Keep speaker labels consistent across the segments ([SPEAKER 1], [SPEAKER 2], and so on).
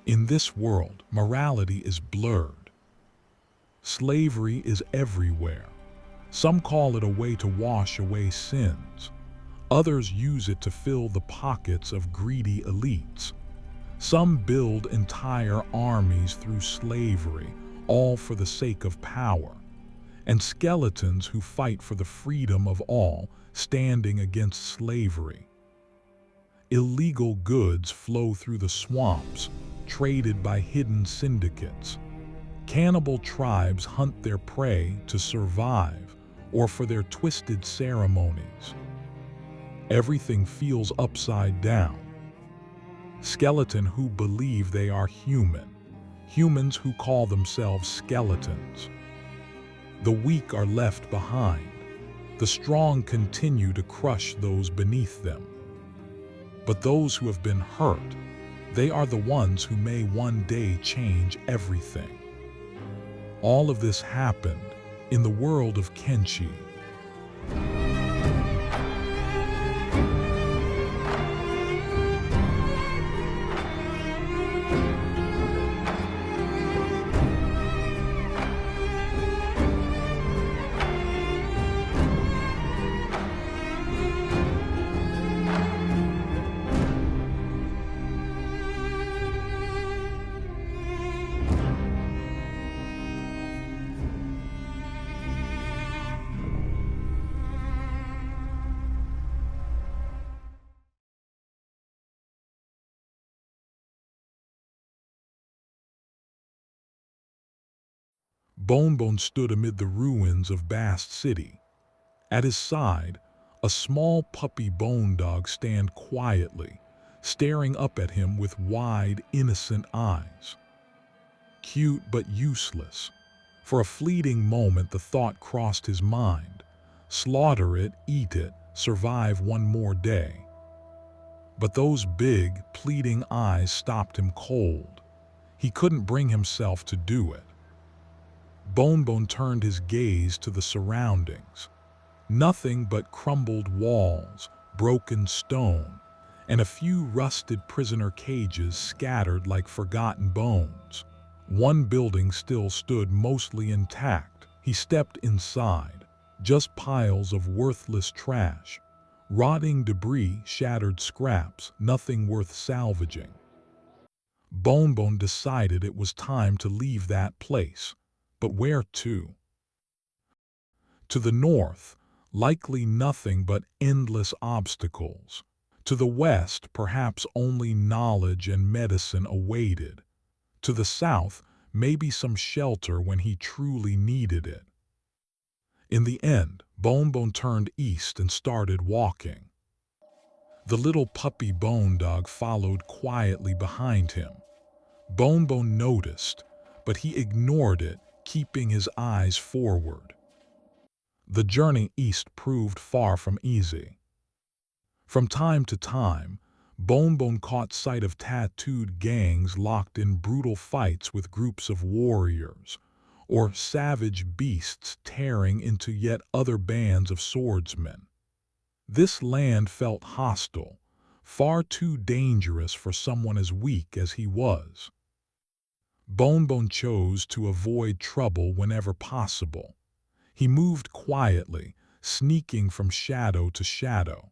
[SPEAKER 1] In this world, morality is blurred. Slavery is everywhere. Some call it a way to wash away sins. Others use it to fill the pockets of greedy elites. Some build entire armies through slavery, all for the sake of power. And skeletons who fight for the freedom of all, standing against slavery. Illegal goods flow through the swamps, traded by hidden syndicates. Cannibal tribes hunt their prey to survive or for their twisted ceremonies. Everything feels upside down. Skeleton who believe they are human. Humans who call themselves skeletons. The weak are left behind. The strong continue to crush those beneath them. But those who have been hurt, they are the ones who may one day change everything. All of this happened in the world of Kenshi. Bonebone stood amid the ruins of Bast City. At his side, a small puppy Bonedog stand quietly, staring up at him with wide, innocent eyes. Cute but useless. For a fleeting moment the thought crossed his mind. Slaughter it, eat it, survive one more day. But those big, pleading eyes stopped him cold. He couldn't bring himself to do it. Bonebone turned his gaze to the surroundings. Nothing but crumbled walls, broken stone, and a few rusted prisoner cages scattered like forgotten bones. One building still stood mostly intact. He stepped inside. Just piles of worthless trash. Rotting debris, shattered scraps, nothing worth salvaging. Bonebone decided it was time to leave that place. But where to? To the north, likely nothing but endless obstacles. To the west, perhaps only knowledge and medicine awaited. To the south, maybe some shelter when he truly needed it. In the end, Bonebone turned east and started walking. The little puppy Bonedog followed quietly behind him. Bonebone noticed, but he ignored it, keeping his eyes forward. The journey east proved far from easy. From time to time, Bonebone caught sight of tattooed gangs locked in brutal fights with groups of warriors, or savage beasts tearing into yet other bands of swordsmen. This land felt hostile, far too dangerous for someone as weak as he was. Bonebone chose to avoid trouble whenever possible. He moved quietly, sneaking from shadow to shadow.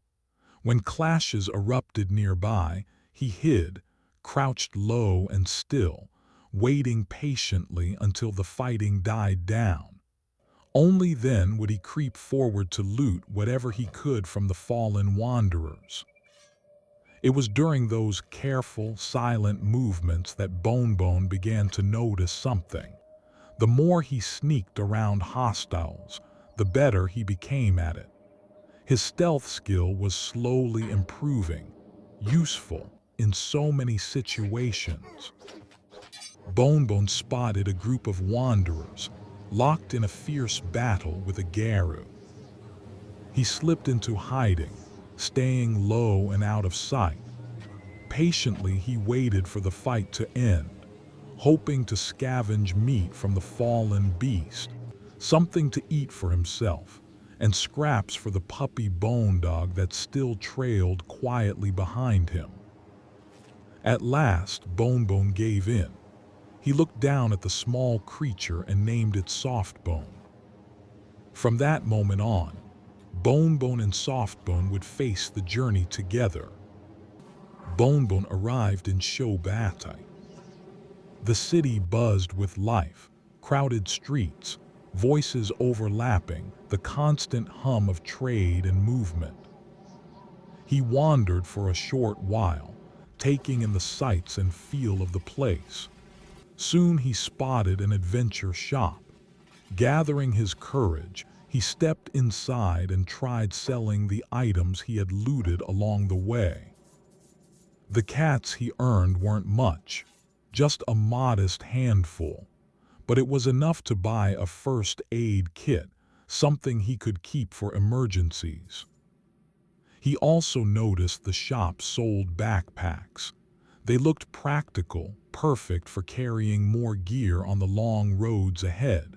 [SPEAKER 1] When clashes erupted nearby, he hid, crouched low and still, waiting patiently until the fighting died down. Only then would he creep forward to loot whatever he could from the fallen wanderers. It was during those careful, silent movements that Bonebone began to notice something. The more he sneaked around hostiles, the better he became at it. His stealth skill was slowly improving, useful in so many situations. Bonebone spotted a group of wanderers, locked in a fierce battle with a Garu. He slipped into hiding, staying low and out of sight. Patiently he waited for the fight to end, hoping to scavenge meat from the fallen beast, something to eat for himself, and scraps for the puppy Bonedog that still trailed quietly behind him. At last, Bonebone gave in. He looked down at the small creature and named it Softbone. From that moment on, Bonebone and Softbone would face the journey together. Bonebone arrived in Shobata. The city buzzed with life, crowded streets, voices overlapping, the constant hum of trade and movement. He wandered for a short while, taking in the sights and feel of the place. Soon he spotted an adventure shop. Gathering his courage, he stepped inside and tried selling the items he had looted along the way. The cats he earned weren't much, just a modest handful, but it was enough to buy a first aid kit, something he could keep for emergencies. He also noticed the shop sold backpacks. They looked practical, perfect for carrying more gear on the long roads ahead.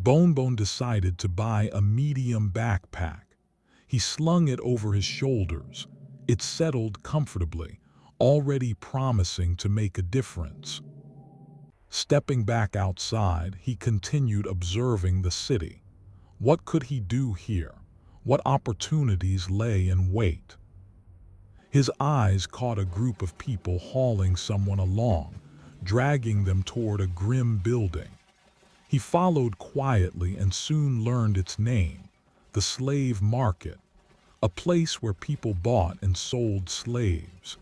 [SPEAKER 1] Bonebone decided to buy a medium backpack. He slung it over his shoulders. It settled comfortably, already promising to make a difference. Stepping back outside, he continued observing the city. What could he do here? What opportunities lay in wait? His eyes caught a group of people hauling someone along, dragging them toward a grim building. He followed quietly and soon learned its name, the slave market, a place where people bought and sold slaves.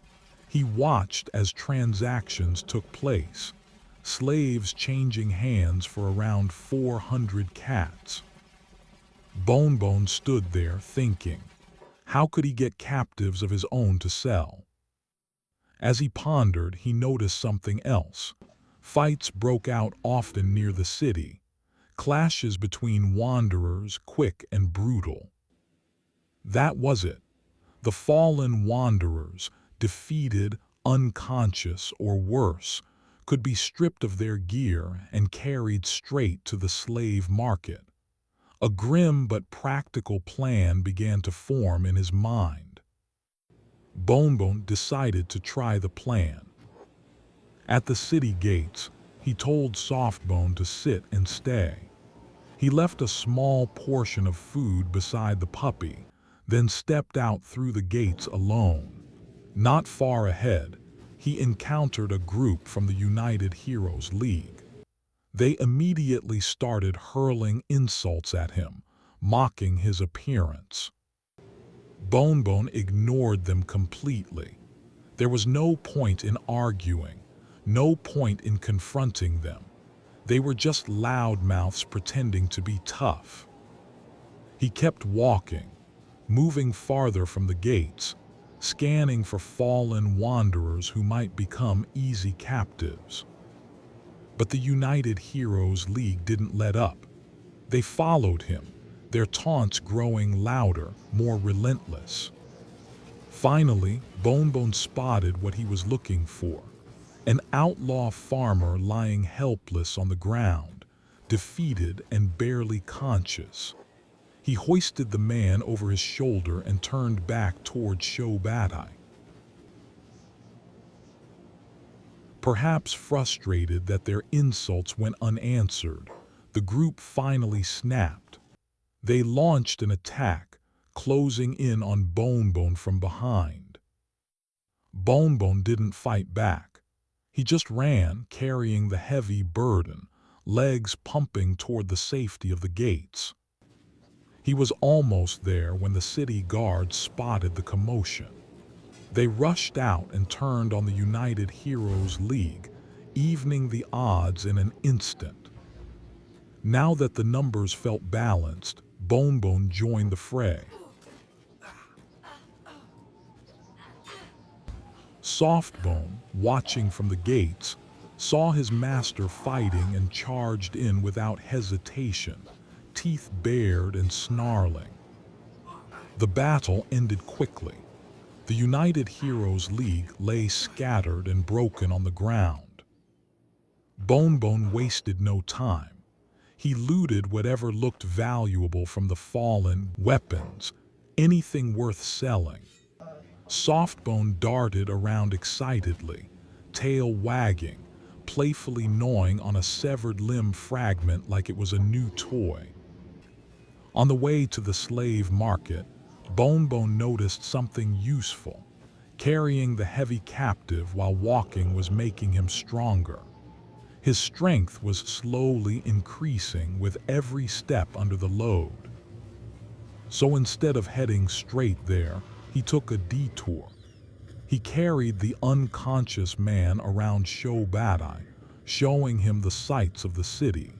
[SPEAKER 1] He watched as transactions took place, slaves changing hands for around 400 cats. Bonebone stood there thinking, how could he get captives of his own to sell? As he pondered, he noticed something else. Fights broke out often near the city, clashes between wanderers, quick and brutal. That was it. The fallen wanderers, defeated, unconscious, or worse, could be stripped of their gear and carried straight to the slave market. A grim but practical plan began to form in his mind. Bonebone decided to try the plan. At the city gates, he told Softbone to sit and stay. He left a small portion of food beside the puppy, then stepped out through the gates alone. Not far ahead, he encountered a group from the United Heroes League. They immediately started hurling insults at him, mocking his appearance. Bonebone ignored them completely. There was no point in arguing, no point in confronting them. They were just loudmouths pretending to be tough. He kept walking, moving farther from the gates, scanning for fallen wanderers who might become easy captives. But the United Heroes League didn't let up. They followed him, their taunts growing louder, more relentless. Finally, Bonebone spotted what he was looking for. An outlaw farmer lying helpless on the ground, defeated and barely conscious. He hoisted the man over his shoulder and turned back toward Shobata. Perhaps frustrated that their insults went unanswered, the group finally snapped. They launched an attack, closing in on Bonebone from behind. Bonebone didn't fight back. He just ran, carrying the heavy burden, legs pumping toward the safety of the gates. He was almost there when the city guards spotted the commotion. They rushed out and turned on the United Heroes League, evening the odds in an instant. Now that the numbers felt balanced, Bonebone joined the fray. Softbone, watching from the gates, saw his master fighting and charged in without hesitation, teeth bared and snarling. The battle ended quickly. The United Heroes League lay scattered and broken on the ground. Bonebone wasted no time. He looted whatever looked valuable from the fallen, weapons, anything worth selling. Softbone darted around excitedly, tail wagging, playfully gnawing on a severed limb fragment like it was a new toy. On the way to the slave market, Bonebone noticed something useful. Carrying the heavy captive while walking was making him stronger. His strength was slowly increasing with every step under the load. So instead of heading straight there, he took a detour. He carried the unconscious man around Shobadai, showing him the sights of the city.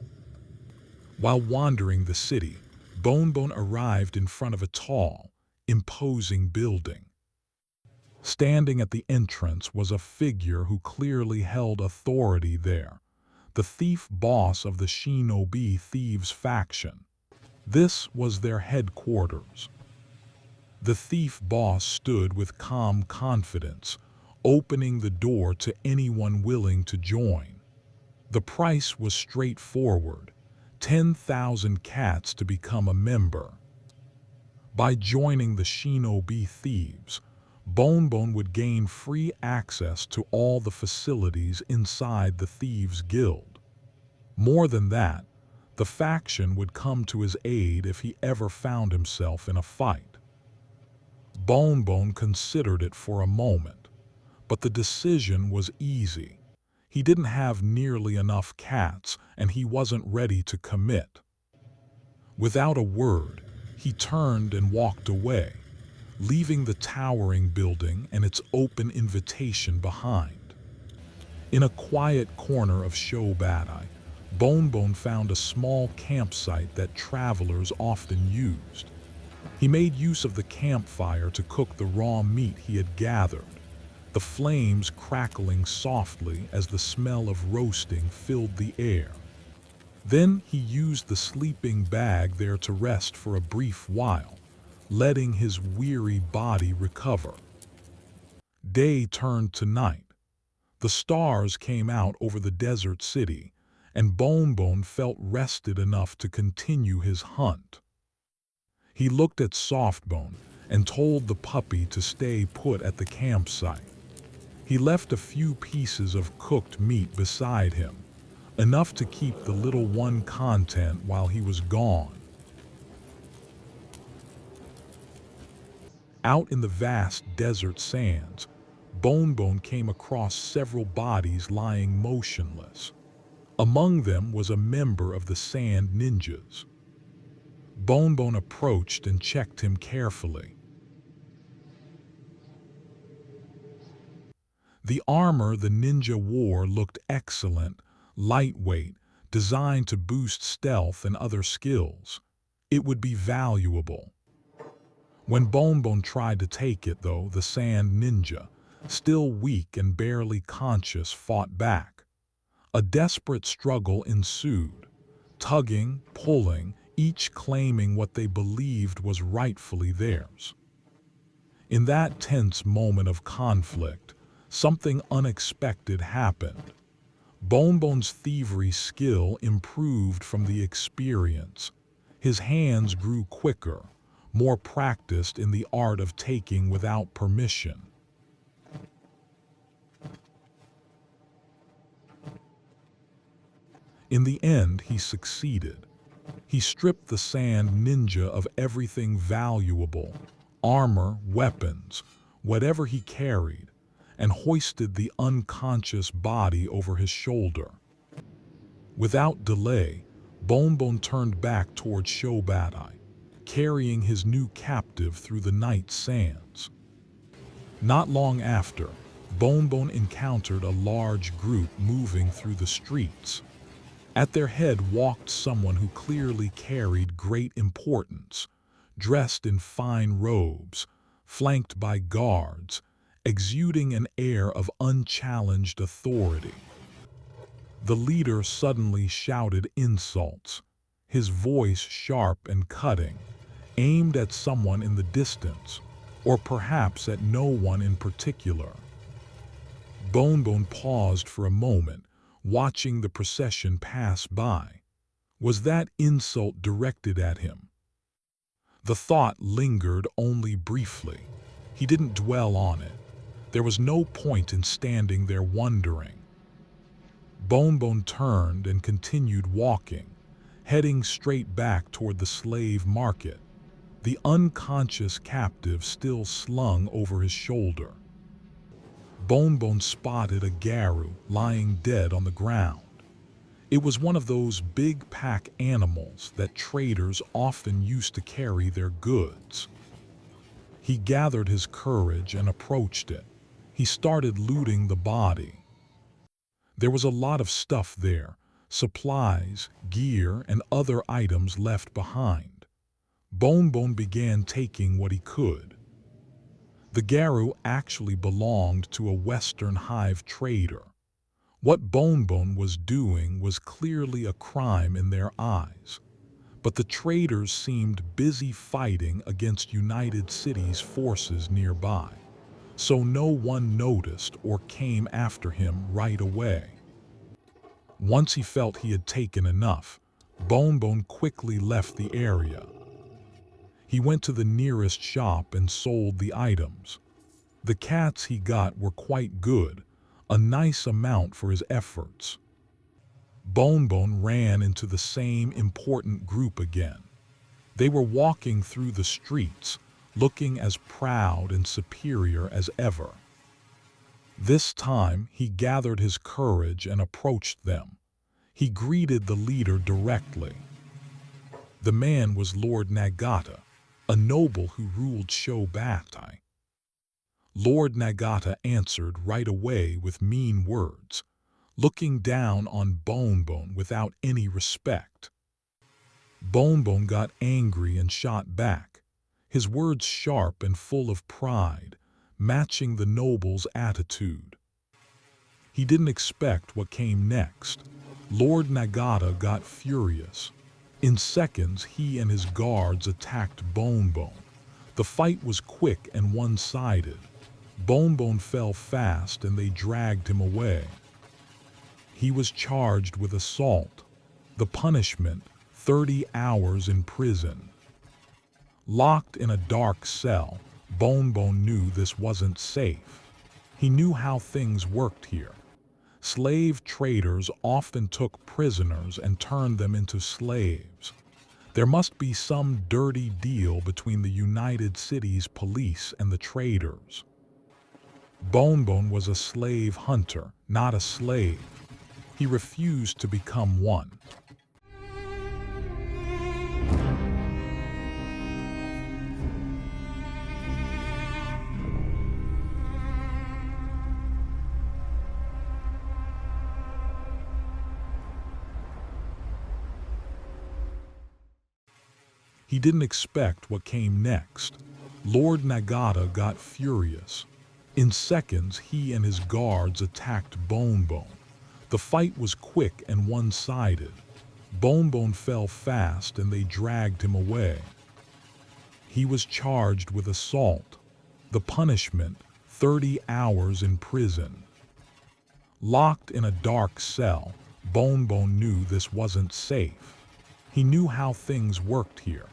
[SPEAKER 1] While wandering the city, Bonebone arrived in front of a tall, imposing building. Standing at the entrance was a figure who clearly held authority there, the thief boss of the Shinobi Thieves faction. This was their headquarters. The thief boss stood with calm confidence, opening the door to anyone willing to join. The price was straightforward: 10,000 cats to become a member. By joining the Shinobi Thieves, Bonebone would gain free access to all the facilities inside the Thieves Guild. More than that, the faction would come to his aid if he ever found himself in a fight. Bonebone considered it for a moment, but the decision was easy. He didn't have nearly enough cats, and he wasn't ready to commit. Without a word, he turned and walked away, leaving the towering building and its open invitation behind. In a quiet corner of Shobadai, Bonebone found a small campsite that travelers often used. He made use of the campfire to cook the raw meat he had gathered, the flames crackling softly as the smell of roasting filled the air. Then he used the sleeping bag there to rest for a brief while, letting his weary body recover. Day turned to night. The stars came out over the desert city, and Bonebone felt rested enough to continue his hunt. He looked at Softbone and told the puppy to stay put at the campsite. He left a few pieces of cooked meat beside him, enough to keep the little one content while he was gone. Out in the vast desert sands, Bonebone came across several bodies lying motionless. Among them was a member of the Sand Ninjas. Bonebone approached and checked him carefully. The armor the ninja wore looked excellent, lightweight, designed to boost stealth and other skills. It would be valuable. When Bonebone tried to take it, though, the Sand Ninja, still weak and barely conscious, fought back. A desperate struggle ensued, tugging, pulling, each claiming what they believed was rightfully theirs. In that tense moment of conflict, something unexpected happened. Bonebone's thievery skill improved from the experience. His hands grew quicker, more practiced in the art of taking without permission. In the end, he succeeded. He stripped the Sand Ninja of everything valuable, armor, weapons, whatever he carried, and hoisted the unconscious body over his shoulder. Without delay, Bonebone turned back toward Shobadai, carrying his new captive through the night sands. Not long after, Bonebone encountered a large group moving through the streets. At their head walked someone who clearly carried great importance, dressed in fine robes, flanked by guards, exuding an air of unchallenged authority. The leader suddenly shouted insults, his voice sharp and cutting, aimed at someone in the distance, or perhaps at no one in particular. Bonebone paused for a moment, watching the procession pass by. Was that insult directed at him? The thought lingered only briefly. He didn't dwell on it. There was no point in standing there wondering. Bonebone turned and continued walking, heading straight back toward the slave market, the unconscious captive still slung over his shoulder. Bonebone spotted a garu lying dead on the ground. It was one of those big pack animals that traders often used to carry their goods. He gathered his courage and approached it. He started looting the body. There was a lot of stuff there, supplies, gear, and other items left behind. Bonebone began taking what he could. The garu actually belonged to a Western hive trader. What Bonebone was doing was clearly a crime in their eyes, but the traders seemed busy fighting against United Cities forces nearby, so no one noticed or came after him right away. Once he felt he had taken enough, Bonebone quickly left the area. He went to the nearest shop and sold the items. The cats he got were quite good, a nice amount for his efforts. Bonebone ran into the same important group again. They were walking through the streets, looking as proud and superior as ever. This time he gathered his courage and approached them. He greeted the leader directly. The man was Lord Nagata, a noble who ruled Shobatai. Lord Nagata answered right away with mean words, looking down on Bonebone without any respect. Bonebone got angry and shot back, his words sharp and full of pride, matching the noble's attitude. He didn't expect what came next. Lord Nagata got furious. In seconds, he and his guards attacked Bonebone. The fight was quick and one-sided. Bonebone fell fast and they dragged him away. He was charged with assault. The punishment, 30 hours in prison. Locked in a dark cell, Bonebone knew this wasn't safe. He knew how things worked here. Slave traders often took prisoners and turned them into slaves. There must be some dirty deal between the United Cities police and the traders. Bonebone was a slave hunter, not a slave. He refused to become one. He didn't expect what came next. Lord Nagata got furious. In seconds, he and his guards attacked Bonebone. The fight was quick and one-sided. Bonebone fell fast and they dragged him away. He was charged with assault. The punishment, 30 hours in prison. Locked in a dark cell, Bonebone knew this wasn't safe. He knew how things worked here.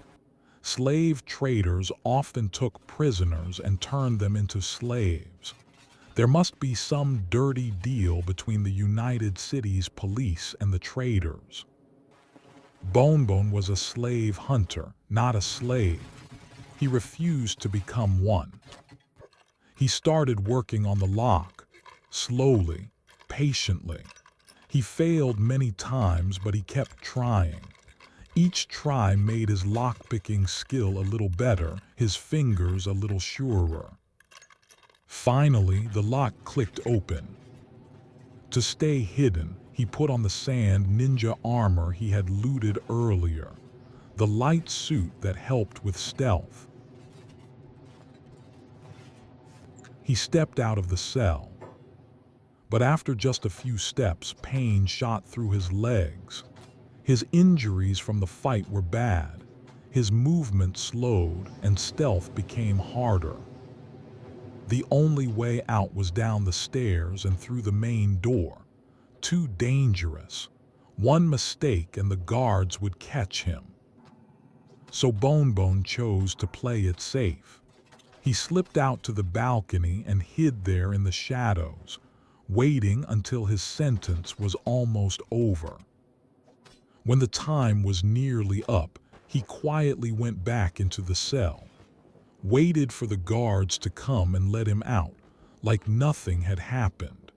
[SPEAKER 1] Slave traders often took prisoners and turned them into slaves. There must be some dirty deal between the United Cities police and the traders. Bonebone was a slave hunter, not a slave. He refused to become one. He started working on the lock, slowly, patiently. He failed many times, but he kept trying. Each try made his lockpicking skill a little better, his fingers a little surer. Finally, the lock clicked open. To stay hidden, he put on the sand ninja armor he had looted earlier, the light suit that helped with stealth. He stepped out of the cell. But after just a few steps, pain shot through his legs. His injuries from the fight were bad. His movement slowed and stealth became harder. The only way out was down the stairs and through the main door. Too dangerous. One mistake and the guards would catch him. So Bonebone chose to play it safe. He slipped out to the balcony and hid there in the shadows, waiting until his sentence was almost over. When the time was nearly up, he quietly went back into the cell, waited for the guards to come and let him out, like nothing had happened.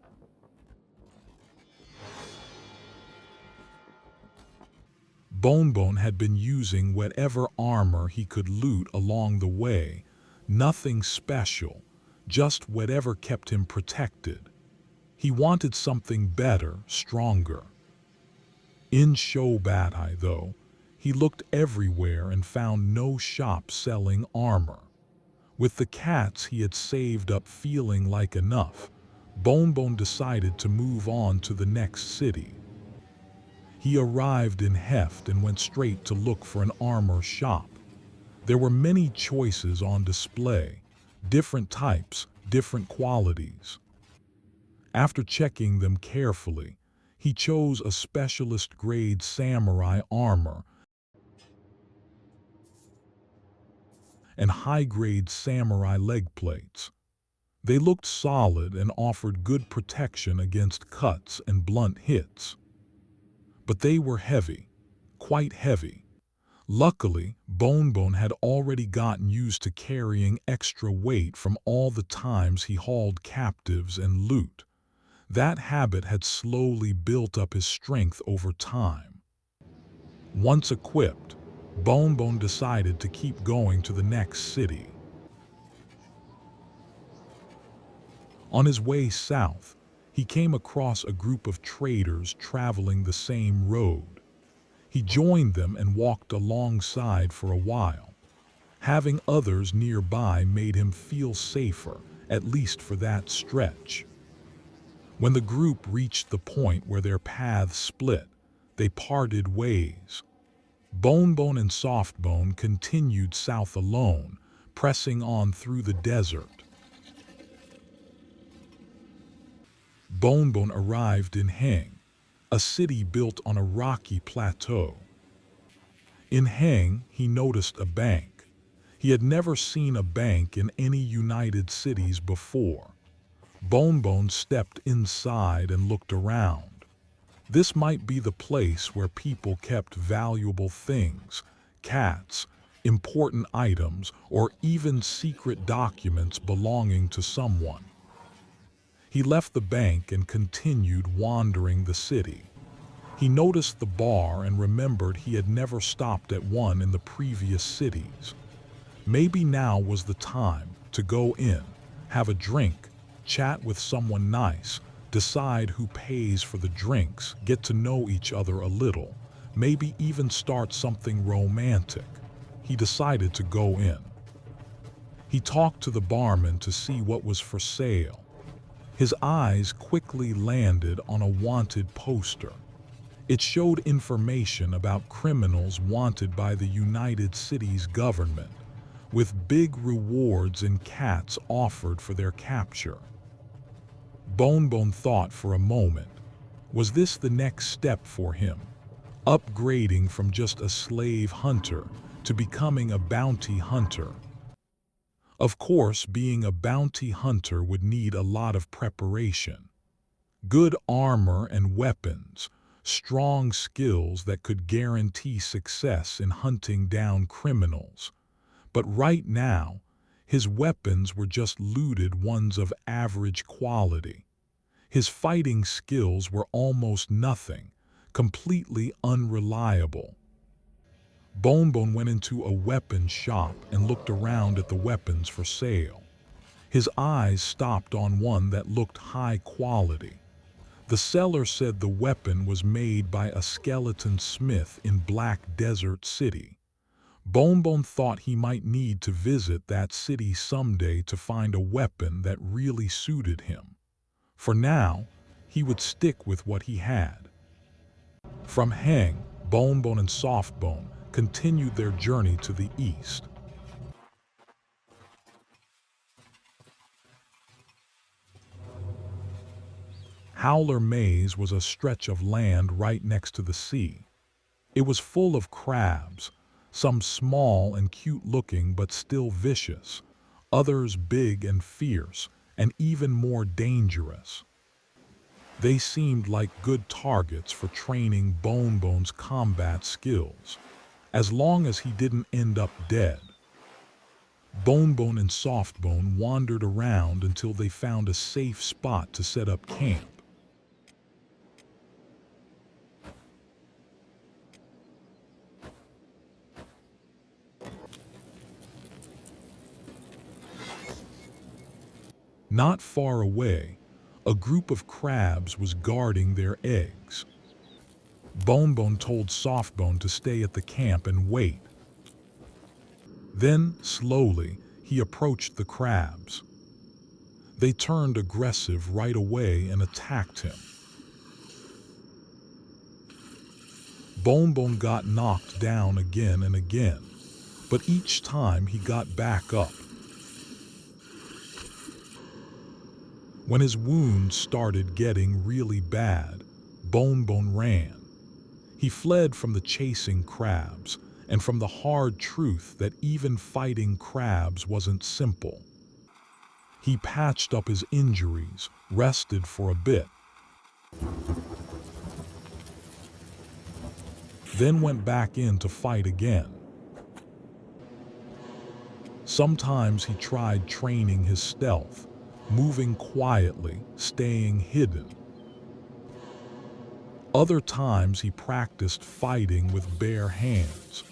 [SPEAKER 1] Bonebone had been using whatever armor he could loot along the way, nothing special, just whatever kept him protected. He wanted something better, stronger. In Shobatai, though, he looked everywhere and found no shop selling armor. With the cats he had saved up feeling like enough, Bonebone decided to move on to the next city. He arrived in Heft and went straight to look for an armor shop. There were many choices on display, different types, different qualities. After checking them carefully, he chose a specialist-grade samurai armor and high-grade samurai leg plates. They looked solid and offered good protection against cuts and blunt hits. But they were heavy, quite heavy. Luckily, Bonebone had already gotten used to carrying extra weight from all the times he hauled captives and loot. That habit had slowly built up his strength over time. Once equipped, Bonebone decided to keep going to the next city. On his way south, he came across a group of traders traveling the same road. He joined them and walked alongside for a while. Having others nearby made him feel safer, at least for that stretch. When the group reached the point where their paths split, they parted ways. Bonebone and Softbone continued south alone, pressing on through the desert. Bonebone arrived in Heng, a city built on a rocky plateau. In Heng, he noticed a bank. He had never seen a bank in any United Cities before. Bonebone stepped inside and looked around. This might be the place where people kept valuable things, cats, important items, or even secret documents belonging to someone. He left the bank and continued wandering the city. He noticed the bar and remembered he had never stopped at one in the previous cities. Maybe now was the time to go in, have a drink, chat with someone nice, decide who pays for the drinks, get to know each other a little, maybe even start something romantic. He decided to go in. He talked to the barman to see what was for sale. His eyes quickly landed on a wanted poster. It showed information about criminals wanted by the United Cities government, with big rewards in cats offered for their capture. Bonebone thought for a moment. Was this the next step for him? Upgrading from just a slave hunter to becoming a bounty hunter? Of course, being a bounty hunter would need a lot of preparation. Good armor and weapons, strong skills that could guarantee success in hunting down criminals. But right now, his weapons were just looted ones of average quality. His fighting skills were almost nothing, completely unreliable. Bonebone went into a weapons shop and looked around at the weapons for sale. His eyes stopped on one that looked high quality. The seller said the weapon was made by a skeleton smith in Black Desert City. Bonebone thought he might need to visit that city someday to find a weapon that really suited him. For now, he would stick with what he had. From Heng, Bonebone and Softbone continued their journey to the east. Howler Maze was a stretch of land right next to the sea. It was full of crabs, some small and cute-looking but still vicious, others big and fierce, and even more dangerous. They seemed like good targets for training Bonebone's combat skills, as long as he didn't end up dead. Bonebone and Softbone wandered around until they found a safe spot to set up camp. Not far away, a group of crabs was guarding their eggs. Bonebone told Softbone to stay at the camp and wait. Then, slowly, he approached the crabs. They turned aggressive right away and attacked him. Bonebone got knocked down again and again, but each time he got back up. When his wounds started getting really bad, Bonebone ran. He fled from the chasing crabs and from the hard truth that even fighting crabs wasn't simple. He patched up his injuries, rested for a bit, then went back in to fight again. Sometimes he tried training his stealth, moving quietly, staying hidden. Other times he practiced fighting with bare hands.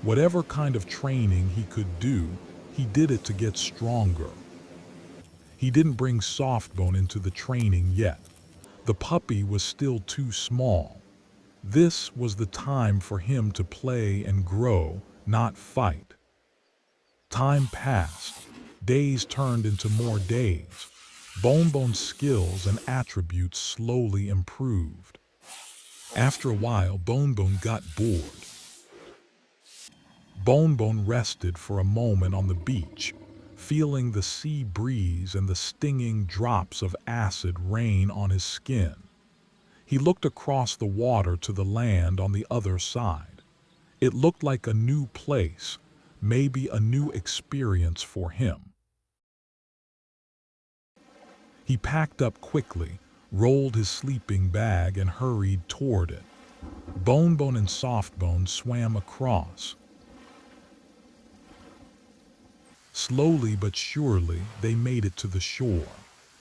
[SPEAKER 1] Whatever kind of training he could do, he did it to get stronger. He didn't bring Softbone into the training yet. The puppy was still too small. This was the time for him to play and grow, not fight. Time passed. Days turned into more days. Bonebone's skills and attributes slowly improved. After a while, Bonebone got bored. Bonebone rested for a moment on the beach, feeling the sea breeze and the stinging drops of acid rain on his skin. He looked across the water to the land on the other side. It looked like a new place, maybe a new experience for him. He packed up quickly, rolled his sleeping bag, and hurried toward it. Bonebone and Softbone swam across. Slowly but surely, they made it to the shore.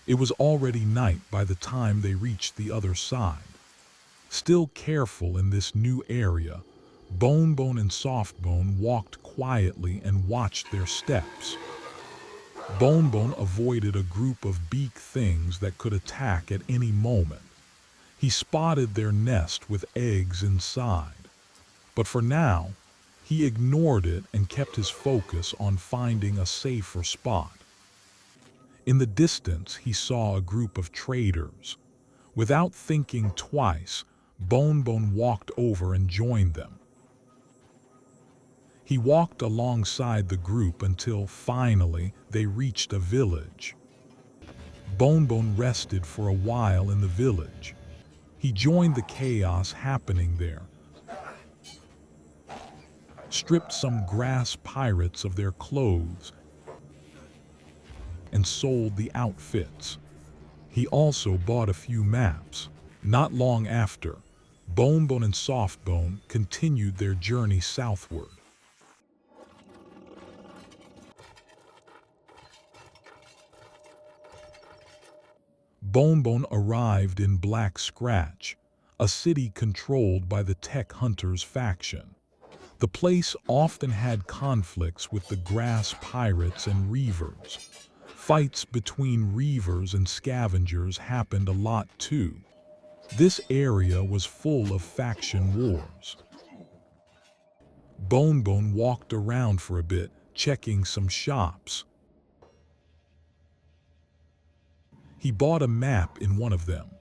[SPEAKER 1] It was already night by the time they reached the other side. Still careful in this new area, Bonebone and Softbone walked quietly and watched their steps. Bonebone avoided a group of beak things that could attack at any moment. He spotted their nest with eggs inside. But for now, he ignored it and kept his focus on finding a safer spot. In the distance, he saw a group of traders. Without thinking twice, Bonebone walked over and joined them. He walked alongside the group until, finally, they reached a village. Bonebone rested for a while in the village. He joined the chaos happening there, stripped some grass pirates of their clothes, and sold the outfits. He also bought a few maps. Not long after, Bonebone and Softbone continued their journey southward. Bonebone arrived in Black Scratch, a city controlled by the Tech Hunters faction. The place often had conflicts with the Grass Pirates and Reavers. Fights between Reavers and Scavengers happened a lot too. This area was full of faction wars. Bonebone walked around for a bit, checking some shops. He bought a map in one of them.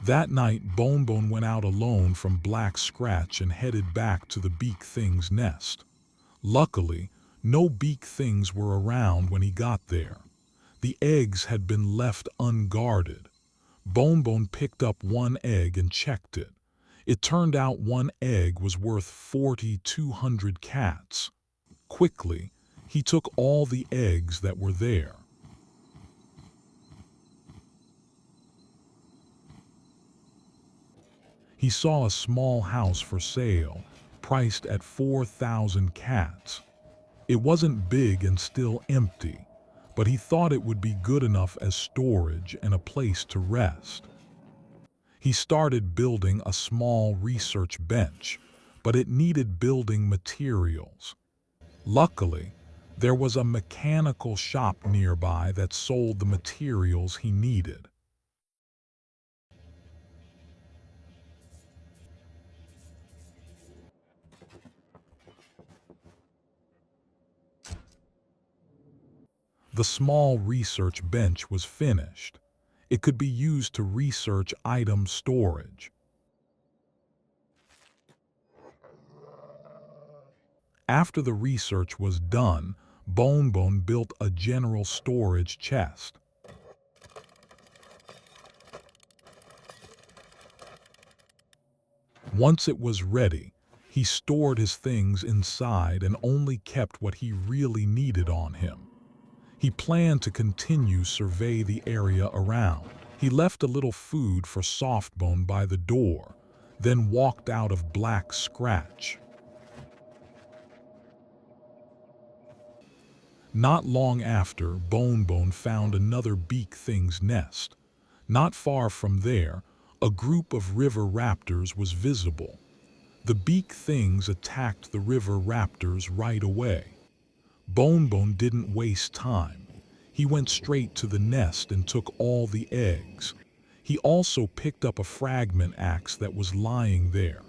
[SPEAKER 1] That night, Bonebone went out alone from Black Scratch and headed back to the Beak Thing's nest. Luckily, no Beak Things were around when he got there. The eggs had been left unguarded. Bonebone picked up one egg and checked it. It turned out one egg was worth 4,200 cats. Quickly, he took all the eggs that were there. He saw a small house for sale, priced at 4,000 cats. It wasn't big and still empty, but he thought it would be good enough as storage and a place to rest. He started building a small research bench, but it needed building materials. Luckily, there was a mechanical shop nearby that sold the materials he needed. The small research bench was finished. It could be used to research item storage. After the research was done, Bonebone built a general storage chest. Once it was ready, he stored his things inside and only kept what he really needed on him. He planned to continue survey the area around. He left a little food for Softbone by the door, then walked out of Black Scratch. Not long after, Bonebone found another beak thing's nest. Not far from there, a group of river raptors was visible. The beak things attacked the river raptors right away. Bonebone didn't waste time. He went straight to the nest and took all the eggs. He also picked up a fragment axe that was lying there.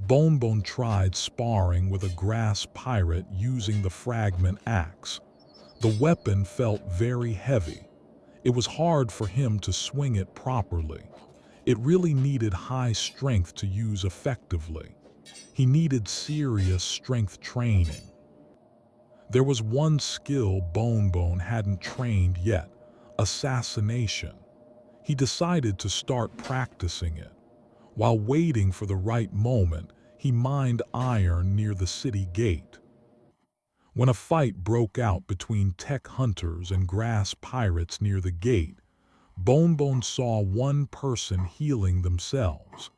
[SPEAKER 1] Bonebone tried sparring with a grass pirate using the fragment axe. The weapon felt very heavy. It was hard for him to swing it properly. It really needed high strength to use effectively. He needed serious strength training. There was one skill Bonebone hadn't trained yet: assassination. He decided to start practicing it. While waiting for the right moment, he mined iron near the city gate. When a fight broke out between tech hunters and grass pirates near the gate, Bonebone saw one person healing themselves.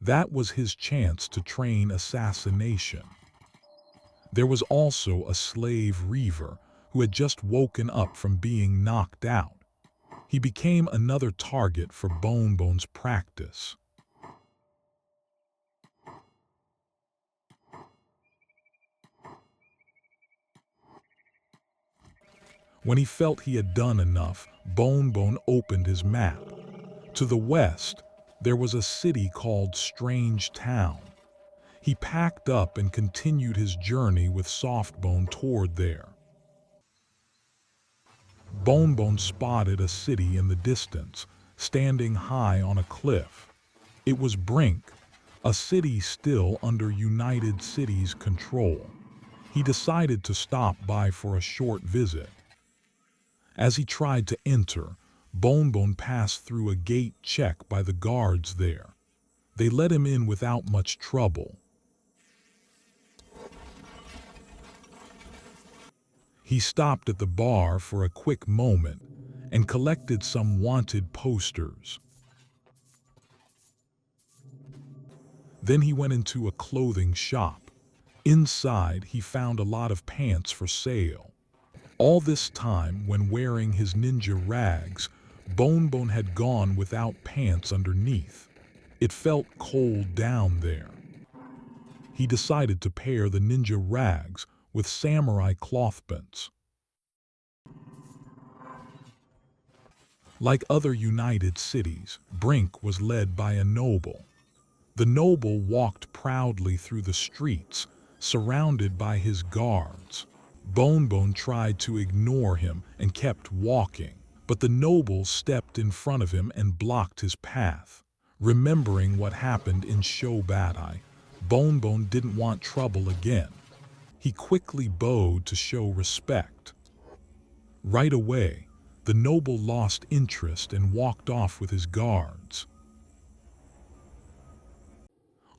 [SPEAKER 1] That was his chance to train assassination. There was also a slave reaver who had just woken up from being knocked out. He became another target for Bonebone's practice. When he felt he had done enough, Bonebone opened his map. To the west, there was a city called Strange Town. He packed up and continued his journey with Softbone toward there. Bonebone spotted a city in the distance, standing high on a cliff. It was Brink, a city still under United Cities control. He decided to stop by for a short visit. As he tried to enter, Bonebone passed through a gate check by the guards there. They let him in without much trouble. He stopped at the bar for a quick moment and collected some wanted posters. Then he went into a clothing shop. Inside, he found a lot of pants for sale. All this time, when wearing his ninja rags, Bonebone had gone without pants underneath. It felt cold down there. He decided to pair the ninja rags with samurai clothprints. Like other United Cities, Brink was led by a noble. The noble walked proudly through the streets, surrounded by his guards. Bonebone tried to ignore him and kept walking, but the noble stepped in front of him and blocked his path. Remembering what happened in Shobadai, Bonebone didn't want trouble again. He quickly bowed to show respect. Right away, the noble lost interest and walked off with his guards.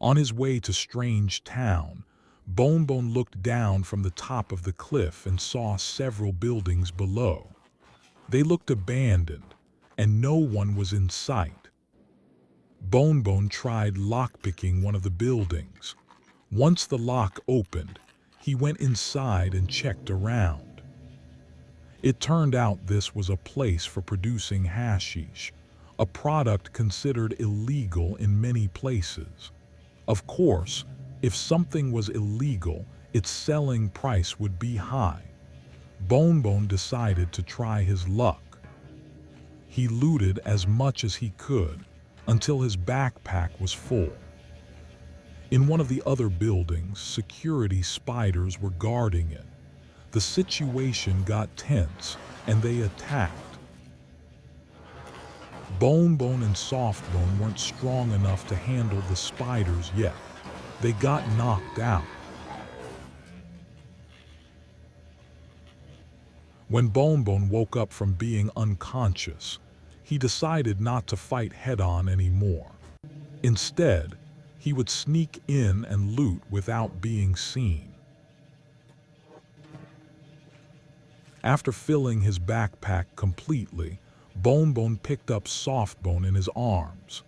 [SPEAKER 1] On his way to Strange Town, Bonebone looked down from the top of the cliff and saw several buildings below. They looked abandoned, and no one was in sight. Bonebone tried lockpicking one of the buildings. Once the lock opened, he went inside and checked around. It turned out this was a place for producing hashish, a product considered illegal in many places. Of course, if something was illegal, its selling price would be high. Bonebone decided to try his luck. He looted as much as he could until his backpack was full. In one of the other buildings, security spiders were guarding it. The situation got tense, and they attacked. Bonebone and Softbone weren't strong enough to handle the spiders yet. They got knocked out. When Bonebone woke up from being unconscious, he decided not to fight head-on anymore. Instead, he would sneak in and loot without being seen. After filling his backpack completely, Bonebone picked up Softbone in his arms.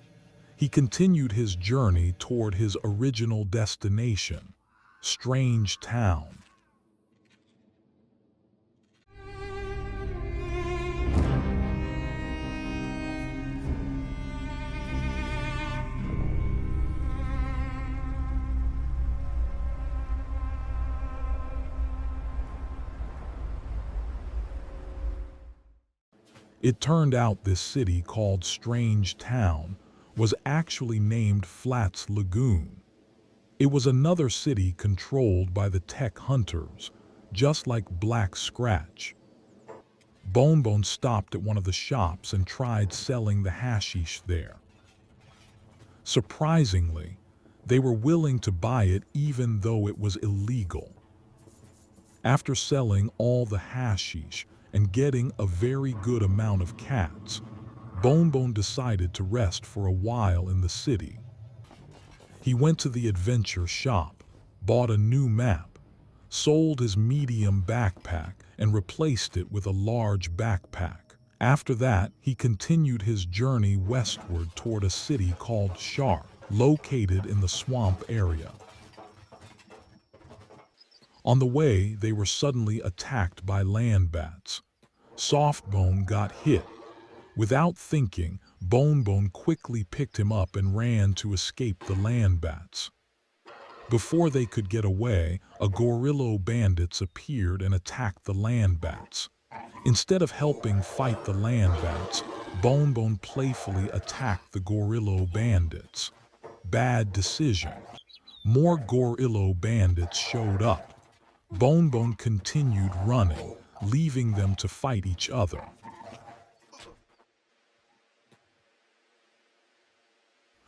[SPEAKER 1] He continued his journey toward his original destination, Strange Town. It turned out this city called Strange Town was actually named Flats Lagoon. It was another city controlled by the tech hunters, just like Black Scratch. Bonebone stopped at one of the shops and tried selling the hashish there. Surprisingly, they were willing to buy it even though it was illegal. After selling all the hashish and getting a very good amount of cats, Bonebone decided to rest for a while in the city. He went to the adventure shop, bought a new map, sold his medium backpack, and replaced it with a large backpack. After that, he continued his journey westward toward a city called Shark, located in the swamp area. On the way, they were suddenly attacked by land bats. Softbone got hit. Without thinking, Bonebone quickly picked him up and ran to escape the land bats. Before they could get away, a gorilla bandits appeared and attacked the land bats. Instead of helping fight the land bats, Bonebone playfully attacked the gorilla bandits. Bad decision. More gorilla bandits showed up. Bonebone continued running, leaving them to fight each other.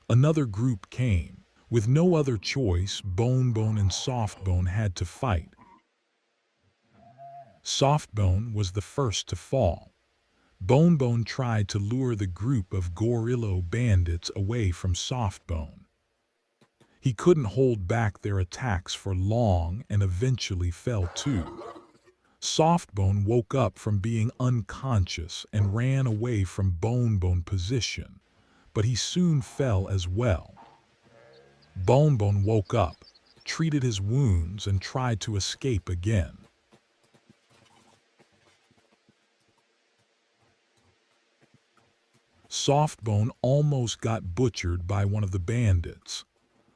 [SPEAKER 1] Another group came. With no other choice, Bonebone and Softbone had to fight. Softbone was the first to fall. Bonebone tried to lure the group of gorilla bandits away from Softbone. He couldn't hold back their attacks for long and eventually fell too. Softbone woke up from being unconscious and ran away from Bonebone's position, but he soon fell as well. Bonebone woke up, treated his wounds, and tried to escape again. Softbone almost got butchered by one of the bandits.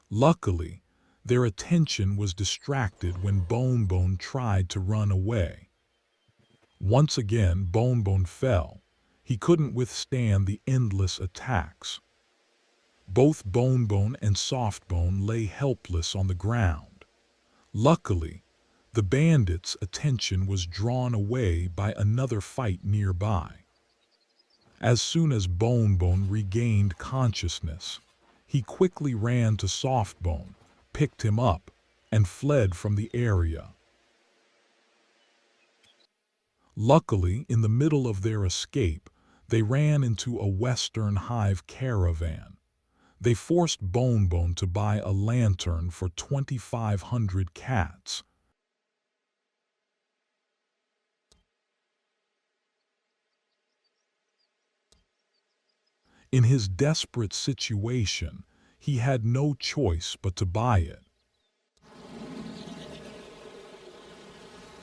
[SPEAKER 1] Luckily, their attention was distracted when Bonebone tried to run away. Once again, Bonebone fell. He couldn't withstand the endless attacks. Both Bonebone and Softbone lay helpless on the ground. Luckily, the bandits' attention was drawn away by another fight nearby. As soon as Bonebone regained consciousness, he quickly ran to Softbone, picked him up, and fled from the area. Luckily, in the middle of their escape, they ran into a Western Hive caravan. They forced Bonebone to buy a lantern for 2,500 cats. In his desperate situation, he had no choice but to buy it.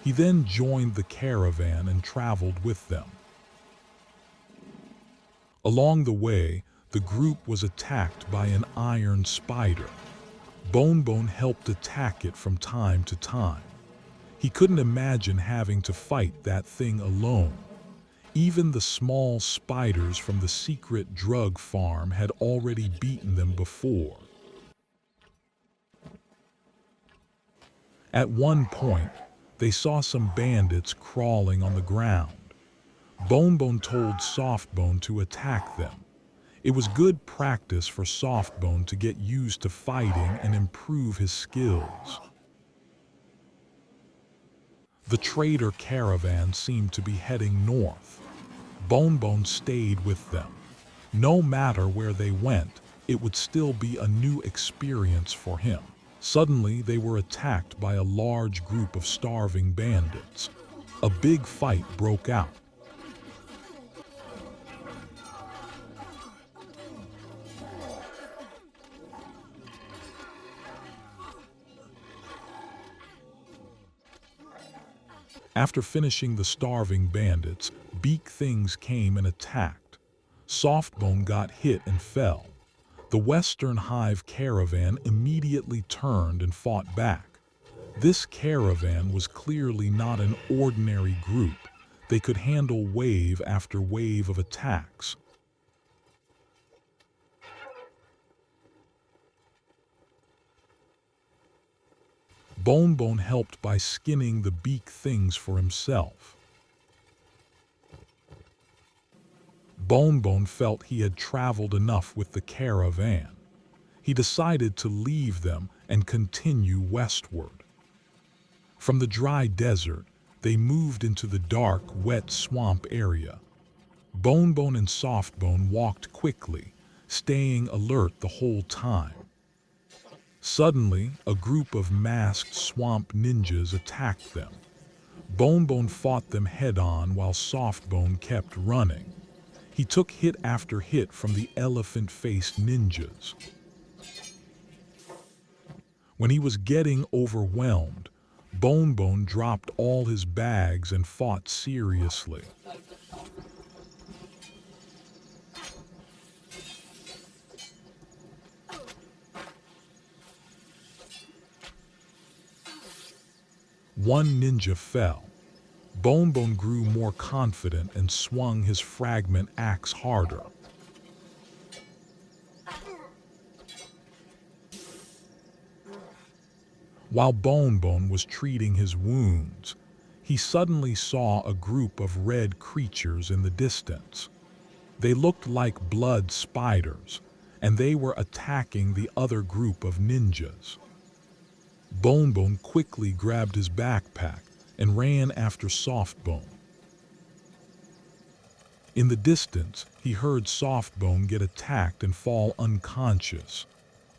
[SPEAKER 1] He then joined the caravan and traveled with them. Along the way, the group was attacked by an iron spider. Bonebone helped attack it from time to time. He couldn't imagine having to fight that thing alone. Even the small spiders from the secret drug farm had already beaten them before. At one point, they saw some bandits crawling on the ground. Bonebone told Softbone to attack them. It was good practice for Softbone to get used to fighting and improve his skills. The trader caravan seemed to be heading north. Bonebone stayed with them. No matter where they went, it would still be a new experience for him. Suddenly, they were attacked by a large group of starving bandits. A big fight broke out. After finishing the starving bandits, Beak Things came and attacked. Softbone got hit and fell. The Western Hive caravan immediately turned and fought back. This caravan was clearly not an ordinary group. They could handle wave after wave of attacks. Bonebone helped by skinning the Beak Things for himself. Bonebone felt he had traveled enough with the caravan. He decided to leave them and continue westward. From the dry desert, they moved into the dark, wet swamp area. Bonebone and Softbone walked quickly, staying alert the whole time. Suddenly, a group of masked swamp ninjas attacked them. Bonebone fought them head-on while Softbone kept running. He took hit after hit from the elephant-faced ninjas. When he was getting overwhelmed, Bonebone dropped all his bags and fought seriously. One ninja fell. Bonebone grew more confident and swung his fragment axe harder. While Bonebone was treating his wounds, he suddenly saw a group of red creatures in the distance. They looked like blood spiders, and they were attacking the other group of ninjas. Bonebone quickly grabbed his backpack and ran after Softbone. In the distance, he heard Softbone get attacked and fall unconscious.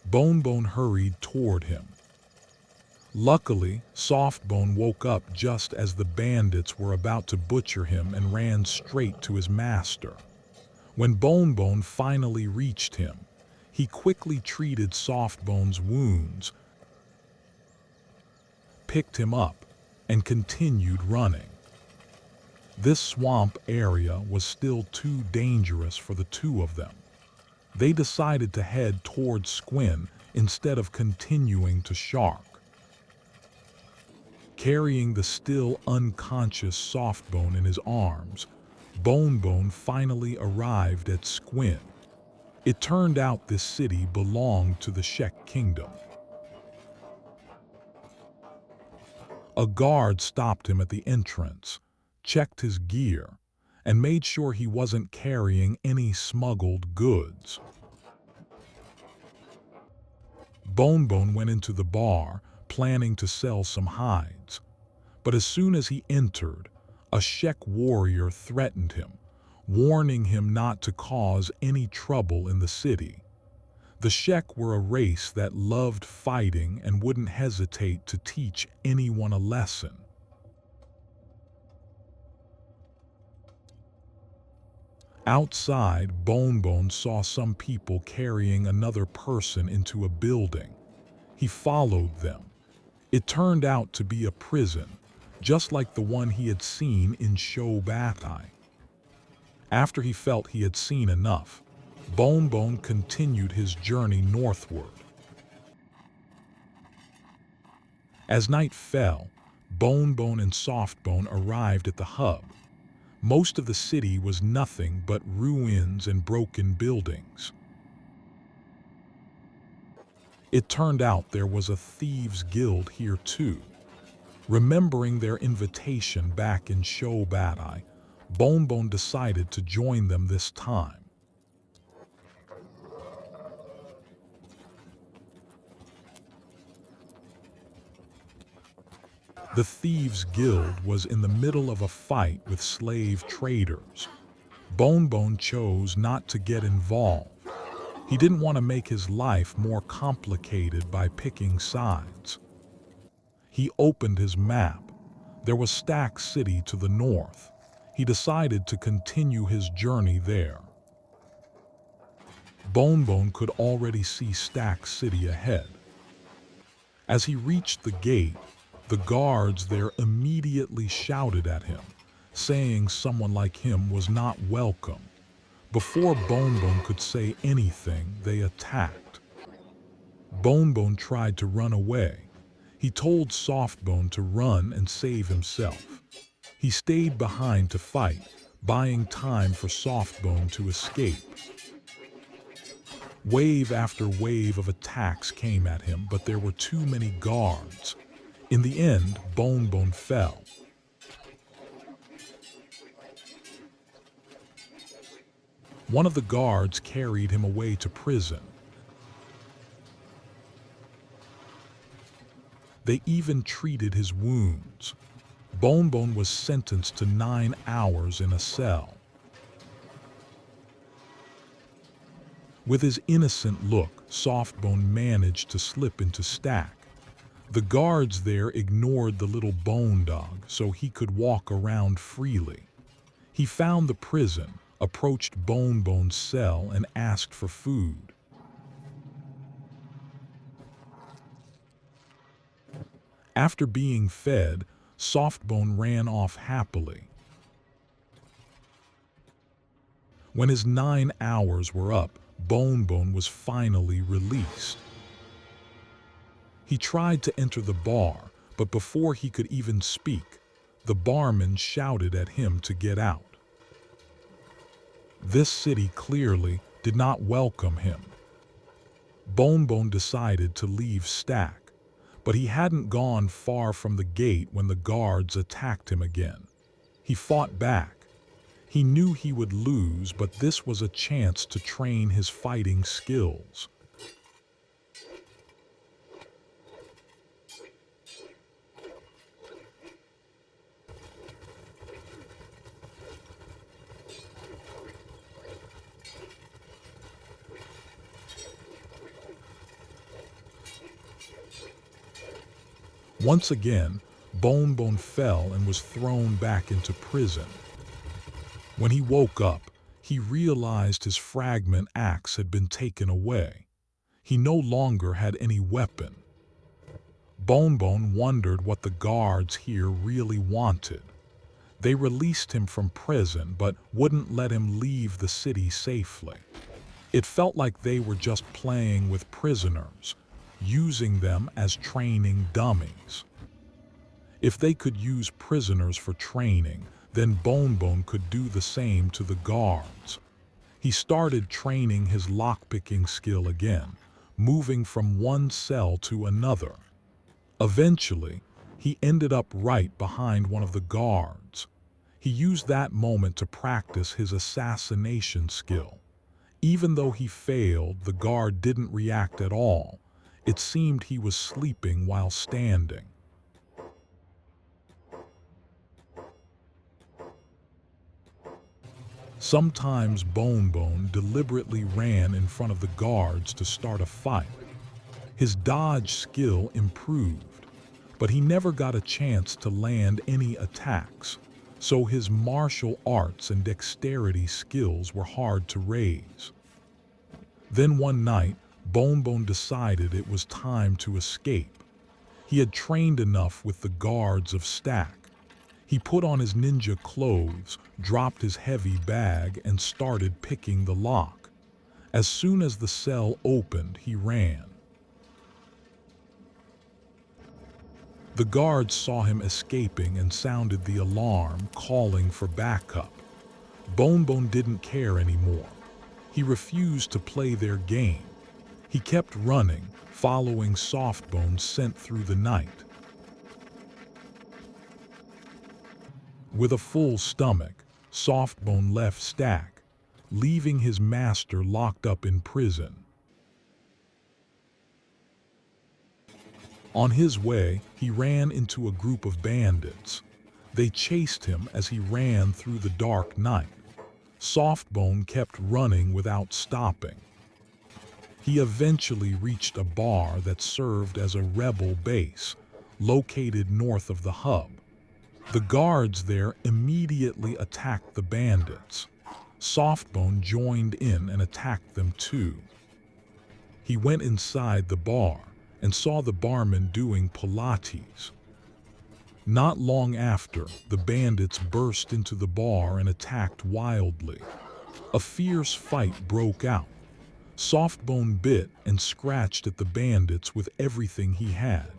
[SPEAKER 1] Bonebone hurried toward him. Luckily, Softbone woke up just as the bandits were about to butcher him and ran straight to his master. When Bonebone finally reached him, he quickly treated Softbone's wounds, picked him up, and continued running. This swamp area was still too dangerous for the two of them. They decided to head toward Squin instead of continuing to Shark. Carrying the still unconscious Softbone in his arms, Bonebone finally arrived at Squin. It turned out this city belonged to the Shek Kingdom. A guard stopped him at the entrance, checked his gear, and made sure he wasn't carrying any smuggled goods. Bonebone went into the bar, planning to sell some hides. But as soon as he entered, a Shek warrior threatened him, warning him not to cause any trouble in the city. The Shek were a race that loved fighting and wouldn't hesitate to teach anyone a lesson. Outside, Bonebone saw some people carrying another person into a building. He followed them. It turned out to be a prison, just like the one he had seen in Shobatai. After he felt he had seen enough, Bonebone continued his journey northward. As night fell, Bonebone and Softbone arrived at the hub. Most of the city was nothing but ruins and broken buildings. It turned out there was a thieves' guild here too. Remembering their invitation back in Shobatai, Bonebone decided to join them this time. The Thieves' Guild was in the middle of a fight with slave traders. Bonebone chose not to get involved. He didn't want to make his life more complicated by picking sides. He opened his map. There was Stack City to the north. He decided to continue his journey there. Bonebone could already see Stack City ahead. As he reached the gate, the guards there immediately shouted at him, saying someone like him was not welcome. Before Bonebone could say anything, they attacked. Bonebone tried to run away. He told Softbone to run and save himself. He stayed behind to fight, buying time for Softbone to escape. Wave after wave of attacks came at him, but there were too many guards. In the end, Bonebone fell. One of the guards carried him away to prison. They even treated his wounds. Bonebone was sentenced to 9 hours in a cell. With his innocent look, Softbone managed to slip into Stack. The guards there ignored the little Bonedog so he could walk around freely. He found the prison, approached Bonebone's cell, and asked for food. After being fed, Softbone ran off happily. When his 9 hours were up, Bonebone was finally released. He tried to enter the bar, but before he could even speak, the barman shouted at him to get out. This city clearly did not welcome him. Bonebone decided to leave Stack, but he hadn't gone far from the gate when the guards attacked him again. He fought back. He knew he would lose, but this was a chance to train his fighting skills. Once again, Bonebone fell and was thrown back into prison. When he woke up, he realized his fragment axe had been taken away. He no longer had any weapon. Bonebone wondered what the guards here really wanted. They released him from prison but wouldn't let him leave the city safely. It felt like they were just playing with prisoners, using them as training dummies. If they could use prisoners for training, then Bonebone could do the same to the guards. He started training his lockpicking skill again, moving from one cell to another. Eventually, he ended up right behind one of the guards. He used that moment to practice his assassination skill. Even though he failed, the guard didn't react at all. It seemed he was sleeping while standing. Sometimes Bonebone deliberately ran in front of the guards to start a fight. His dodge skill improved, but he never got a chance to land any attacks, so his martial arts and dexterity skills were hard to raise. Then one night, Bonebone decided it was time to escape. He had trained enough with the guards of Stack. He put on his ninja clothes, dropped his heavy bag, and started picking the lock. As soon as the cell opened, he ran. The guards saw him escaping and sounded the alarm, calling for backup. Bonebone didn't care anymore. He refused to play their game. He kept running, following Softbone's scent through the night. With a full stomach, Softbone left Stack, leaving his master locked up in prison. On his way, he ran into a group of bandits. They chased him as he ran through the dark night. Softbone kept running without stopping. He eventually reached a bar that served as a rebel base, located north of the hub. The guards there immediately attacked the bandits. Softbone joined in and attacked them too. He went inside the bar and saw the barman doing Pilates. Not long after, the bandits burst into the bar and attacked wildly. A fierce fight broke out. Softbone bit and scratched at the bandits with everything he had.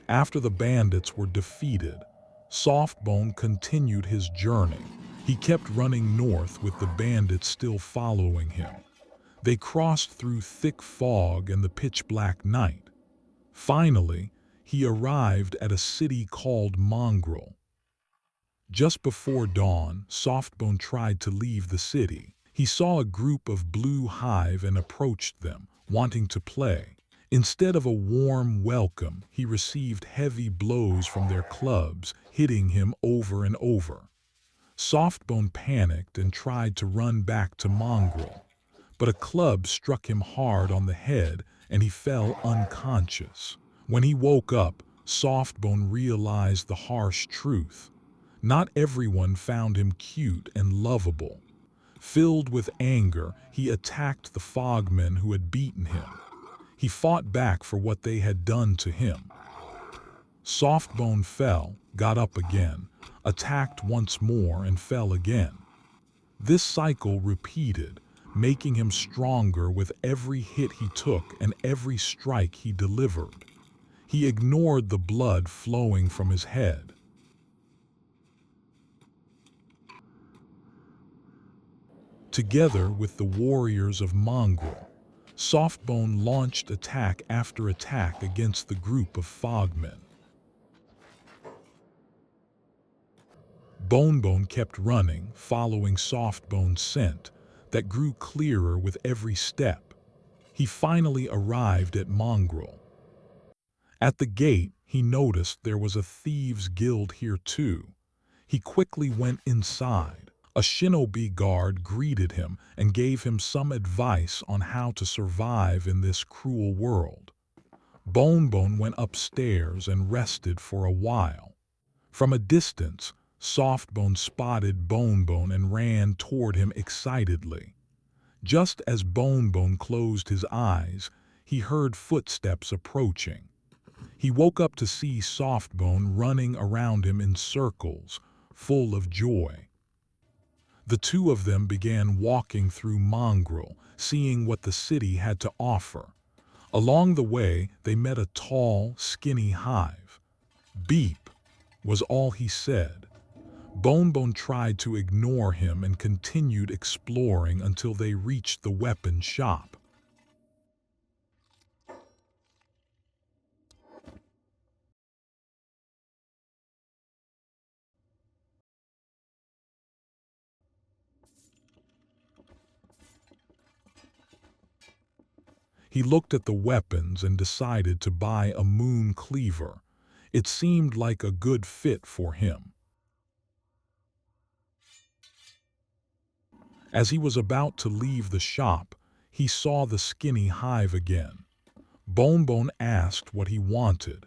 [SPEAKER 1] After the bandits were defeated, Softbone continued his journey. He kept running north with the bandits still following him. They crossed through thick fog and the pitch-black night. Finally, he arrived at a city called Mongrel. Just before dawn, Softbone tried to leave the city. He saw a group of Blue Hive and approached them, wanting to play. Instead of a warm welcome, he received heavy blows from their clubs, hitting him over and over. Softbone panicked and tried to run back to Mongrel, but a club struck him hard on the head and he fell unconscious. When he woke up, Softbone realized the harsh truth. Not everyone found him cute and lovable. Filled with anger, he attacked the Fogmen who had beaten him. He fought back for what they had done to him. Softbone fell, got up again, attacked once more and fell again. This cycle repeated, making him stronger with every hit he took and every strike he delivered. He ignored the blood flowing from his head. Together with the warriors of Mongrel, Softbone launched attack after attack against the group of Fogmen. Bonebone kept running, following Softbone's scent that grew clearer with every step. He finally arrived at Mongrel. At the gate, he noticed there was a thieves' guild here too. He quickly went inside. A shinobi guard greeted him and gave him some advice on how to survive in this cruel world. Bonebone went upstairs and rested for a while. From a distance, Softbone spotted Bonebone and ran toward him excitedly. Just as Bonebone closed his eyes, he heard footsteps approaching. He woke up to see Softbone running around him in circles, full of joy. The two of them began walking through Mongrel, seeing what the city had to offer. Along the way, they met a tall, skinny hive. "Beep," was all he said. Bonebone tried to ignore him and continued exploring until they reached the weapon shop. He looked at the weapons and decided to buy a moon cleaver. It seemed like a good fit for him. As he was about to leave the shop, he saw the skinny hive again. Bonebone asked what he wanted.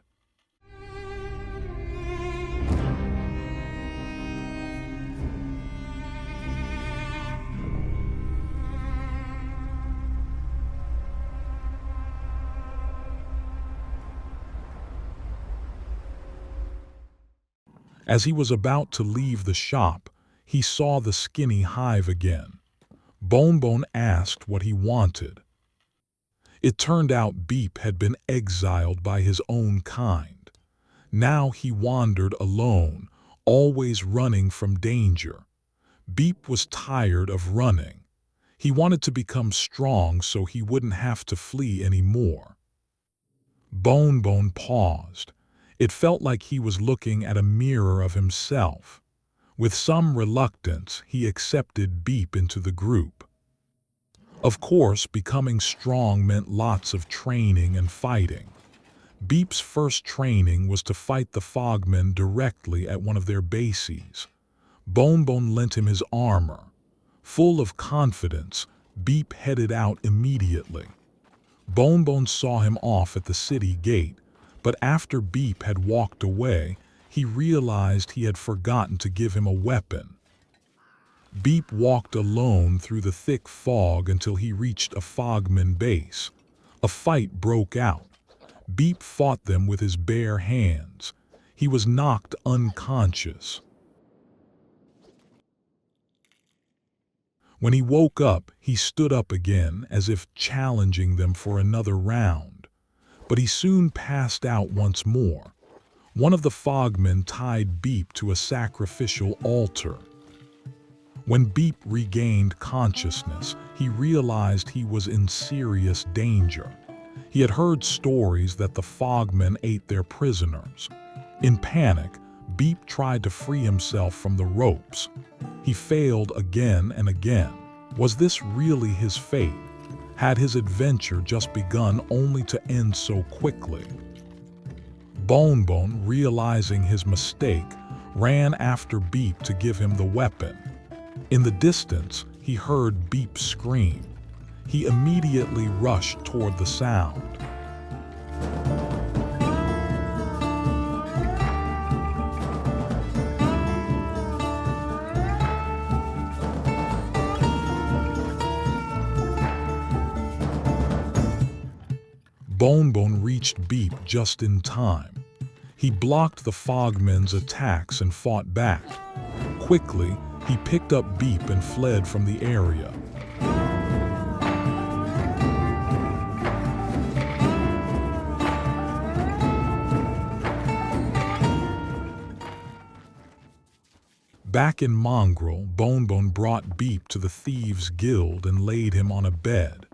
[SPEAKER 1] As he was about to leave the shop, he saw the skinny hive again. Bonebone asked what he wanted. It turned out Beep had been exiled by his own kind. Now he wandered alone, always running from danger. Beep was tired of running. He wanted to become strong so he wouldn't have to flee anymore. Bonebone paused. It felt like he was looking at a mirror of himself. With some reluctance, he accepted Beep into the group. Of course, becoming strong meant lots of training and fighting. Beep's first training was to fight the Fogmen directly at one of their bases. Bonebone lent him his armor. Full of confidence, Beep headed out immediately. Bonebone saw him off at the city gate, but after Beep had walked away, he realized he had forgotten to give him a weapon. Beep walked alone through the thick fog until he reached a Fogman base. A fight broke out. Beep fought them with his bare hands. He was knocked unconscious. When he woke up, he stood up again as if challenging them for another round. But he soon passed out once more. One of the Fogmen tied Beep to a sacrificial altar. When Beep regained consciousness, he realized he was in serious danger. He had heard stories that the Fogmen ate their prisoners. In panic, Beep tried to free himself from the ropes. He failed again and again. Was this really his fate? Had his adventure just begun only to end so quickly? Bonebone, realizing his mistake, ran after Beep to give him the weapon. In the distance, he heard Beep scream. He immediately rushed toward the sound. Bonebone reached Beep just in time. He blocked the Fogmen's attacks and fought back. Quickly, he picked up Beep and fled from the area. Back in Mongrel, Bonebone brought Beep to the Thieves' Guild and laid him on a bed.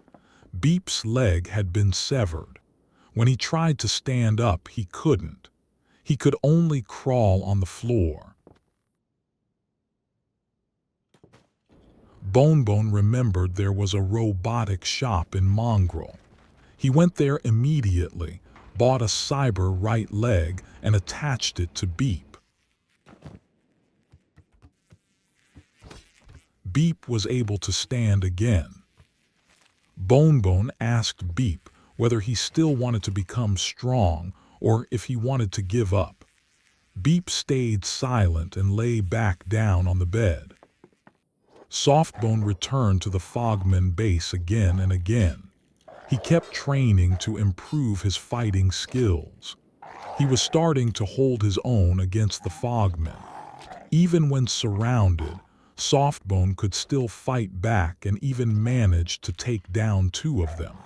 [SPEAKER 1] Beep's leg had been severed. When he tried to stand up, he couldn't. He could only crawl on the floor. Bonebone remembered there was a robotic shop in Mongrel. He went there immediately, bought a cyber right leg, and attached it to Beep. Beep was able to stand again. Bonebone asked Beep whether he still wanted to become strong or if he wanted to give up. Beep stayed silent and lay back down on the bed. Softbone returned to the Fogman base again and again. He kept training to improve his fighting skills. He was starting to hold his own against the Fogmen. Even when surrounded, Softbone could still fight back and even managed to take down 2 of them.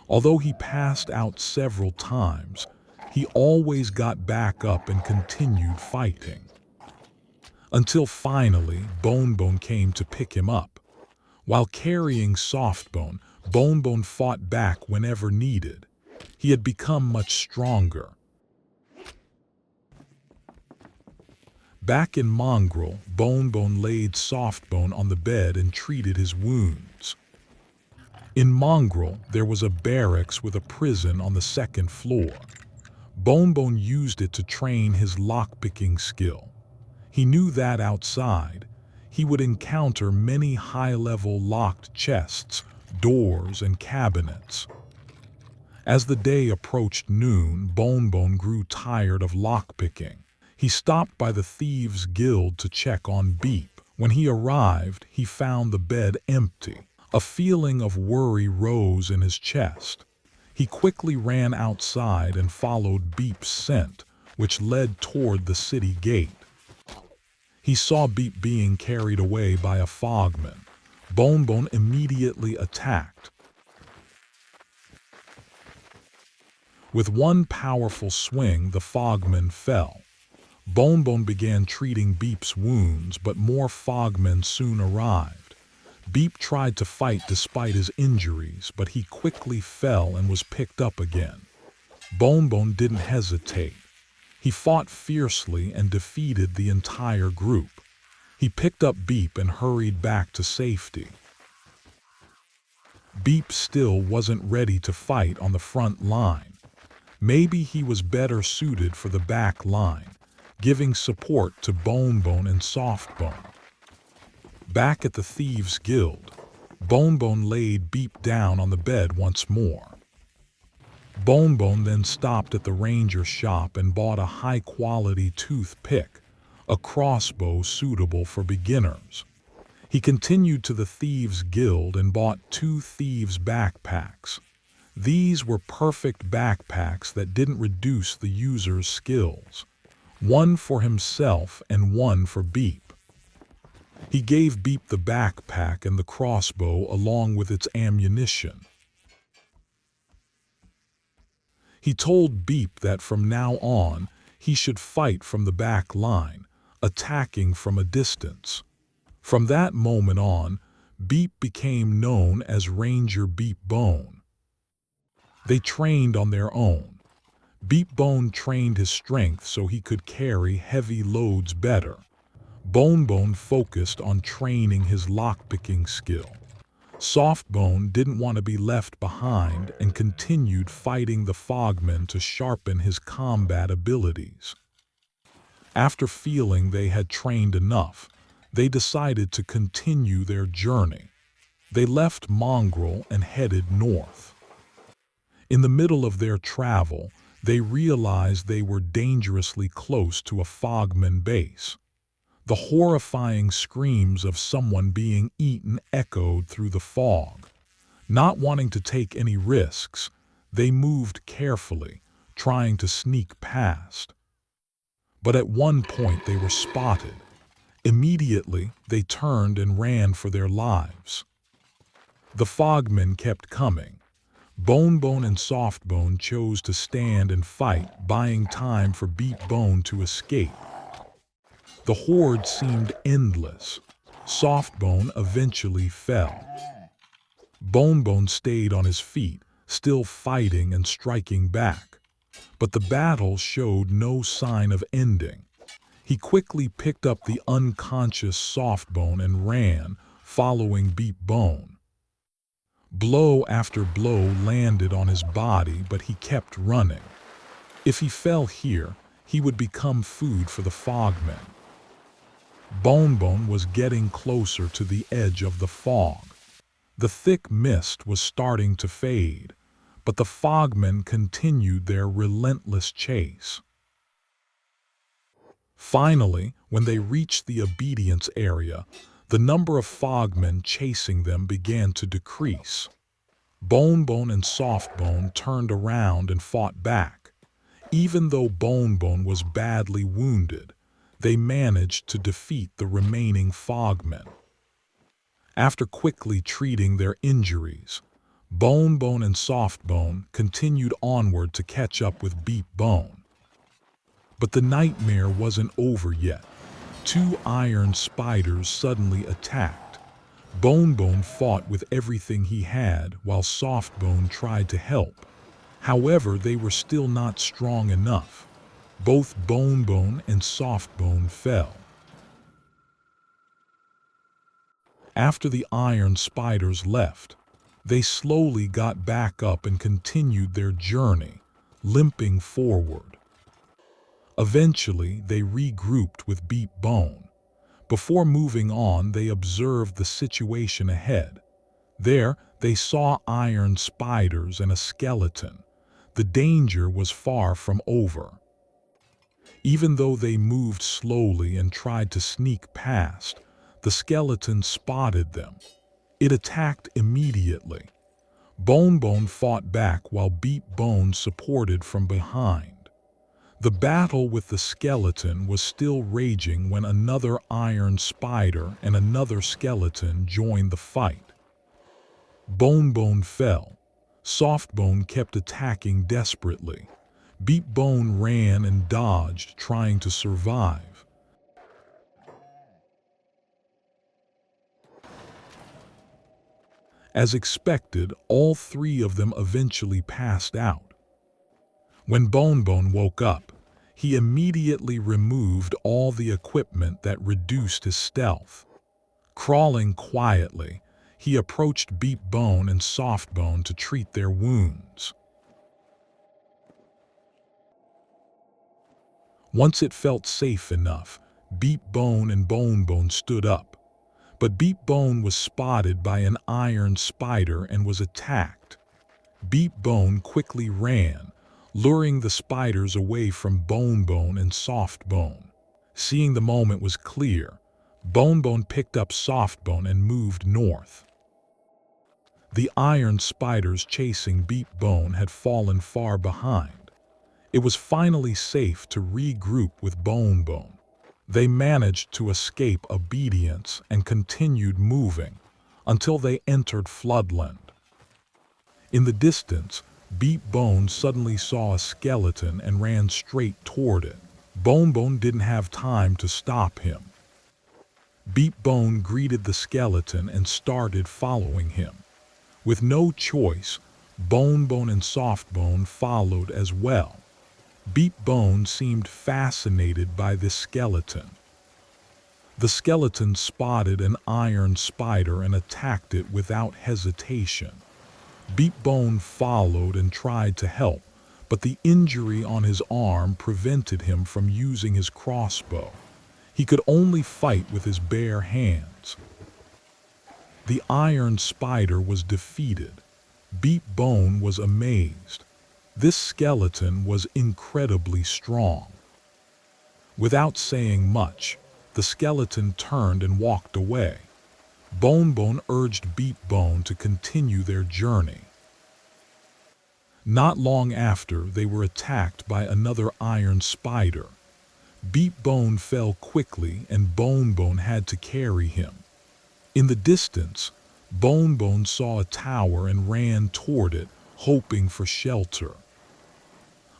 [SPEAKER 1] Although he passed out several times, he always got back up and continued fighting. Until finally, Bonebone came to pick him up. While carrying Softbone, Bonebone fought back whenever needed. He had become much stronger. Back in Mongrel, Bonebone laid Softbone on the bed and treated his wounds. In Mongrel, there was a barracks with a prison on the 2nd floor. Bonebone used it to train his lockpicking skill. He knew that outside, he would encounter many high-level locked chests, doors, and cabinets. As the day approached noon, Bonebone grew tired of lockpicking. He stopped by the Thieves' Guild to check on Beep. When he arrived, he found the bed empty. A feeling of worry rose in his chest. He quickly ran outside and followed Beep's scent, which led toward the city gate. He saw Beep being carried away by a fogman. Bonebone immediately attacked. With one powerful swing, the fogman fell. Bonebone began treating Beep's wounds, but more fogmen soon arrived. Beep tried to fight despite his injuries, but he quickly fell and was picked up again. Bonebone didn't hesitate. He fought fiercely and defeated the entire group. He picked up Beep and hurried back to safety. Beep still wasn't ready to fight on the front line. Maybe he was better suited for the back line, giving support to Bonebone and Softbone. Back at the Thieves' Guild, Bonebone laid Beep down on the bed once more. Bonebone then stopped at the ranger shop and bought a high-quality toothpick, a crossbow suitable for beginners. He continued to the Thieves' Guild and bought 2 thieves' backpacks. These were perfect backpacks that didn't reduce the user's skills. One for himself and one for Beep. He gave Beep the backpack and the crossbow along with its ammunition. He told Beep that from now on, he should fight from the back line, attacking from a distance. From that moment on, Beep became known as Ranger Beepbone. They trained on their own. Beepbone trained his strength so he could carry heavy loads better. Bonebone focused on training his lockpicking skill. Softbone didn't want to be left behind and continued fighting the fogmen to sharpen his combat abilities. After feeling they had trained enough, they decided to continue their journey. They left Mongrel and headed north. In the middle of their travel, they realized they were dangerously close to a fogman base. The horrifying screams of someone being eaten echoed through the fog. Not wanting to take any risks, they moved carefully, trying to sneak past. But at one point they were spotted. Immediately, they turned and ran for their lives. The fogmen kept coming. Bonebone and Softbone chose to stand and fight, buying time for Beepbone to escape. The horde seemed endless. Softbone eventually fell. Bonebone stayed on his feet, still fighting and striking back. But the battle showed no sign of ending. He quickly picked up the unconscious Softbone and ran, following Beepbone. Blow after blow landed on his body, but he kept running. If he fell here, he would become food for the fogmen. Bonebone was getting closer to the edge of the fog. The thick mist was starting to fade, but the fogmen continued their relentless chase. Finally, when they reached the obedience area, the number of fogmen chasing them began to decrease. Bonebone and Softbone turned around and fought back. Even though Bonebone was badly wounded, they managed to defeat the remaining fogmen. After quickly treating their injuries, Bonebone and Softbone continued onward to catch up with Beepbone. But the nightmare wasn't over yet. 2 iron spiders suddenly attacked. Bonebone fought with everything he had while Softbone tried to help. However, they were still not strong enough. Both Bonebone and Softbone fell. After the iron spiders left, they slowly got back up and continued their journey, limping forward. Eventually, they regrouped with Beepbone. Before moving on, they observed the situation ahead. There, they saw iron spiders and a skeleton. The danger was far from over. Even though they moved slowly and tried to sneak past, the skeleton spotted them. It attacked immediately. Bonebone fought back while Beepbone supported from behind. The battle with the skeleton was still raging when another iron spider and another skeleton joined the fight. Bonebone fell. Softbone kept attacking desperately. Beepbone ran and dodged, trying to survive. As expected, all three of them eventually passed out. When Bonebone woke up, he immediately removed all the equipment that reduced his stealth. Crawling quietly, he approached Beepbone and Softbone to treat their wounds. Once it felt safe enough, Beepbone and Bonebone stood up. But Beepbone was spotted by an iron spider and was attacked. Beepbone quickly ran, luring the spiders away from Bonebone and Softbone. Seeing the moment was clear, Bonebone picked up Softbone and moved north. The iron spiders chasing Beepbone had fallen far behind. It was finally safe to regroup with Bonebone. They managed to escape obedience and continued moving until they entered Floodland. In the distance, Beepbone suddenly saw a skeleton and ran straight toward it. Bonebone didn't have time to stop him. Beepbone greeted the skeleton and started following him. With no choice, Bonebone and Softbone followed as well. Beepbone seemed fascinated by this skeleton. The skeleton spotted an iron spider and attacked it without hesitation. Beepbone followed and tried to help, but the injury on his arm prevented him from using his crossbow. He could only fight with his bare hands. The iron spider was defeated. Beepbone was amazed. This skeleton was incredibly strong. Without saying much, the skeleton turned and walked away. Bonebone urged Beepbone to continue their journey. Not long after, they were attacked by another iron spider. Beepbone fell quickly and Bonebone had to carry him. In the distance, Bonebone saw a tower and ran toward it, hoping for shelter.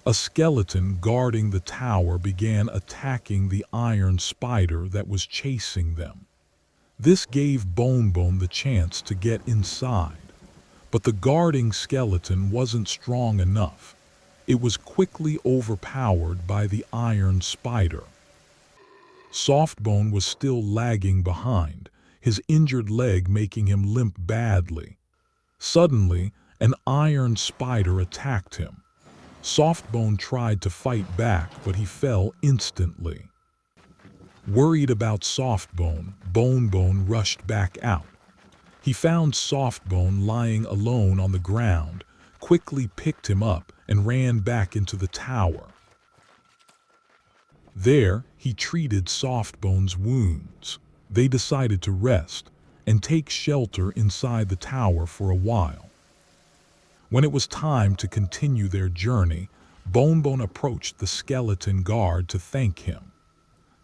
[SPEAKER 1] A skeleton guarding the tower began attacking the iron spider that was chasing them. This gave Bonebone the chance to get inside, but the guarding skeleton wasn't strong enough. It was quickly overpowered by the iron spider. Softbone was still lagging behind, his injured leg making him limp badly. Suddenly, an iron spider attacked him. Softbone tried to fight back, but he fell instantly. Worried about Softbone, Bonebone rushed back out. He found Softbone lying alone on the ground, quickly picked him up, and ran back into the tower. There, he treated Softbone's wounds. They decided to rest and take shelter inside the tower for a while. When it was time to continue their journey, Bonebone approached the skeleton guard to thank him.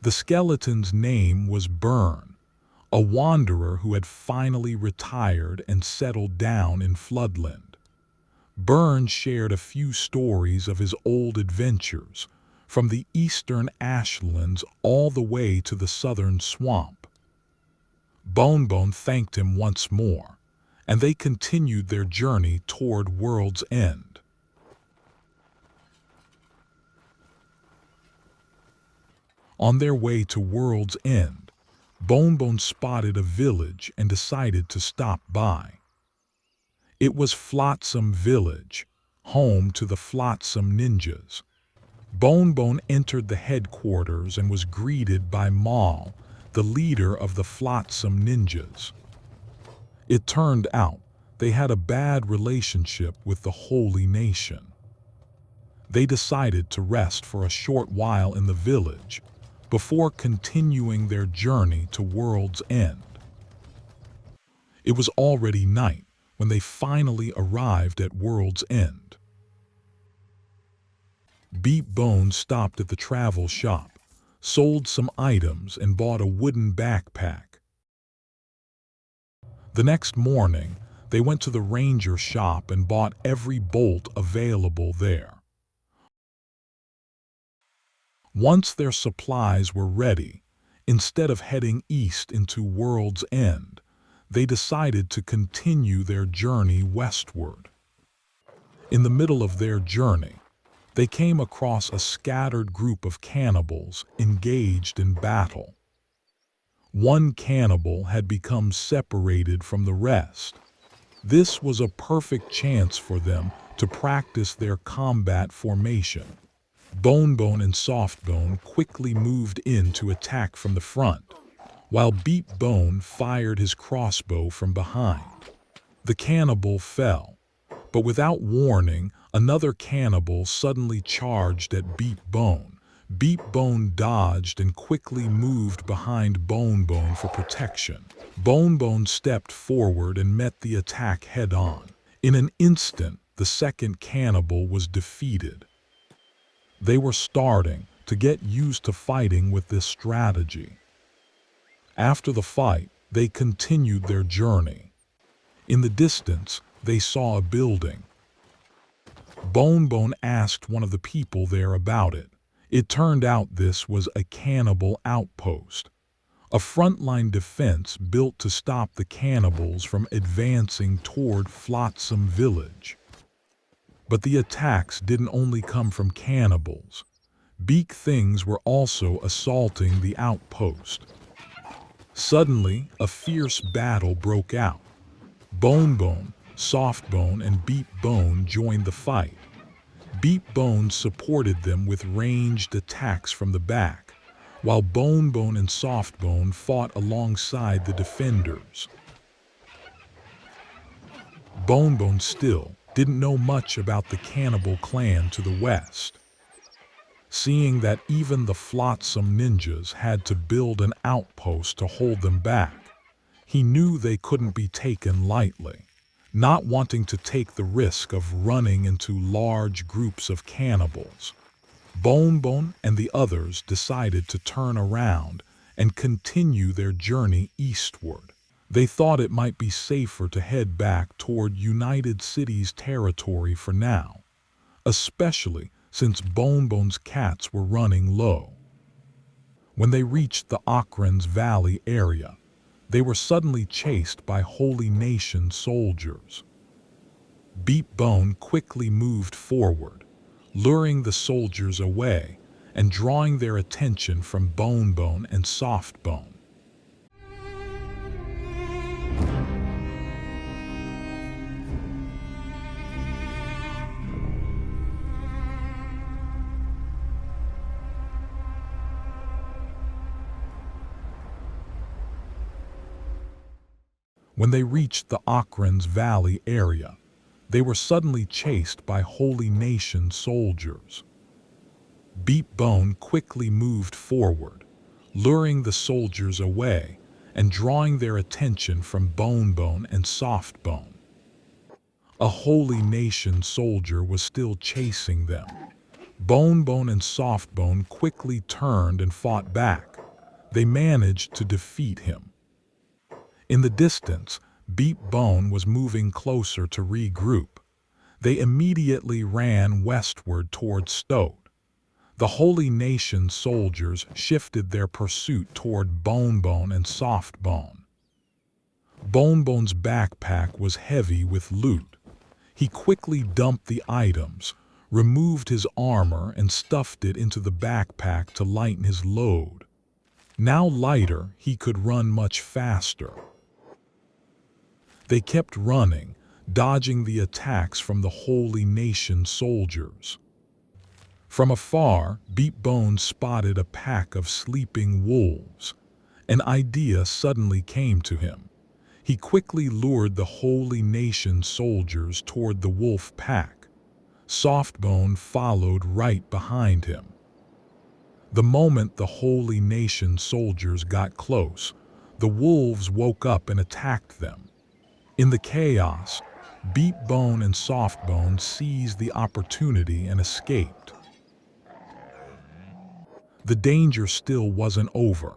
[SPEAKER 1] The skeleton's name was Burn, a wanderer who had finally retired and settled down in Floodland. Burn shared a few stories of his old adventures, from the eastern ashlands all the way to the southern swamp. Bonebone thanked him once more, and they continued their journey toward World's End. On their way to World's End, Bonebone spotted a village and decided to stop by. It was Flotsam Village, home to the Flotsam Ninjas. Bonebone entered the headquarters and was greeted by Maul, the leader of the Flotsam Ninjas. It turned out they had a bad relationship with the Holy Nation. They decided to rest for a short while in the village before continuing their journey to World's End. It was already night when they finally arrived at World's End. Beepbone stopped at the travel shop, sold some items, and bought a wooden backpack. The next morning, they went to the ranger shop and bought every bolt available there. Once their supplies were ready, instead of heading east into World's End, they decided to continue their journey westward. In the middle of their journey, they came across a scattered group of cannibals engaged in battle. One cannibal had become separated from the rest. This was a perfect chance for them to practice their combat formation. Bonebone and Softbone quickly moved in to attack from the front, while Beepbone fired his crossbow from behind. The cannibal fell, but without warning, another cannibal suddenly charged at Beepbone. Beepbone dodged and quickly moved behind Bonebone for protection. Bonebone stepped forward and met the attack head-on. In an instant, the second cannibal was defeated. They were starting to get used to fighting with this strategy. After the fight, they continued their journey. In the distance, they saw a building. Bonebone asked one of the people there about it. It turned out this was a cannibal outpost, a frontline defense built to stop the cannibals from advancing toward Flotsam Village. But the attacks didn't only come from cannibals. Beak things were also assaulting the outpost. Suddenly, a fierce battle broke out. Bonebone, Softbone, and Beepbone joined the fight. Beepbone supported them with ranged attacks from the back, while Bonebone and Softbone fought alongside the defenders. Bonebone still didn't know much about the cannibal clan to the west. Seeing that even the Flotsam Ninjas had to build an outpost to hold them back, he knew they couldn't be taken lightly. Not wanting to take the risk of running into large groups of cannibals, Bonebone and the others decided to turn around and continue their journey eastward. They thought it might be safer to head back toward United City's territory for now, especially since Bonebone's cats were running low. When they reached the Ocran's Valley area, they were suddenly chased by Holy Nation soldiers. Beepbone quickly moved forward, luring the soldiers away and drawing their attention from Bonebone and Softbone. When they reached the Ocran's Valley area, they were suddenly chased by Holy Nation soldiers. Beepbone quickly moved forward, luring the soldiers away and drawing their attention from Bonebone and Softbone. A Holy Nation soldier was still chasing them. Bonebone and Softbone quickly turned and fought back. They managed to defeat him. In the distance, Beepbone was moving closer to regroup. They immediately ran westward toward Stoat. The Holy Nation soldiers shifted their pursuit toward Bonebone and Softbone. Bonebone's backpack was heavy with loot. He quickly dumped the items, removed his armor, and stuffed it into the backpack to lighten his load. Now lighter, he could run much faster. They kept running, dodging the attacks from the Holy Nation soldiers. From afar, Beepbone spotted a pack of sleeping wolves. An idea suddenly came to him. He quickly lured the Holy Nation soldiers toward the wolf pack. Softbone followed right behind him. The moment the Holy Nation soldiers got close, the wolves woke up and attacked them. In the chaos, Beepbone and Softbone seized the opportunity and escaped. The danger still wasn't over.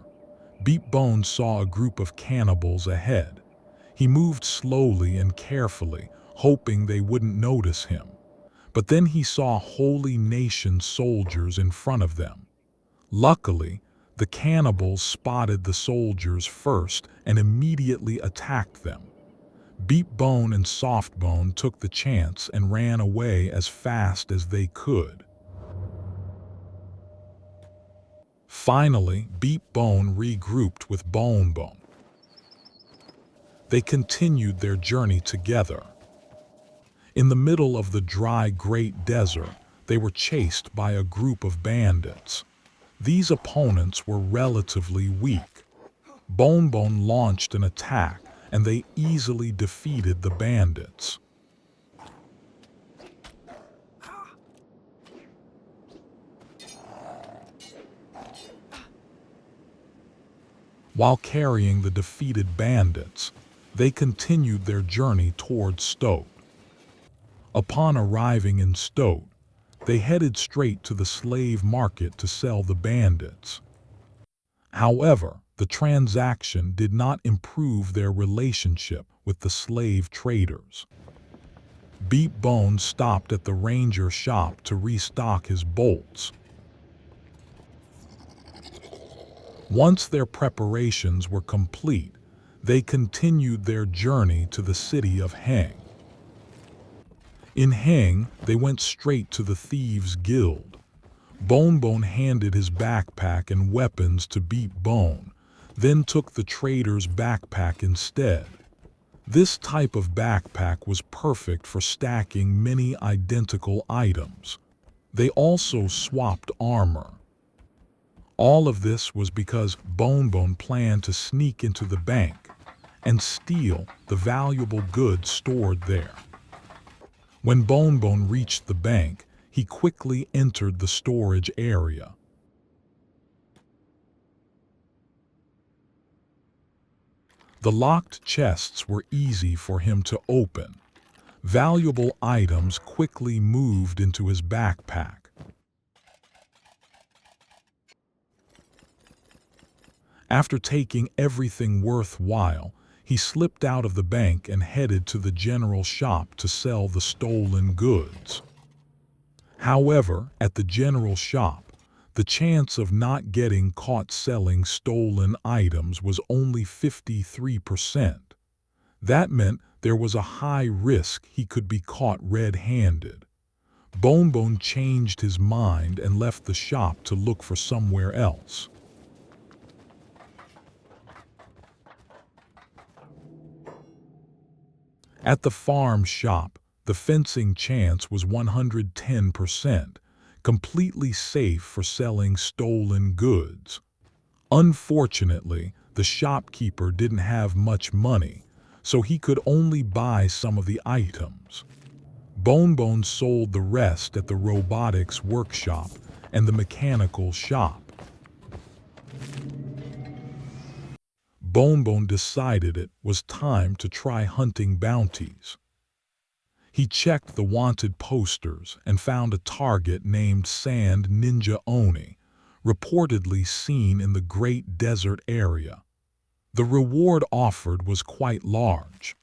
[SPEAKER 1] Beepbone saw a group of cannibals ahead. He moved slowly and carefully, hoping they wouldn't notice him. But then he saw Holy Nation soldiers in front of them. Luckily, the cannibals spotted the soldiers first and immediately attacked them. Beepbone and Softbone took the chance and ran away as fast as they could. Finally, Beepbone regrouped with Bonebone. They continued their journey together. In the middle of the dry Great Desert, they were chased by a group of bandits. These opponents were relatively weak. Bonebone launched an attack, and they easily defeated the bandits. While carrying the defeated bandits, they continued their journey towards Stoat. Upon arriving in Stoat, they headed straight to the slave market to sell the bandits. However, the transaction did not improve their relationship with the slave traders. Beepbone stopped at the ranger shop to restock his bolts. Once their preparations were complete, they continued their journey to the city of Heng. In Heng, they went straight to the Thieves' Guild. Bonebone handed his backpack and weapons to Beepbone, then took the trader's backpack instead. This type of backpack was perfect for stacking many identical items. They also swapped armor. All of this was because Bonebone planned to sneak into the bank and steal the valuable goods stored there. When Bonebone reached the bank, he quickly entered the storage area. The locked chests were easy for him to open. Valuable items quickly moved into his backpack. After taking everything worthwhile, he slipped out of the bank and headed to the general shop to sell the stolen goods. However, at the general shop, the chance of not getting caught selling stolen items was only 53%. That meant there was a high risk he could be caught red-handed. Bonebone changed his mind and left the shop to look for somewhere else. At the farm shop, the fencing chance was 110%, completely safe for selling stolen goods. Unfortunately, the shopkeeper didn't have much money, so he could only buy some of the items. Bonebone sold the rest at the robotics workshop and the mechanical shop. Bonebone decided it was time to try hunting bounties. He checked the wanted posters and found a target named Sand Ninja Oni, reportedly seen in the Great Desert area. The reward offered was quite large.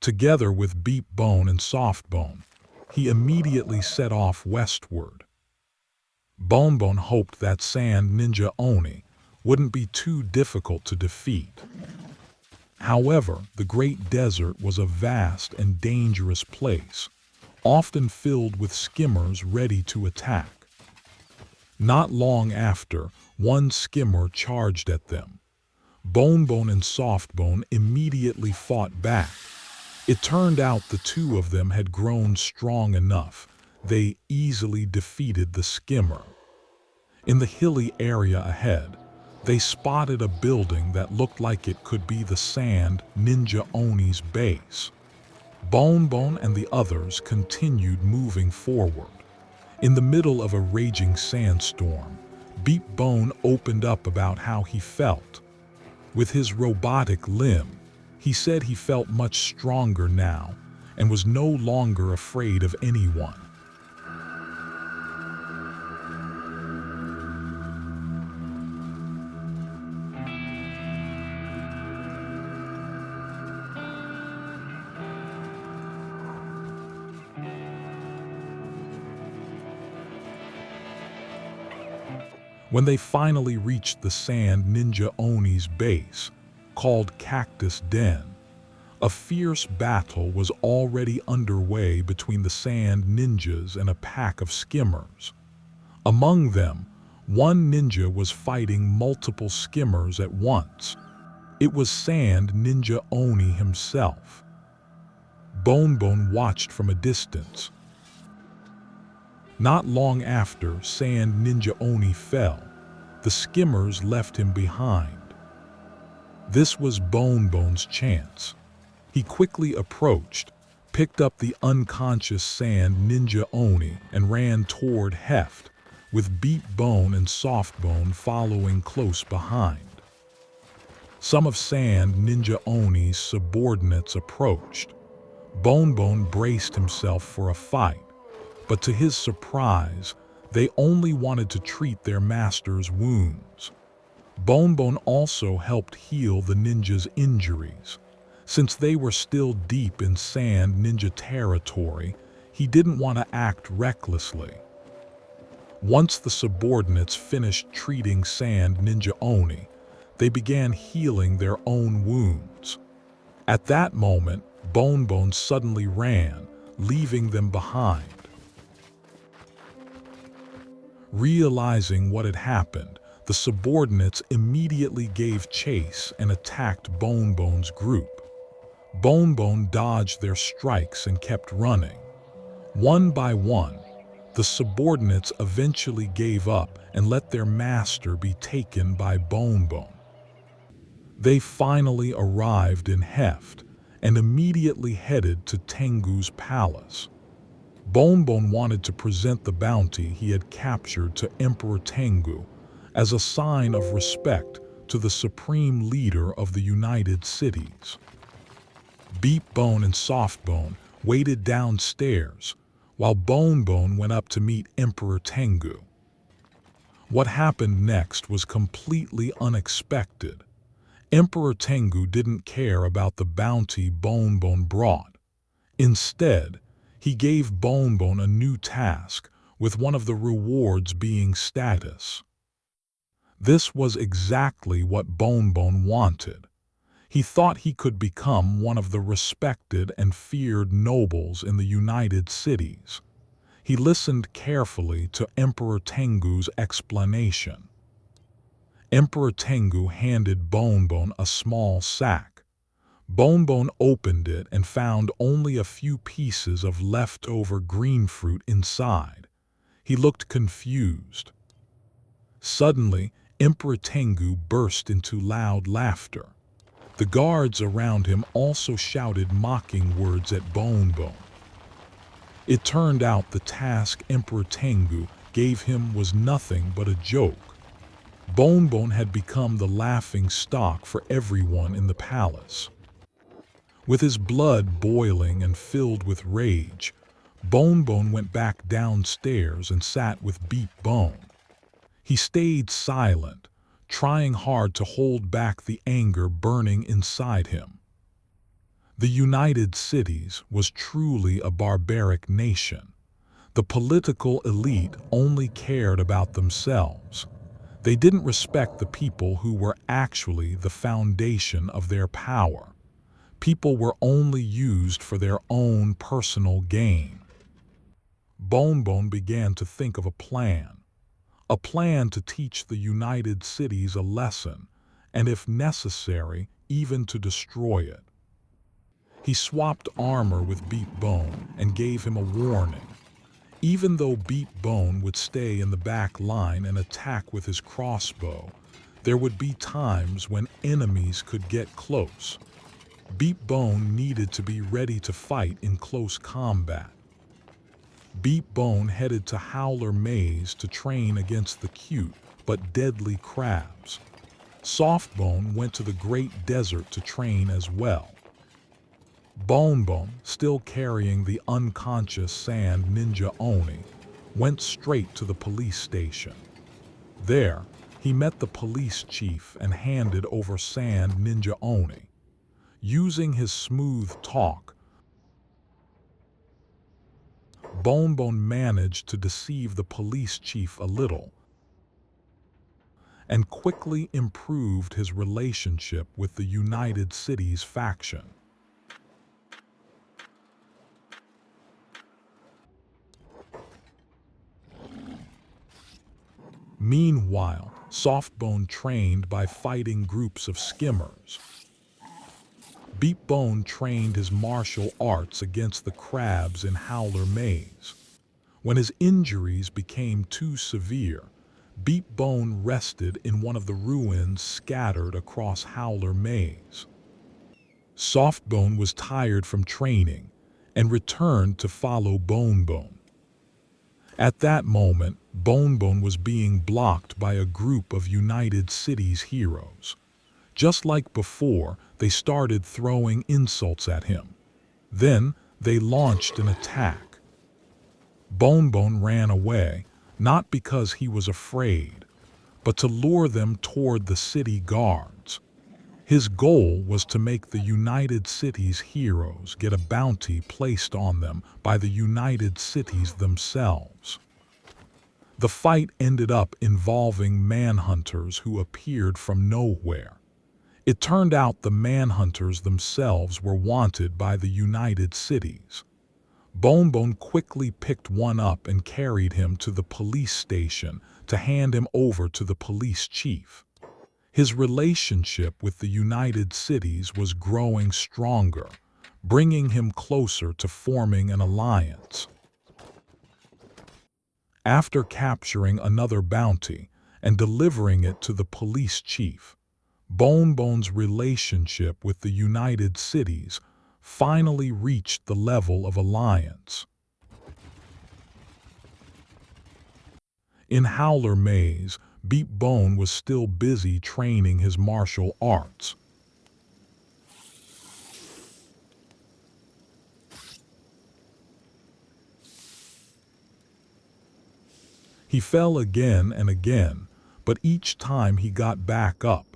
[SPEAKER 1] Together with Beepbone and Softbone, he immediately set off westward. Bonebone hoped that Sand Ninja Oni wouldn't be too difficult to defeat. However, the Great Desert was a vast and dangerous place, often filled with skimmers ready to attack. Not long after, one skimmer charged at them. Bonebone and Softbone immediately fought back. It turned out the two of them had grown strong enough. They easily defeated the skimmer. In the hilly area ahead, they spotted a building that looked like it could be the Sand Ninja Oni's base. Bonebone and the others continued moving forward. In the middle of a raging sandstorm, Beepbone opened up about how he felt. With his robotic limb, he said he felt much stronger now and was no longer afraid of anyone. When they finally reached the Sand Ninja Oni's base, called Cactus Den, a fierce battle was already underway between the Sand Ninjas and a pack of skimmers. Among them, one ninja was fighting multiple skimmers at once. It was Sand Ninja Oni himself. Bonebone watched from a distance. Not long after Sand Ninja Oni fell, the skimmers left him behind. This was Bonebone's chance. He quickly approached, picked up the unconscious Sand Ninja Oni, and ran toward Heft, with Beepbone and Softbone following close behind. Some of Sand Ninja Oni's subordinates approached. Bonebone braced himself for a fight, but to his surprise, they only wanted to treat their master's wounds. Bonebone also helped heal the ninjas' injuries. Since they were still deep in Sand Ninja territory, he didn't want to act recklessly. Once the subordinates finished treating Sand Ninja Oni, they began healing their own wounds. At that moment, Bonebone suddenly ran, leaving them behind. Realizing what had happened, the subordinates immediately gave chase and attacked Bonebone's group. Bonebone dodged their strikes and kept running. One by one, the subordinates eventually gave up and let their master be taken by Bonebone. They finally arrived in Heft and immediately headed to Tengu's palace. Bonebone wanted to present the bounty he had captured to Emperor Tengu as a sign of respect to the supreme leader of the United Cities. Beepbone and Softbone waited downstairs, while Bonebone went up to meet Emperor Tengu. What happened next was completely unexpected. Emperor Tengu didn't care about the bounty Bonebone brought. Instead, he gave Bonebone a new task, with one of the rewards being status. This was exactly what Bonebone wanted. He thought he could become one of the respected and feared nobles in the United Cities. He listened carefully to Emperor Tengu's explanation. Emperor Tengu handed Bonebone a small sack. Bonebone opened it and found only a few pieces of leftover green fruit inside. He looked confused. Suddenly, Emperor Tengu burst into loud laughter. The guards around him also shouted mocking words at Bonebone. It turned out the task Emperor Tengu gave him was nothing but a joke. Bonebone had become the laughing stock for everyone in the palace. With his blood boiling and filled with rage, Bonebone went back downstairs and sat with Beepbone. He stayed silent, trying hard to hold back the anger burning inside him. The United Cities was truly a barbaric nation. The political elite only cared about themselves. They didn't respect the people who were actually the foundation of their power. People were only used for their own personal gain. Bonebone began to think of a plan to teach the United Cities a lesson, and if necessary, even to destroy it. He swapped armor with Beepbone and gave him a warning. Even though Beepbone would stay in the back line and attack with his crossbow, There would be times when enemies could get close. Beepbone needed to be ready to fight in close combat. Beepbone headed to Howler Maze to train against the cute but deadly crabs. Softbone went to the Great Desert to train as well. Bonebone, still carrying the unconscious Sand Ninja Oni, went straight to the police station. There, he met the police chief and handed over Sand Ninja Oni. Using his smooth talk, Bonebone managed to deceive the police chief a little and quickly improved his relationship with the United Cities faction. Meanwhile, Softbone trained by fighting groups of skimmers. Beepbone trained his martial arts against the crabs in Howler Maze. When his injuries became too severe, Beepbone rested in one of the ruins scattered across Howler Maze. Softbone was tired from training and returned to follow Bonebone. At that moment, Bonebone was being blocked by a group of United Cities heroes. Just like before, they started throwing insults at him. Then, they launched an attack. Bonebone ran away, not because he was afraid, but to lure them toward the city guards. His goal was to make the United Cities heroes get a bounty placed on them by the United Cities themselves. The fight ended up involving manhunters who appeared from nowhere. It turned out the manhunters themselves were wanted by the United Cities. Bonebone quickly picked one up and carried him to the police station to hand him over to the police chief. His relationship with the United Cities was growing stronger, bringing him closer to forming an alliance. After capturing another bounty and delivering it to the police chief, Bonebone's relationship with the United Cities finally reached the level of alliance. In Howler Maze, Beepbone was still busy training his martial arts. He fell again and again, but each time he got back up.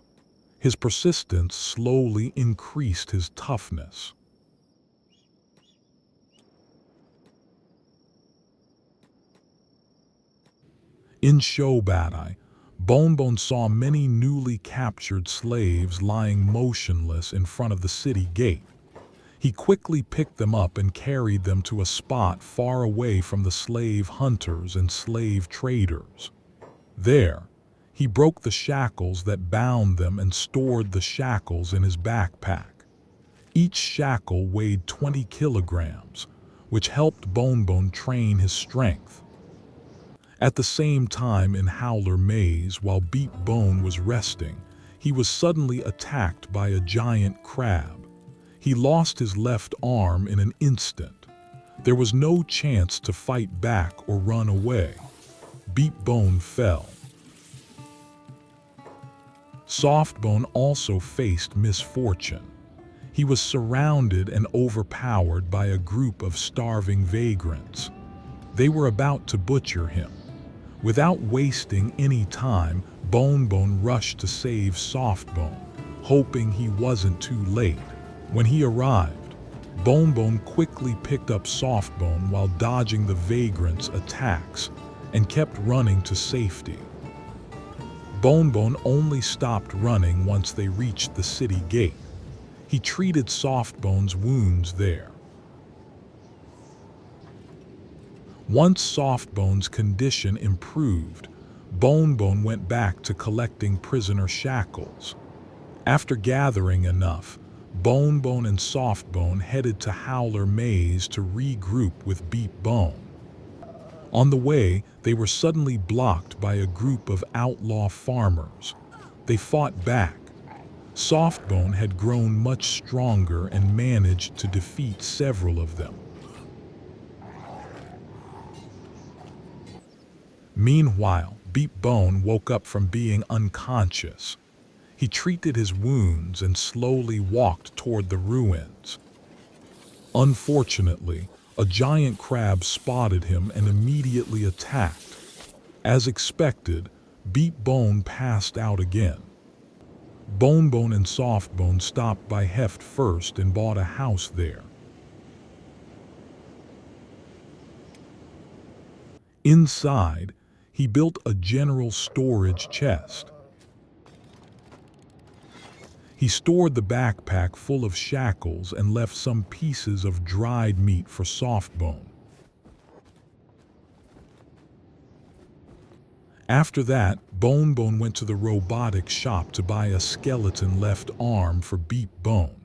[SPEAKER 1] His persistence slowly increased his toughness. In Shobadai, Bonebone saw many newly captured slaves lying motionless in front of the city gate. He quickly picked them up and carried them to a spot far away from the slave hunters and slave traders. There, he broke the shackles that bound them and stored the shackles in his backpack. Each shackle weighed 20 kilograms, which helped Bonebone train his strength. At the same time in Howler Maze, while Beepbone was resting, he was suddenly attacked by a giant crab. He lost his left arm in an instant. There was no chance to fight back or run away. Beepbone fell. Softbone also faced misfortune. He was surrounded and overpowered by a group of starving vagrants. They were about to butcher him. Without wasting any time, Bonebone rushed to save Softbone, hoping he wasn't too late. When he arrived, Bonebone quickly picked up Softbone while dodging the vagrants' attacks and kept running to safety. Bonebone only stopped running once they reached the city gate. He treated Softbone's wounds there. Once Softbone's condition improved, Bonebone went back to collecting prisoner shackles. After gathering enough, Bonebone and Softbone headed to Howler Maze to regroup with Beepbone. On the way, they were suddenly blocked by a group of outlaw farmers. They fought back. Softbone had grown much stronger and managed to defeat several of them. Meanwhile, Beepbone woke up from being unconscious. He treated his wounds and slowly walked toward the ruins. Unfortunately, a giant crab spotted him and immediately attacked. As expected, Beepbone passed out again. Bonebone and Softbone stopped by Heft first and bought a house there. Inside, he built a general storage chest. He stored the backpack full of shackles and left some pieces of dried meat for Softbone. After that, Bonebone went to the robotics shop to buy a skeleton left arm for Beepbone.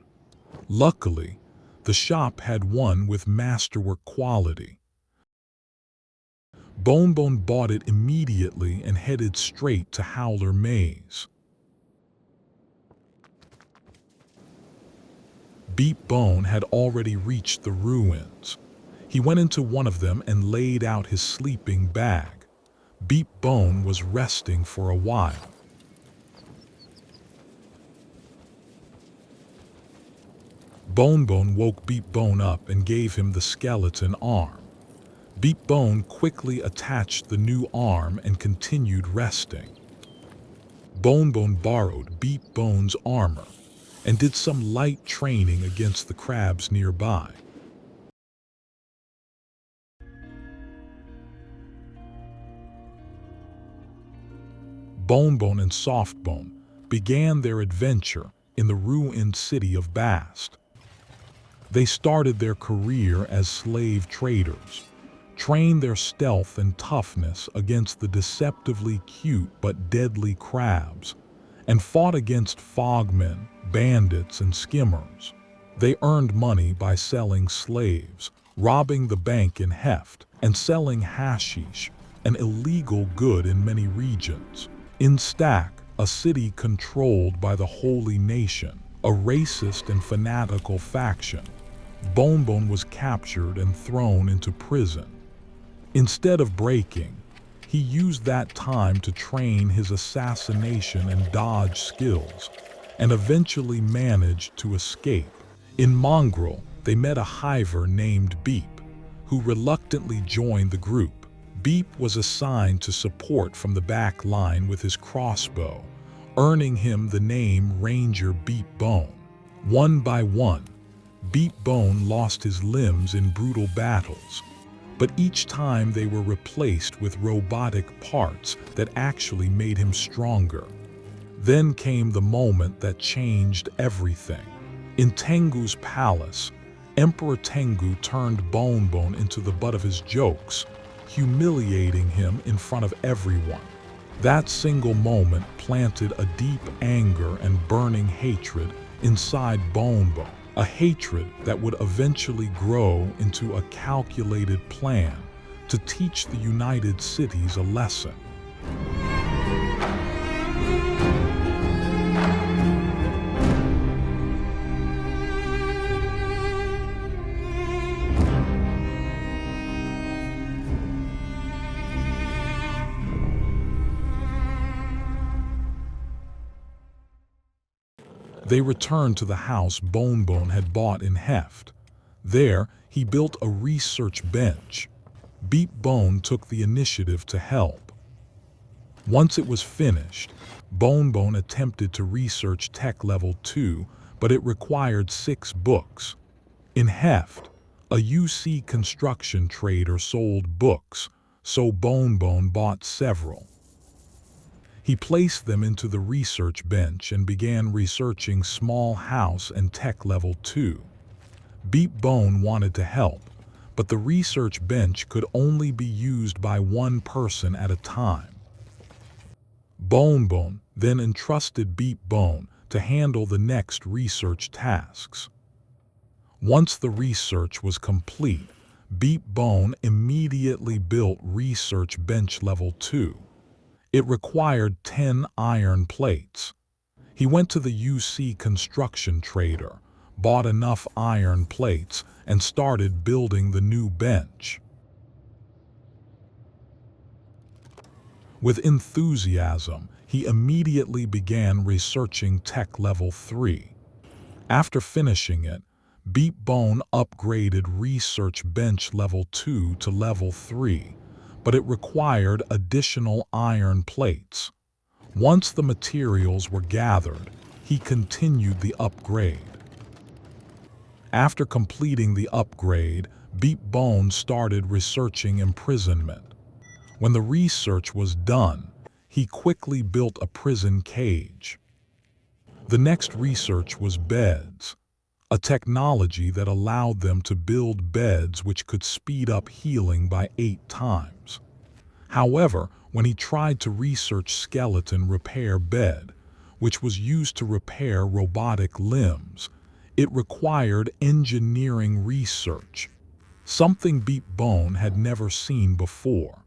[SPEAKER 1] Luckily, the shop had one with masterwork quality. Bonebone bought it immediately and headed straight to Howler Maze. Beepbone had already reached the ruins. He went into one of them and laid out his sleeping bag. Beepbone was resting for a while. Bonebone woke Beepbone up and gave him the skeleton arm. Beepbone quickly attached the new arm and continued resting. Bonebone borrowed Beepbone's armor and did some light training against the crabs nearby. Bonebone and Softbone began their adventure in the ruined city of Bast. They started their career as slave traders, trained their stealth and toughness against the deceptively cute but deadly crabs, and fought against fogmen, bandits, and skimmers. They earned money by selling slaves, robbing the bank in Heft, and selling hashish, an illegal good in many regions. In Stack, a city controlled by the Holy Nation, a racist and fanatical faction, Bonebone was captured and thrown into prison. Instead of breaking, he used that time to train his assassination and dodge skills, and eventually managed to escape. In Mongrel, they met a hiver named Beep, who reluctantly joined the group. Beep was assigned to support from the back line with his crossbow, earning him the name Ranger Beepbone. One by one, Beepbone lost his limbs in brutal battles, but each time they were replaced with robotic parts that actually made him stronger. Then came the moment that changed everything. In Tengu's palace, Emperor Tengu turned Bonebone into the butt of his jokes, humiliating him in front of everyone. That single moment planted a deep anger and burning hatred inside Bonebone, a hatred that would eventually grow into a calculated plan to teach the United Cities a lesson. They returned to the house Bonebone had bought in Heft. There, he built a research bench. Beepbone took the initiative to help. Once it was finished, Bonebone attempted to research Tech Level 2, but it required 6 books. In Heft, a UC construction trader sold books, so Bonebone bought several. He placed them into the research bench and began researching Small House and Tech Level 2. Beepbone wanted to help, but the research bench could only be used by one person at a time. Bonebone then entrusted Beepbone to handle the next research tasks. Once the research was complete, Beepbone immediately built Research Bench Level 2. It required 10 iron plates. He went to the UC construction trader, bought enough iron plates, and started building the new bench. With enthusiasm, he immediately began researching Tech Level 3. After finishing it, Beepbone upgraded Research Bench Level 2 to Level 3, but it required additional iron plates. Once the materials were gathered, he continued the upgrade. After completing the upgrade, Beepbone started researching imprisonment. When the research was done, he quickly built a prison cage. The next research was beds, a technology that allowed them to build beds which could speed up healing by 8 times. However, when he tried to research skeleton repair bed, which was used to repair robotic limbs, it required engineering research, something Beepbone had never seen before.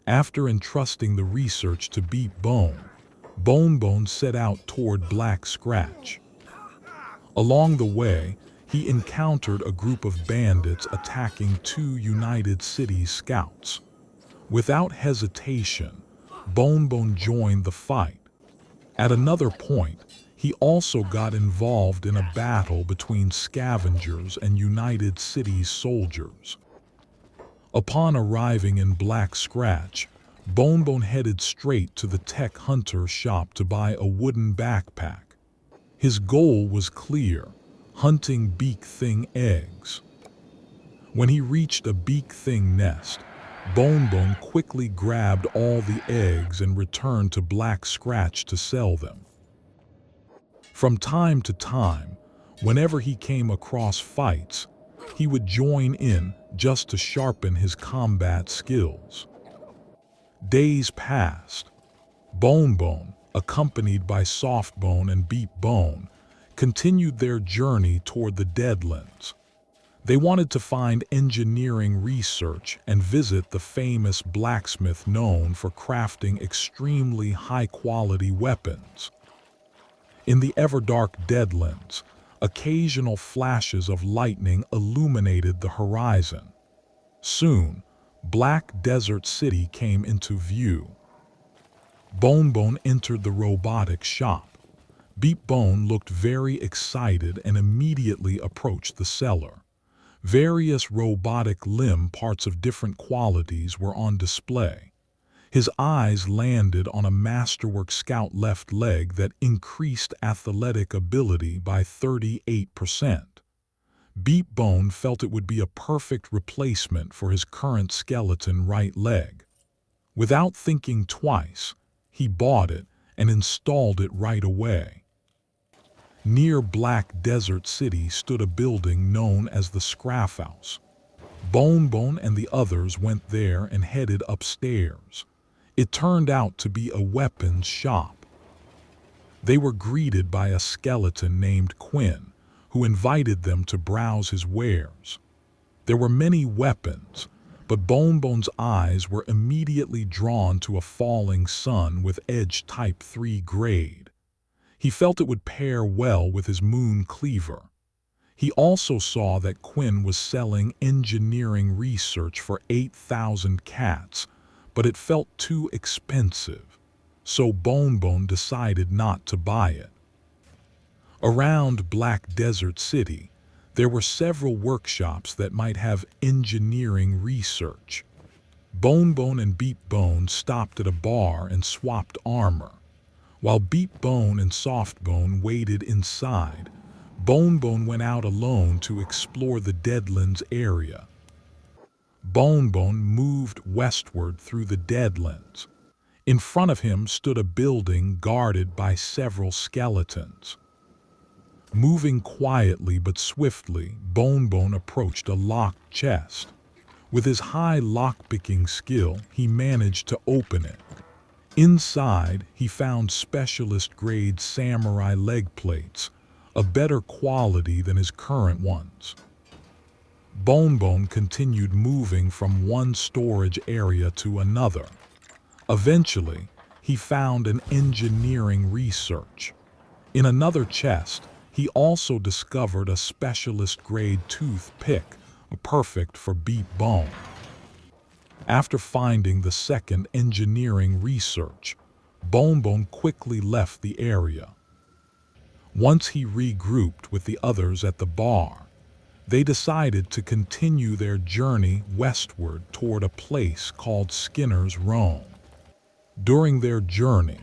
[SPEAKER 1] After entrusting the research to Beepbone, Bonebone set out toward Black Scratch. Along the way, he encountered a group of bandits attacking 2 United Cities scouts. Without hesitation, Bonebone joined the fight. At another point, he also got involved in a battle between scavengers and United Cities soldiers. Upon arriving in Black Scratch, Bonebone headed straight to the tech hunter shop to buy a wooden backpack. His goal was clear: hunting beak thing eggs. When he reached a beak thing nest, Bonebone quickly grabbed all the eggs and returned to Black Scratch to sell them. From time to time, whenever he came across fights, he would join in just to sharpen his combat skills. Days passed. Bonebone, accompanied by Softbone and Beepbone, continued their journey toward the Deadlands. They wanted to find engineering research and visit the famous blacksmith known for crafting extremely high-quality weapons. In the ever-dark Deadlands, occasional flashes of lightning illuminated the horizon. Soon, Black Desert City came into view. Bonebone entered the robotic shop. Beepbone looked very excited and immediately approached the seller. Various robotic limb parts of different qualities were on display. His eyes landed on a Masterwork Scout left leg that increased athletic ability by 38%. Beepbone felt it would be a perfect replacement for his current skeleton right leg. Without thinking twice, he bought it and installed it right away. Near Black Desert City stood a building known as the Scraff House. Bonebone and the others went there and headed upstairs. It turned out to be a weapons shop. They were greeted by a skeleton named Quinn, who invited them to browse his wares. There were many weapons, but Bonebone's eyes were immediately drawn to a falling sun with edge Type 3 grade. He felt it would pair well with his moon cleaver. He also saw that Quinn was selling engineering research for 8,000 cats, but it felt too expensive, so Bonebone decided not to buy it. Around Black Desert City, there were several workshops that might have engineering research. Bonebone and Beepbone stopped at a bar and swapped armor. While Beepbone and Softbone waited inside, Bonebone went out alone to explore the Deadlands area. Bonebone moved westward through the Deadlands. In front of him stood a building guarded by several skeletons. Moving quietly but swiftly, Bonebone approached a locked chest. With his high lockpicking skill, he managed to open it. Inside, he found specialist-grade samurai leg plates, a better quality than his current ones. Bonebone continued moving from one storage area to another. Eventually, he found an engineering research. In another chest, he also discovered a specialist-grade toothpick, perfect for Beepbone. After finding the second engineering research, Bonebone quickly left the area. Once he regrouped with the others at the bar, they decided to continue their journey westward toward a place called Skinner's Row. During their journey,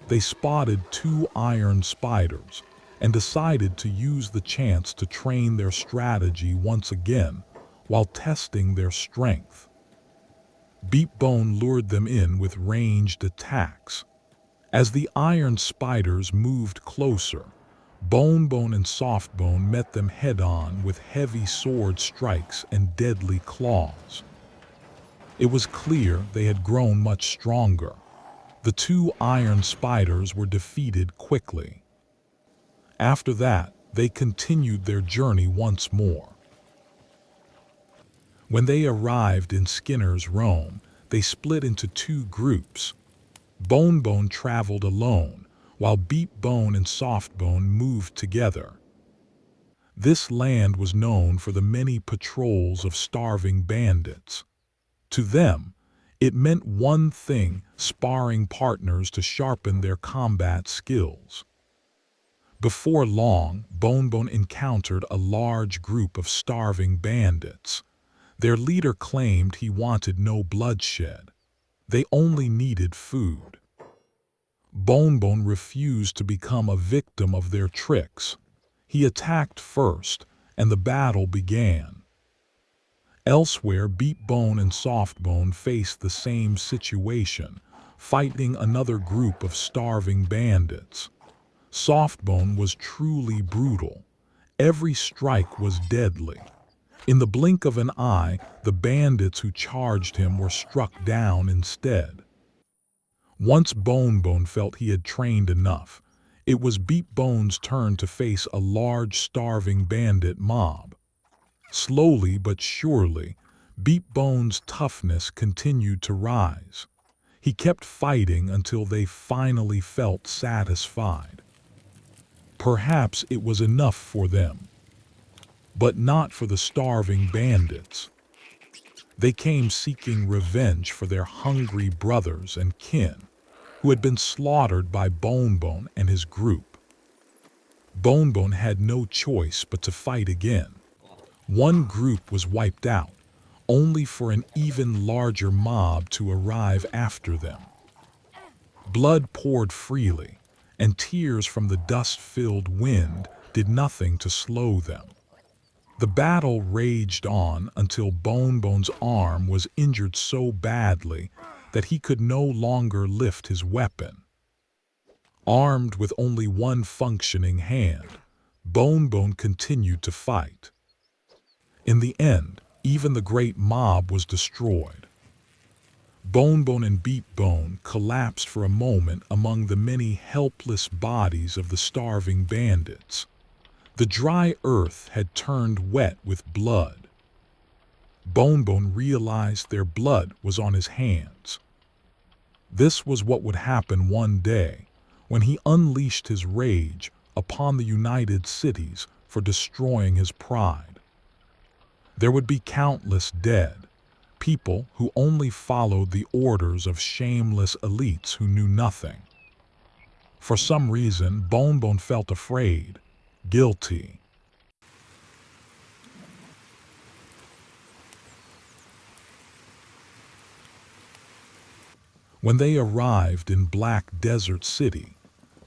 [SPEAKER 1] they spotted two iron spiders and decided to use the chance to train their strategy once again while testing their strength. Beepbone lured them in with ranged attacks. As the iron spiders moved closer, Bonebone and Softbone met them head-on with heavy sword strikes and deadly claws. It was clear they had grown much stronger. The two iron spiders were defeated quickly. After that, they continued their journey once more. When they arrived in Skinner's Row, they split into two groups. Bonebone traveled alone, while Beepbone and Softbone moved together. This land was known for the many patrols of starving bandits. To them, it meant one thing: sparring partners to sharpen their combat skills. Before long, Bonebone encountered a large group of starving bandits. Their leader claimed he wanted no bloodshed. They only needed food. Bonebone refused to become a victim of their tricks. He attacked first, and the battle began. Elsewhere, Beepbone and Softbone faced the same situation, fighting another group of starving bandits. Softbone was truly brutal. Every strike was deadly. In the blink of an eye, the bandits who charged him were struck down instead. Once Bonebone felt he had trained enough, it was Beepbone's turn to face a large starving bandit mob. Slowly but surely, Beepbone's toughness continued to rise. He kept fighting until they finally felt satisfied. Perhaps it was enough for them, but not for the starving bandits. They came seeking revenge for their hungry brothers and kin, who had been slaughtered by Bonebone and his group. Bonebone had no choice but to fight again. One group was wiped out, only for an even larger mob to arrive after them. Blood poured freely, and tears from the dust-filled wind did nothing to slow them. The battle raged on until Bonebone's arm was injured so badly that he could no longer lift his weapon. Armed with only one functioning hand, Bonebone continued to fight. In the end, even the great mob was destroyed. Bonebone and Beepbone collapsed for a moment among the many helpless bodies of the starving bandits. The dry earth had turned wet with blood. Bonebone realized their blood was on his hands. This was what would happen one day when he unleashed his rage upon the United Cities for destroying his pride. There would be countless dead, people who only followed the orders of shameless elites who knew nothing. For some reason, Bonebone felt afraid, guilty. When they arrived in Black Desert City,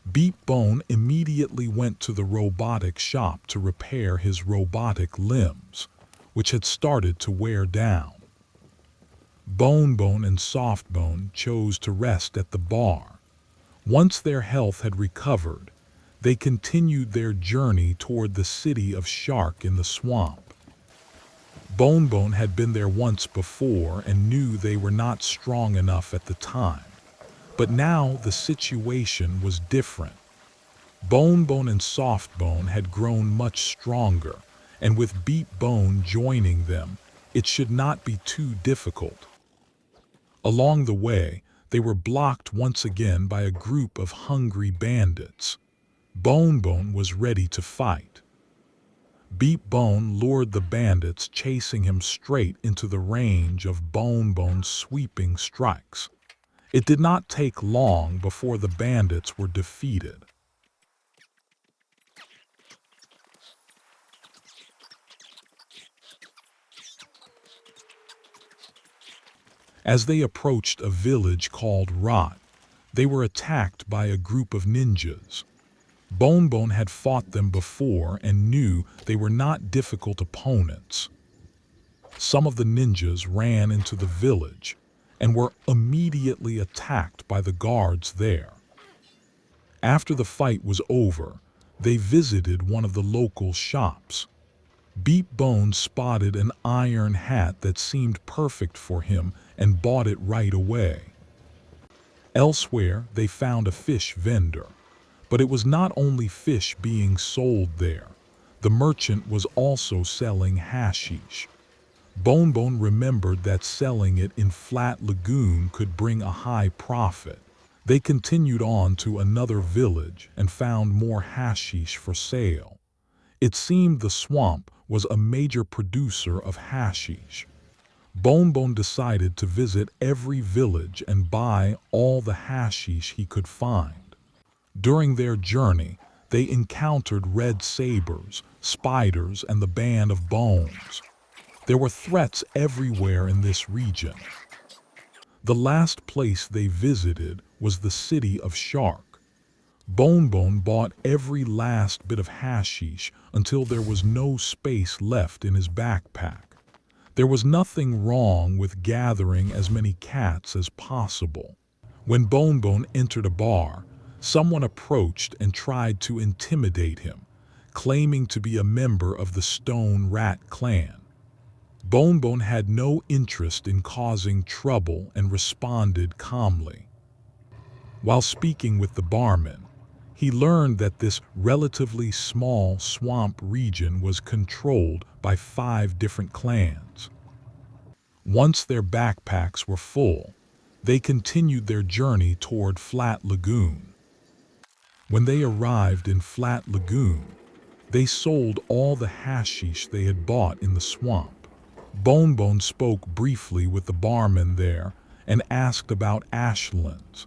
[SPEAKER 1] Beepbone immediately went to the robotic shop to repair his robotic limbs, which had started to wear down. Bonebone and Softbone chose to rest at the bar. Once their health had recovered, they continued their journey toward the city of Shark in the swamp. Bonebone had been there once before and knew they were not strong enough at the time. But now the situation was different. Bonebone and Softbone had grown much stronger, and with Beepbone joining them, it should not be too difficult. Along the way, they were blocked once again by a group of hungry bandits. Bonebone was ready to fight. Beepbone lured the bandits, chasing him straight into the range of Bonebone's sweeping strikes. It did not take long before the bandits were defeated. As they approached a village called Rot, they were attacked by a group of ninjas. Bonebone had fought them before and knew they were not difficult opponents. Some of the ninjas ran into the village and were immediately attacked by the guards there. After the fight was over, they visited one of the local shops. Beepbone spotted an iron hat that seemed perfect for him and bought it right away. Elsewhere, they found a fish vendor, but it was not only fish being sold there. The merchant was also selling hashish. Bonebone remembered that selling it in Flat Lagoon could bring a high profit. They continued on to another village and found more hashish for sale. It seemed the swamp was a major producer of hashish. Bonebone decided to visit every village and buy all the hashish he could find. During their journey, they encountered red sabers, spiders, and the band of bones. There were threats everywhere in this region. The last place they visited was the city of Shark. Bonebone bought every last bit of hashish until there was no space left in his backpack. There was nothing wrong with gathering as many cats as possible. When Bonebone entered a bar, someone approached and tried to intimidate him, claiming to be a member of the Stone Rat clan. Bonebone had no interest in causing trouble and responded calmly. While speaking with the barman, he learned that this relatively small swamp region was controlled by 5 different clans. Once their backpacks were full, they continued their journey toward Flat Lagoon. When they arrived in Flat Lagoon, they sold all the hashish they had bought in the swamp. Bonebone spoke briefly with the barman there and asked about Ashlands.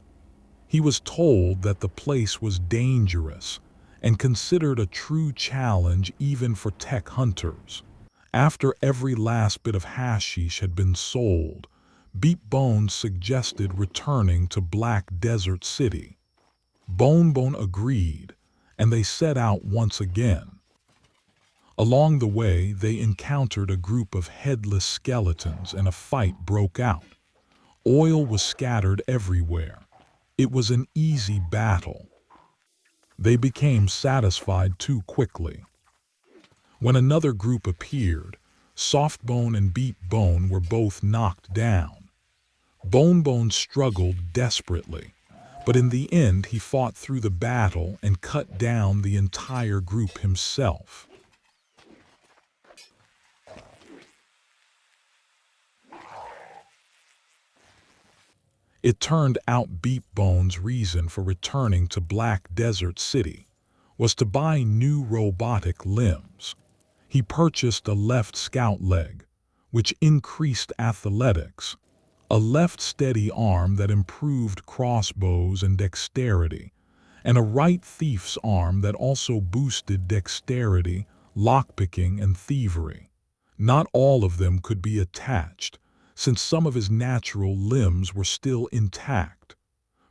[SPEAKER 1] He was told that the place was dangerous and considered a true challenge even for tech hunters. After every last bit of hashish had been sold, Beepbone suggested returning to Black Desert City. Bonebone agreed, and they set out once again. Along the way, they encountered a group of headless skeletons and a fight broke out. Oil was scattered everywhere. It was an easy battle. They became satisfied too quickly. When another group appeared, Softbone and Beepbone were both knocked down. Bonebone struggled desperately, but in the end he fought through the battle and cut down the entire group himself. It turned out Beepbone's reason for returning to Black Desert City was to buy new robotic limbs. He purchased a left scout leg, which increased athletics, a left steady arm that improved crossbows and dexterity, and a right thief's arm that also boosted dexterity, lockpicking, and thievery. Not all of them could be attached, since some of his natural limbs were still intact.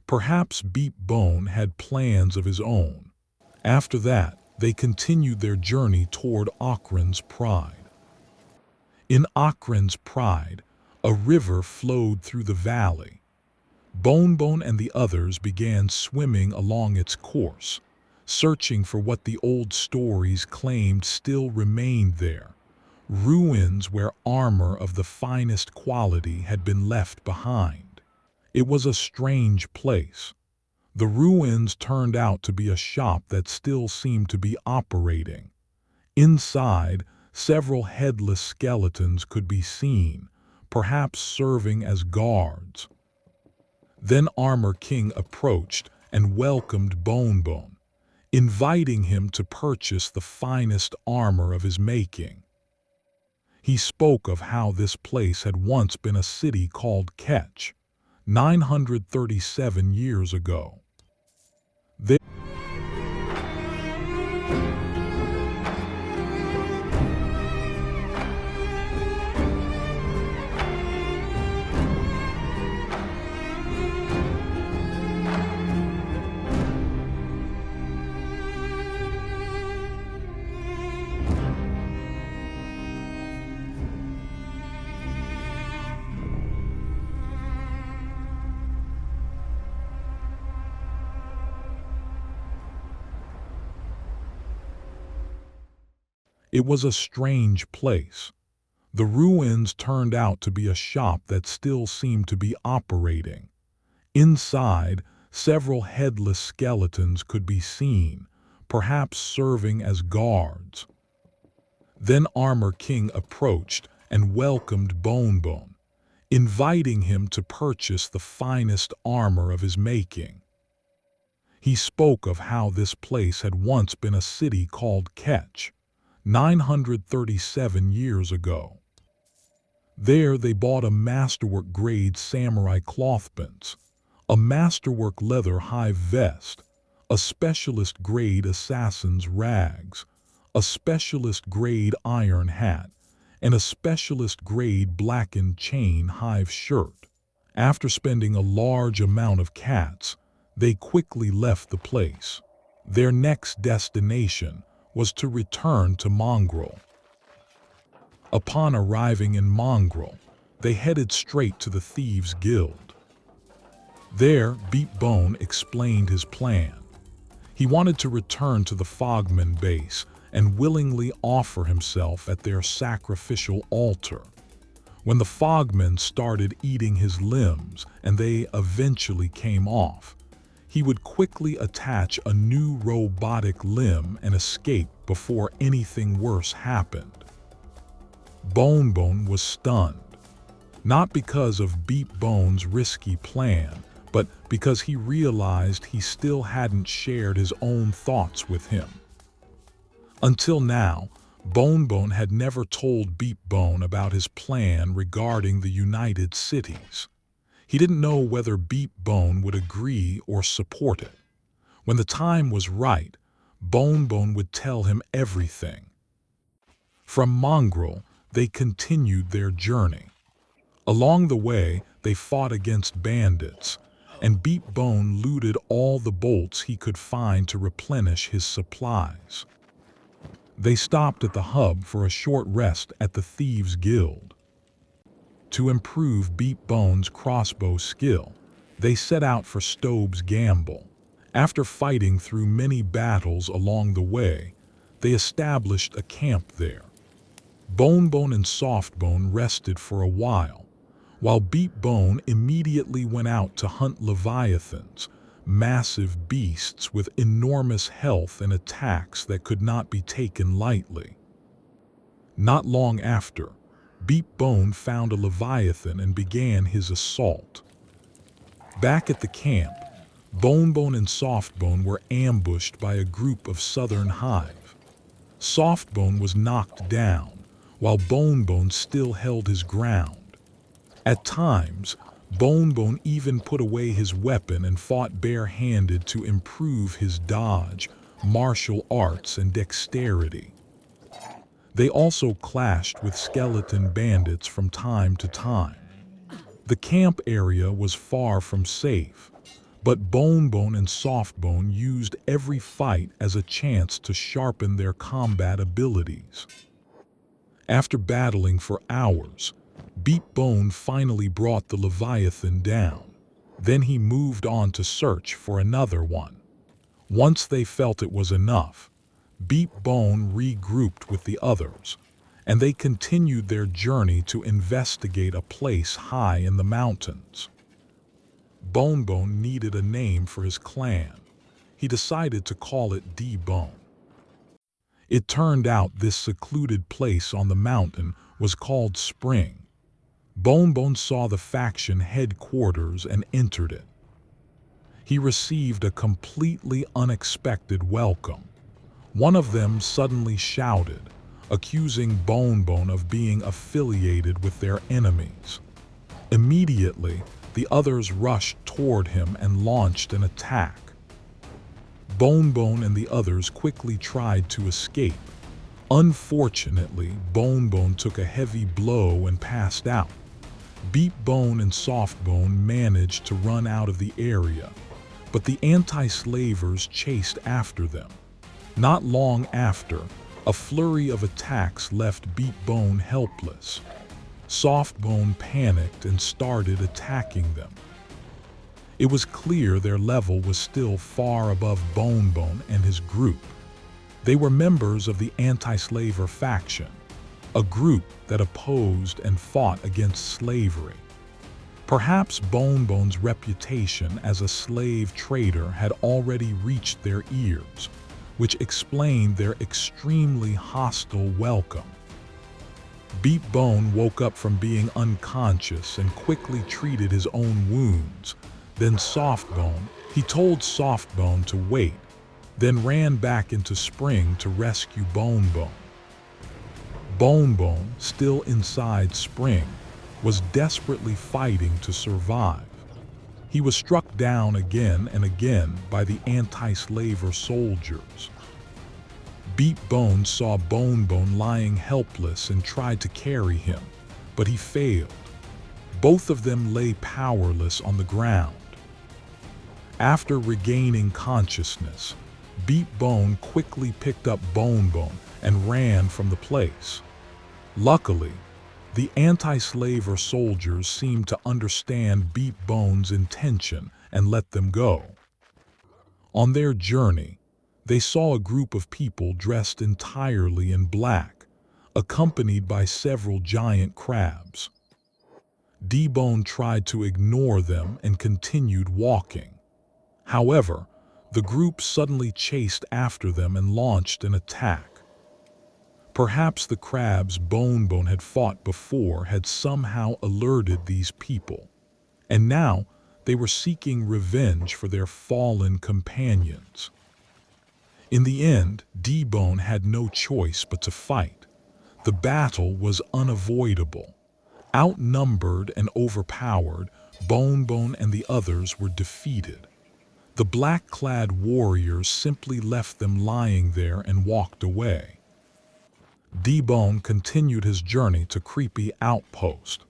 [SPEAKER 1] Perhaps Beepbone had plans of his own. After that, they continued their journey toward Ochran's Pride. In Ochran's Pride, a river flowed through the valley. Bonebone and the others began swimming along its course, searching for what the old stories claimed still remained there. Ruins where armor of the finest quality had been left behind. It was a strange place. The ruins turned out to be a shop that still seemed to be operating. Inside, several headless skeletons could be seen, perhaps serving as guards. Then Armor King approached and welcomed Bonebone, inviting him to purchase the finest armor of his making. He spoke of how this place had once been a city called Kenshi, 937 years ago. It was a strange place. The ruins turned out to be a shop that still seemed to be operating. Inside, several headless skeletons could be seen, perhaps serving as guards. Then Armor King approached and welcomed Bonebone, inviting him to purchase the finest armor of his making. He spoke of how this place had once been a city called Kenshi, 937 years ago. There they bought a masterwork-grade samurai clothpins, a masterwork leather hive vest, a specialist-grade assassin's rags, a specialist-grade iron hat, and a specialist-grade blackened chain hive shirt. After spending a large amount of cats, they quickly left the place. Their next destination was to return to Mongrel. Upon arriving in Mongrel, they headed straight to the Thieves' Guild. There, Beepbone explained his plan. He wanted to return to the Fogmen base and willingly offer himself at their sacrificial altar. When the Fogmen started eating his limbs and they eventually came off, he would quickly attach a new robotic limb and escape before anything worse happened. Bonebone was stunned, not because of Beepbone's risky plan, but because he realized he still hadn't shared his own thoughts with him. Until now, Bonebone had never told Beepbone about his plan regarding the United Cities. He didn't know whether Beepbone would agree or support it. When the time was right, Bonebone would tell him everything. From Mongrel, they continued their journey. Along the way, they fought against bandits, and Beepbone looted all the bolts he could find to replenish his supplies. They stopped at the hub for a short rest at the Thieves' Guild. To improve Beepbone's crossbow skill, they set out for Stobe's Gamble. After fighting through many battles along the way, they established a camp there. Bonebone and Softbone rested for a while Beepbone immediately went out to hunt leviathans, massive beasts with enormous health and attacks that could not be taken lightly. Not long after, Beepbone found a leviathan and began his assault. Back at the camp, Bonebone and Softbone were ambushed by a group of southern hive. Softbone was knocked down, while Bonebone still held his ground. At times, Bonebone even put away his weapon and fought bare-handed to improve his dodge, martial arts, and dexterity. They also clashed with skeleton bandits from time to time. The camp area was far from safe, but Bonebone and Softbone used every fight as a chance to sharpen their combat abilities. After battling for hours, Beepbone finally brought the leviathan down. Then he moved on to search for another one. Once they felt it was enough, Beepbone regrouped with the others, and they continued their journey to investigate a place high in the mountains. Bonebone needed a name for his clan. He decided to call it dbone. It turned out this secluded place on the mountain was called Spring. Bonebone saw the faction headquarters and entered it. He received a completely unexpected welcome. One of them suddenly shouted, accusing Bonebone of being affiliated with their enemies. Immediately, the others rushed toward him and launched an attack. Bonebone and the others quickly tried to escape. Unfortunately, Bonebone took a heavy blow and passed out. Beepbone and Softbone managed to run out of the area, but the anti-slavers chased after them. Not long after, a flurry of attacks left Beepbone helpless. Softbone panicked and started attacking them. It was clear their level was still far above Bonebone and his group. They were members of the anti-slaver faction, a group that opposed and fought against slavery. Perhaps Bonebone's reputation as a slave trader had already reached their ears, which explained their extremely hostile welcome. Beepbone woke up from being unconscious and quickly treated his own wounds. Then he told Softbone to wait, then ran back into Spring to rescue Bonebone. Bonebone, still inside Spring, was desperately fighting to survive. He was struck down again and again by the anti-slaver soldiers. Beepbone saw Bonebone lying helpless and tried to carry him, but he failed. Both of them lay powerless on the ground. After regaining consciousness, Beepbone quickly picked up Bonebone and ran from the place. Luckily, the anti-slaver soldiers seemed to understand Beepbone's intention and let them go. On their journey, they saw a group of people dressed entirely in black, accompanied by several giant crabs. dbone tried to ignore them and continued walking. However, the group suddenly chased after them and launched an attack. Perhaps the crabs Bonebone had fought before had somehow alerted these people, and now they were seeking revenge for their fallen companions. In the end, dbone had no choice but to fight. The battle was unavoidable. Outnumbered and overpowered, Bonebone and the others were defeated. The black-clad warriors simply left them lying there and walked away. dbone continued his journey to Creepy Outpost.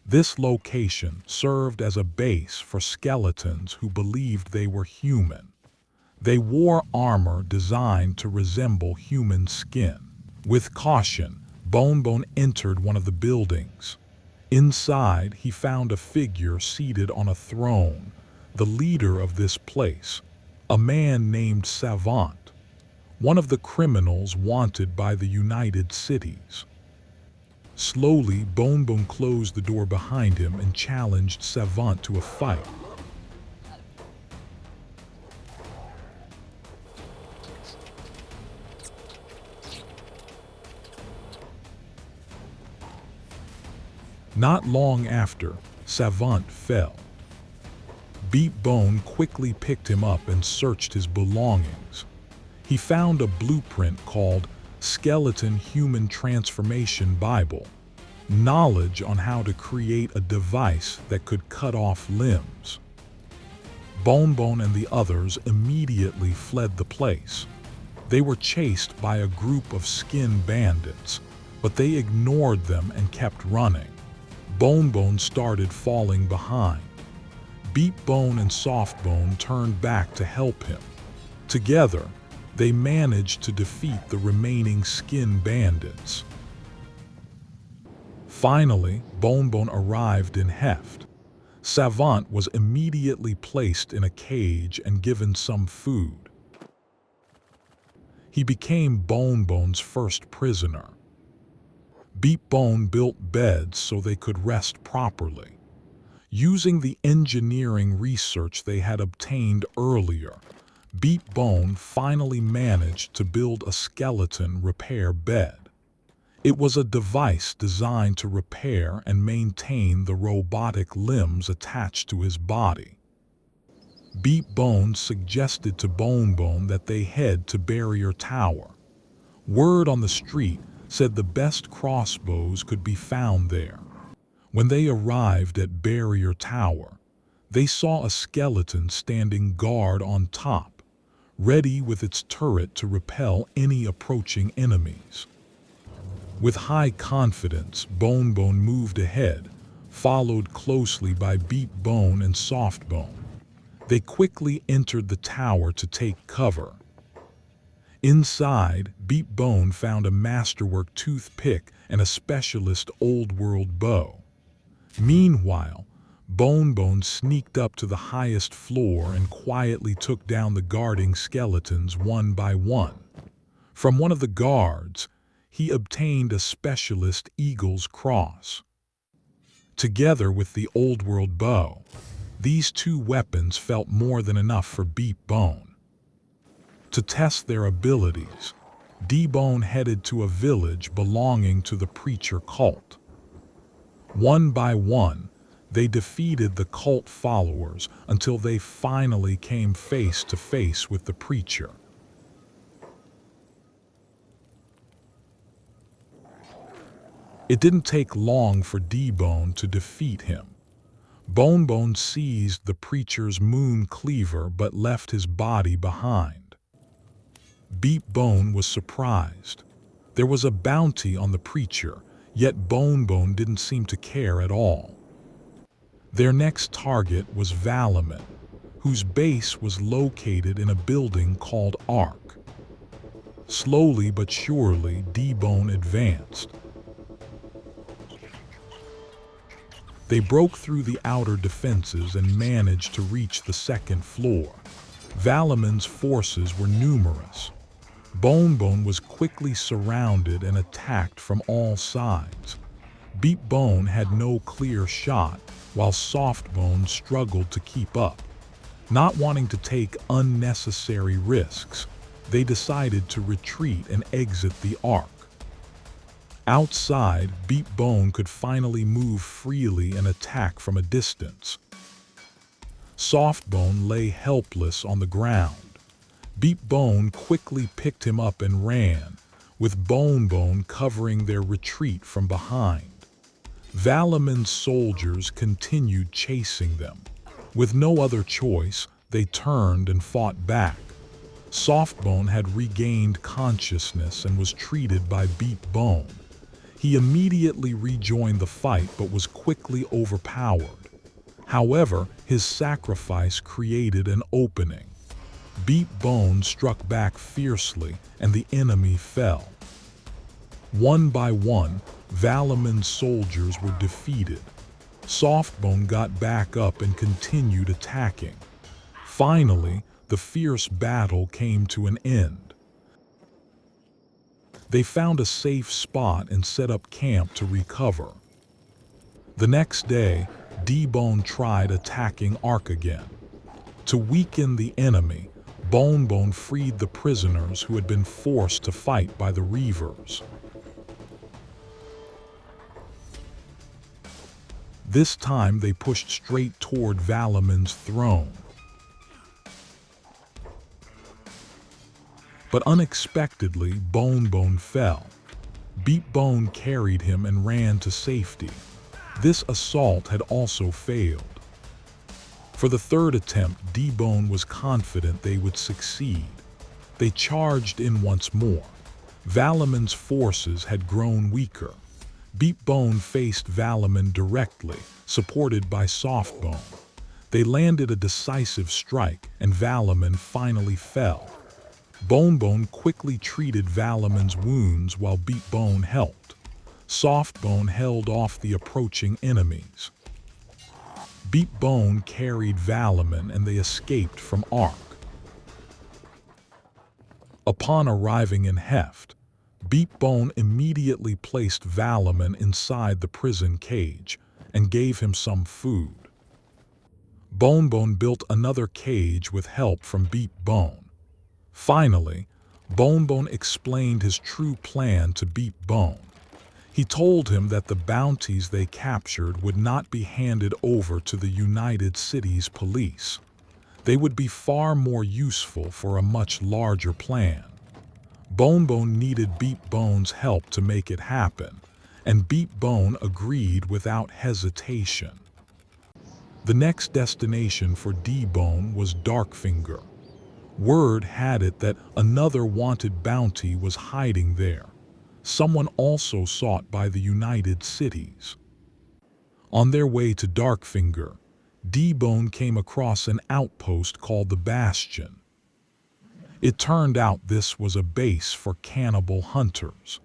[SPEAKER 1] This location served as a base for skeletons who believed they were human. They wore armor designed to resemble human skin. With caution, Bonebone entered one of the buildings. Inside, he found a figure seated on a throne, the leader of this place, a man named Savant, one of the criminals wanted by the United Cities. Slowly, Bonebone closed the door behind him and challenged Savant to a fight. Not long after, Savant fell. Beepbone quickly picked him up and searched his belongings. He found a blueprint called Skeleton Human Transformation Bible, knowledge on how to create a device that could cut off limbs. Bonebone and the others immediately fled the place. They were chased by a group of skin bandits, but they ignored them and kept running. Bonebone started falling behind. Beepbone and Softbone turned back to help him. Together, they managed to defeat the remaining skin bandits. Finally, Bonebone arrived in Heft. Savant was immediately placed in a cage and given some food. He became Bonebone's first prisoner. Beepbone built beds so they could rest properly. Using the engineering research they had obtained earlier, Beepbone finally managed to build a skeleton repair bed. It was a device designed to repair and maintain the robotic limbs attached to his body. Beepbone suggested to Bonebone that they head to Barrier Tower. Word on the street said the best crossbows could be found there. When they arrived at Barrier Tower, they saw a skeleton standing guard on top, ready with its turret to repel any approaching enemies. With high confidence, Bonebone moved ahead, followed closely by Beepbone and Softbone. They quickly entered the tower to take cover. Inside, Beepbone found a masterwork toothpick and a specialist old-world bow. Meanwhile, Bonebone sneaked up to the highest floor and quietly took down the guarding skeletons one by one. From one of the guards, he obtained a specialist eagle's cross. Together with the old-world bow, these two weapons felt more than enough for Beepbone. To test their abilities, dbone headed to a village belonging to the preacher cult. One by one, they defeated the cult followers until they finally came face to face with the preacher. It didn't take long for dbone to defeat him. Bonebone seized the preacher's moon cleaver but left his body behind. Beepbone was surprised. There was a bounty on the preacher, yet Bonebone didn't seem to care at all. Their next target was Valaman, whose base was located in a building called Ark. Slowly but surely, dbone advanced. They broke through the outer defenses and managed to reach the second floor. Valaman's forces were numerous. Bonebone was quickly surrounded and attacked from all sides. Beepbone had no clear shot, while Softbone struggled to keep up. Not wanting to take unnecessary risks, they decided to retreat and exit the Ark. Outside, Beepbone could finally move freely and attack from a distance. Softbone lay helpless on the ground. Beepbone quickly picked him up and ran, with Bonebone covering their retreat from behind. Valaman's soldiers continued chasing them. With no other choice, they turned and fought back. Softbone had regained consciousness and was treated by Beepbone. He immediately rejoined the fight but was quickly overpowered. However, his sacrifice created an opening. Beepbone struck back fiercely and the enemy fell. One by one, Valaman's soldiers were defeated. Softbone got back up and continued attacking. Finally, the fierce battle came to an end. They found a safe spot and set up camp to recover. The next day, dbone tried attacking Ark again. To weaken the enemy, Bonebone freed the prisoners who had been forced to fight by the Reavers. This time they pushed straight toward Valaman's throne. But unexpectedly, Bonebone fell. Beepbone carried him and ran to safety. This assault had also failed. For the third attempt, dbone was confident they would succeed. They charged in once more. Valaman's forces had grown weaker. Beepbone faced Valaman directly, supported by Softbone. They landed a decisive strike, and Valaman finally fell. Bonebone quickly treated Valaman's wounds while Beepbone helped. Softbone held off the approaching enemies. Beepbone carried Valaman and they escaped from Ark. Upon arriving in Heft, Beepbone immediately placed Valaman inside the prison cage and gave him some food. Bonebone built another cage with help from Beepbone. Finally, Bonebone explained his true plan to Beepbone. He told him that the bounties they captured would not be handed over to the United Cities police. They would be far more useful for a much larger plan. Bonebone needed Beepbone's help to make it happen, and Beepbone agreed without hesitation. The next destination for dbone was Darkfinger. Word had it that another wanted bounty was hiding there, someone also sought by the United Cities. On their way to Darkfinger, dbone came across an outpost called the Bastion. It turned out this was a base for cannibal hunters.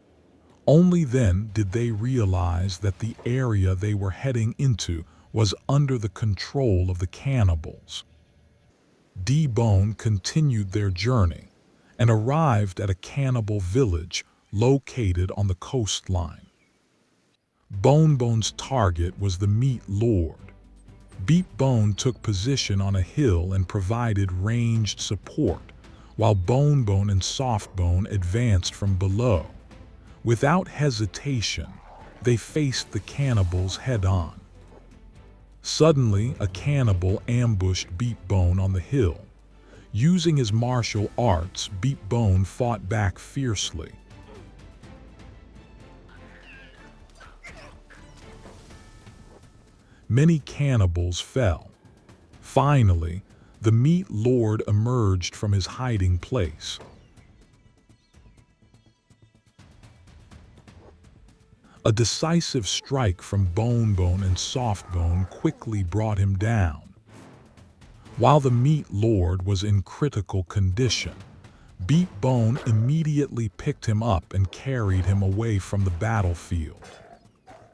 [SPEAKER 1] Only then did they realize that the area they were heading into was under the control of the cannibals. dbone continued their journey and arrived at a cannibal village located on the coastline. Bonebone's target was the meat lord. Beepbone took position on a hill and provided ranged support, while Bonebone and Softbone advanced from below. Without hesitation, they faced the cannibals head-on. Suddenly, a cannibal ambushed Beepbone on the hill. Using his martial arts, Beepbone fought back fiercely. Many cannibals fell. Finally, the meat lord emerged from his hiding place. A decisive strike from Bonebone and Softbone quickly brought him down. While the meat lord was in critical condition, Beepbone immediately picked him up and carried him away from the battlefield.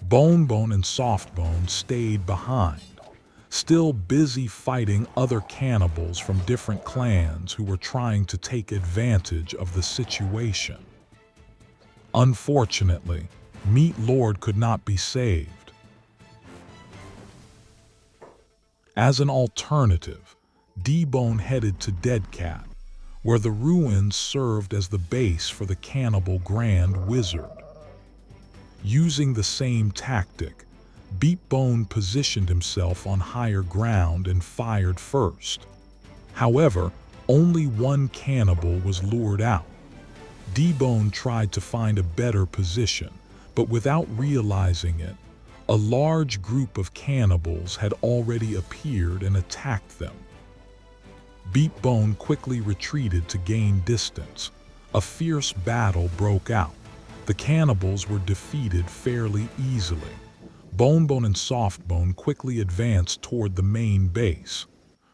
[SPEAKER 1] Bonebone and Softbone stayed behind, still busy fighting other cannibals from different clans who were trying to take advantage of the situation. Unfortunately, Meat Lord could not be saved. As an alternative, dbone headed to Deadcat, where the ruins served as the base for the cannibal Grand Wizard. Using the same tactic, Beepbone positioned himself on higher ground and fired first. However, only one cannibal was lured out. dbone tried to find a better position, but without realizing it, a large group of cannibals had already appeared and attacked them. Beepbone quickly retreated to gain distance. A fierce battle broke out. The cannibals were defeated fairly easily. Bonebone and Softbone quickly advanced toward the main base.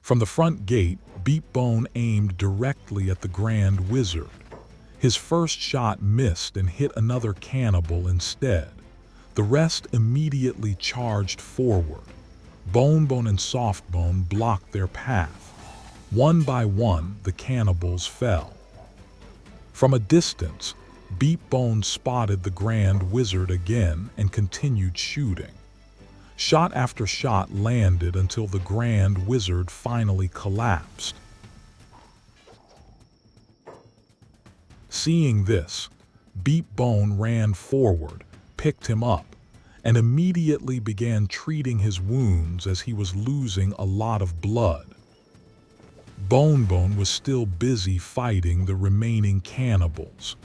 [SPEAKER 1] From the front gate, Beepbone aimed directly at the Grand Wizard. His first shot missed and hit another cannibal instead. The rest immediately charged forward. Bonebone and Softbone blocked their path. One by one, the cannibals fell. From a distance, Beepbone spotted the Grand Wizard again and continued shooting. Shot after shot landed until the Grand Wizard finally collapsed. Seeing this, Beepbone ran forward, picked him up, and immediately began treating his wounds as he was losing a lot of blood. Bonebone was still busy fighting the remaining cannibals.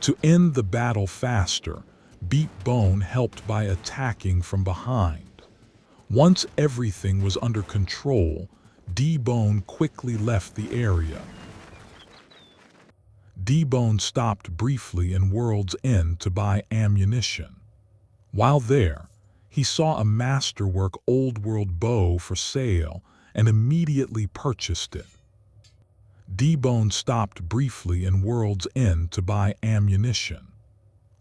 [SPEAKER 1] To end the battle faster, Beepbone helped by attacking from behind. Once everything was under control, dbone quickly left the area. dbone stopped briefly in World's End to buy ammunition. While there, he saw a masterwork old world bow for sale and immediately purchased it. dbone stopped briefly in World's End to buy ammunition.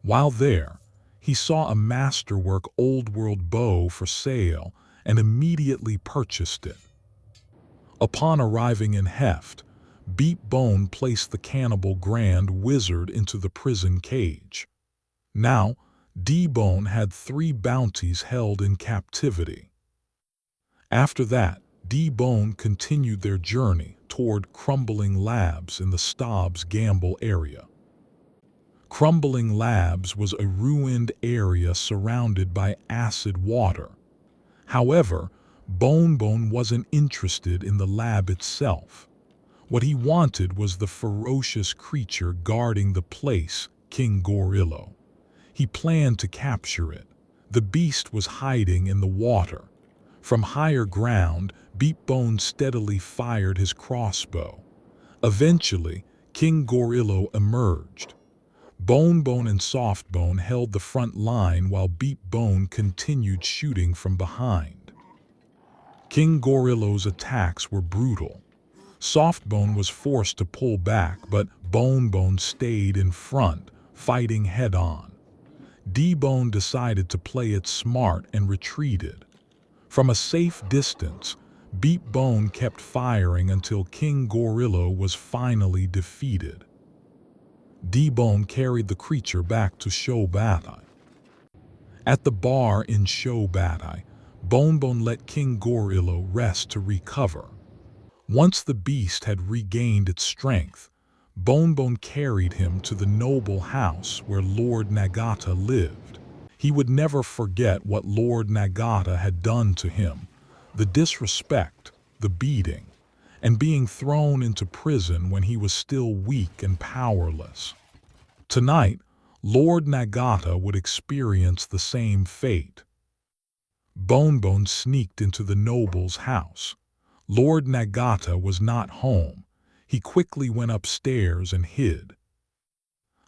[SPEAKER 1] While there, he saw a masterwork old world bow for sale and immediately purchased it. Upon arriving in Heft, Beepbone placed the cannibal Grand Wizard into the prison cage. Now, dbone had 3 bounties held in captivity. After that, dbone continued their journey toward crumbling labs in the Stobbs Gamble area. Crumbling Labs was a ruined area surrounded by acid water. However, Bonebone wasn't interested in the lab itself. What he wanted was the ferocious creature guarding the place, King Gorillo. He planned to capture it. The beast was hiding in the water. From higher ground, Beepbone steadily fired his crossbow. Eventually, King Gorillo emerged. Bonebone and Softbone held the front line while Beepbone continued shooting from behind. King Gorillo's attacks were brutal. Softbone was forced to pull back, but Bonebone stayed in front, fighting head-on. dbone decided to play it smart and retreated. From a safe distance, Beepbone kept firing until King Gorillo was finally defeated. dbone carried the creature back to Shobatai. At the bar in Shobatai, Bonebone let King Gorillo rest to recover. Once the beast had regained its strength, Bonebone carried him to the noble house where Lord Nagata lived. He would never forget what Lord Nagata had done to him, the disrespect, the beating, and being thrown into prison when he was still weak and powerless. Tonight, Lord Nagata would experience the same fate. Bonebone sneaked into the noble's house. Lord Nagata was not home. He quickly went upstairs and hid.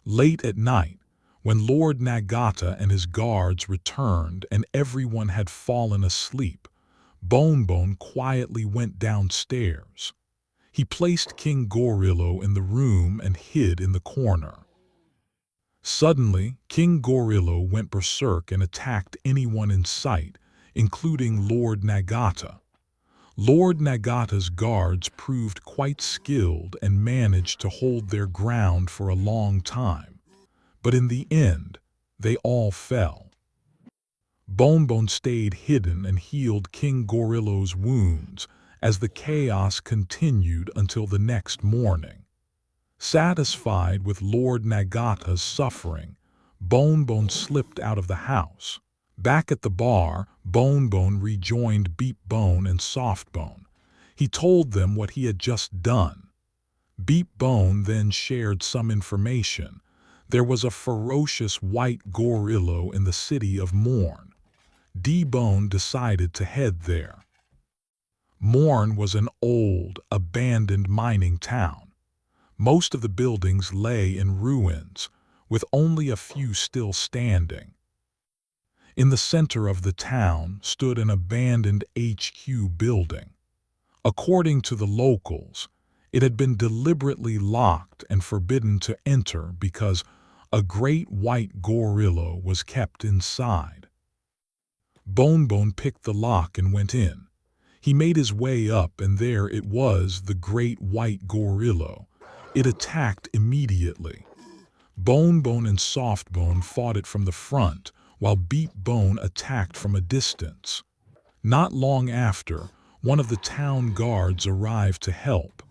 [SPEAKER 1] Late at night, when Lord Nagata and his guards returned and everyone had fallen asleep, Bonebone quietly went downstairs. He placed King Gorillo in the room and hid in the corner. Suddenly, King Gorillo went berserk and attacked anyone in sight, including Lord Nagata. Lord Nagata's guards proved quite skilled and managed to hold their ground for a long time. But in the end, they all fell. Bonebone stayed hidden and healed King Gorillo's wounds as the chaos continued until the next morning. Satisfied with Lord Nagata's suffering, Bonebone slipped out of the house. Back at the bar, Bonebone rejoined Beepbone and Softbone. He told them what he had just done. Beepbone then shared some information. There was a ferocious white gorillo in the city of Morn. dbone decided to head there. Morn was an old, abandoned mining town. Most of the buildings lay in ruins, with only a few still standing. In the center of the town stood an abandoned HQ building. According to the locals, it had been deliberately locked and forbidden to enter because a great white gorillo was kept inside. Bonebone picked the lock and went in. He made his way up, and there it was, the great white gorillo. It attacked immediately. Bonebone and Softbone fought it from the front, while Beepbone attacked from a distance. Not long after, one of the town guards arrived to help.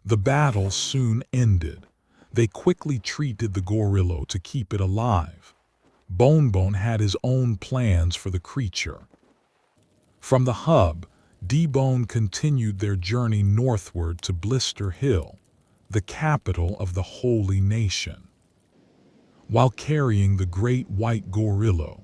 [SPEAKER 1] The battle soon ended. They quickly treated the gorillo to keep it alive. Bonebone had his own plans for the creature. From the hub, dbone continued their journey northward to Blister Hill, the capital of the Holy Nation. While carrying the great white gorillo,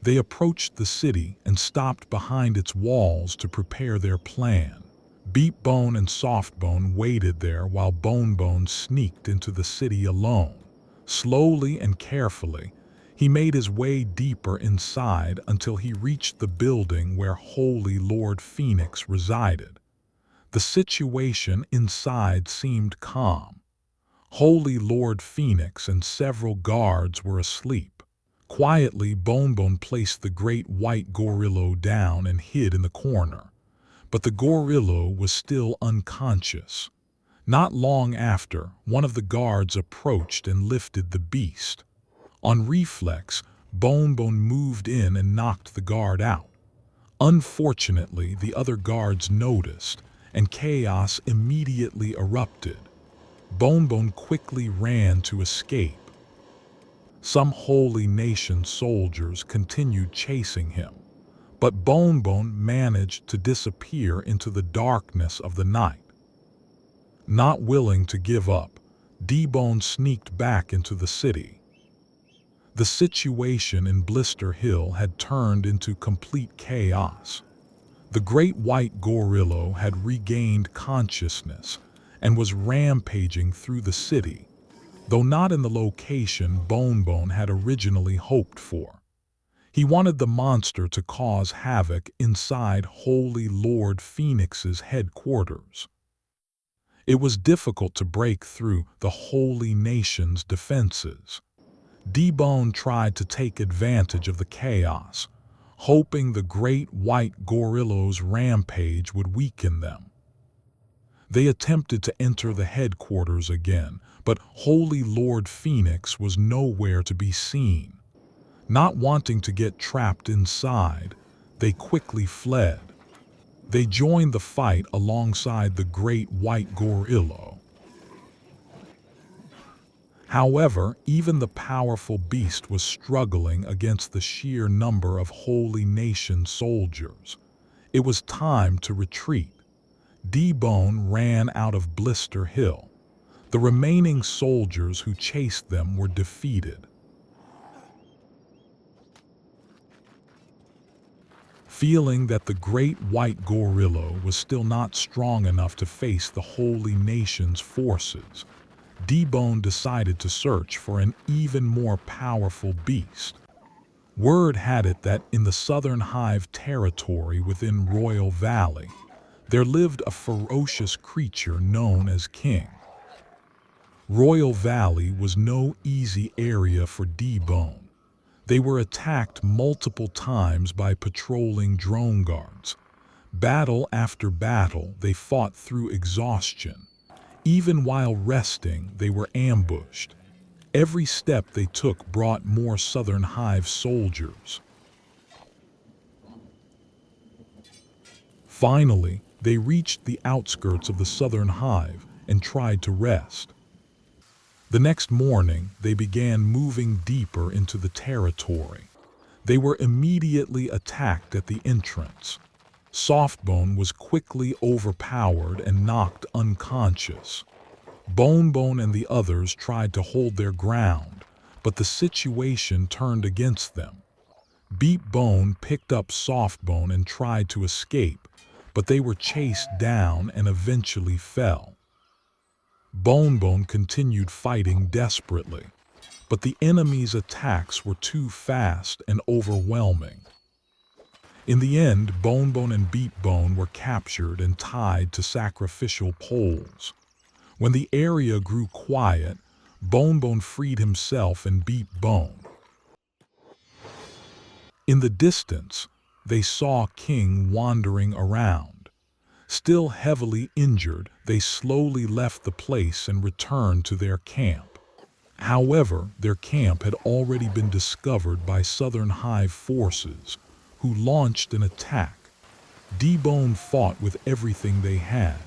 [SPEAKER 1] they approached the city and stopped behind its walls to prepare their plan. Beepbone and Softbone waited there while Bonebone sneaked into the city alone. Slowly and carefully, he made his way deeper inside until he reached the building where Holy Lord Phoenix resided. The situation inside seemed calm. Holy Lord Phoenix and several guards were asleep. Quietly, Bonebone placed the great white gorillo down and hid in the corner. But the gorillo was still unconscious. Not long after, one of the guards approached and lifted the beast. On reflex, Bonebone moved in and knocked the guard out. Unfortunately, the other guards noticed, and chaos immediately erupted. Bonebone quickly ran to escape. Some Holy Nation soldiers continued chasing him, but Bonebone managed to disappear into the darkness of the night. Not willing to give up, dbone sneaked back into the city. The situation in Blister Hill had turned into complete chaos. The great white gorilla had regained consciousness and was rampaging through the city, though not in the location Bonebone had originally hoped for. He wanted the monster to cause havoc inside Holy Lord Phoenix's headquarters. It was difficult to break through the Holy Nation's defenses. dbone tried to take advantage of the chaos, hoping the great white gorilla's rampage would weaken them. They attempted to enter the headquarters again, but Holy Lord Phoenix was nowhere to be seen. Not wanting to get trapped inside, they quickly fled. They joined the fight alongside the great white gorilla. However, even the powerful beast was struggling against the sheer number of Holy Nation soldiers. It was time to retreat. dbone ran out of Blister Hill. The remaining soldiers who chased them were defeated. Feeling that the great white gorilla was still not strong enough to face the Holy Nation's forces, dbone decided to search for an even more powerful beast. Word had it that in the Southern Hive territory within Royal Valley, there lived a ferocious creature known as King. Royal Valley was no easy area for dbone. They were attacked multiple times by patrolling drone guards. Battle after battle, they fought through exhaustion. Even while resting, they were ambushed. Every step they took brought more Southern Hive soldiers. Finally, they reached the outskirts of the Southern Hive and tried to rest. The next morning, they began moving deeper into the territory. They were immediately attacked at the entrance. Softbone was quickly overpowered and knocked unconscious. Bonebone and the others tried to hold their ground, but the situation turned against them. Beepbone picked up Softbone and tried to escape, but they were chased down and eventually fell. Bonebone continued fighting desperately, but the enemy's attacks were too fast and overwhelming. In the end, Bonebone and Beepbone were captured and tied to sacrificial poles. When the area grew quiet, Bonebone freed himself and Beepbone. In the distance, they saw King wandering around. Still heavily injured, they slowly left the place and returned to their camp. However, their camp had already been discovered by Southern Hive forces, who launched an attack. dbone fought with everything they had.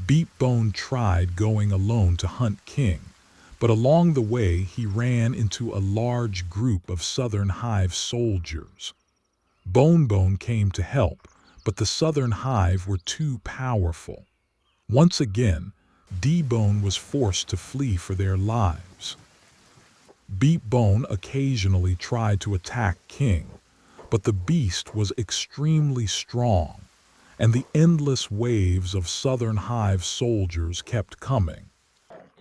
[SPEAKER 1] Beepbone tried going alone to hunt King, but along the way he ran into a large group of Southern Hive soldiers. Bonebone came to help, but the Southern Hive were too powerful. Once again, dbone was forced to flee for their lives. Beepbone occasionally tried to attack King, but the beast was extremely strong, and the endless waves of Southern Hive soldiers kept coming.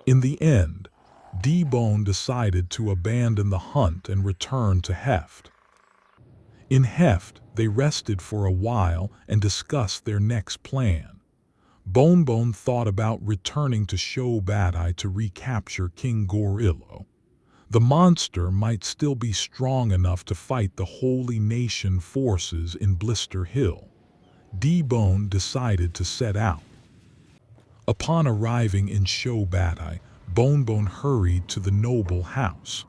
[SPEAKER 1] In the end, dbone decided to abandon the hunt and return to Heft. In Heft, they rested for a while and discussed their next plan. Bonebone thought about returning to Shobadai to recapture King Gorilla. The monster might still be strong enough to fight the Holy Nation forces in Blister Hill. dbone decided to set out. Upon arriving in Shobadai, Bonebone hurried to the noble house.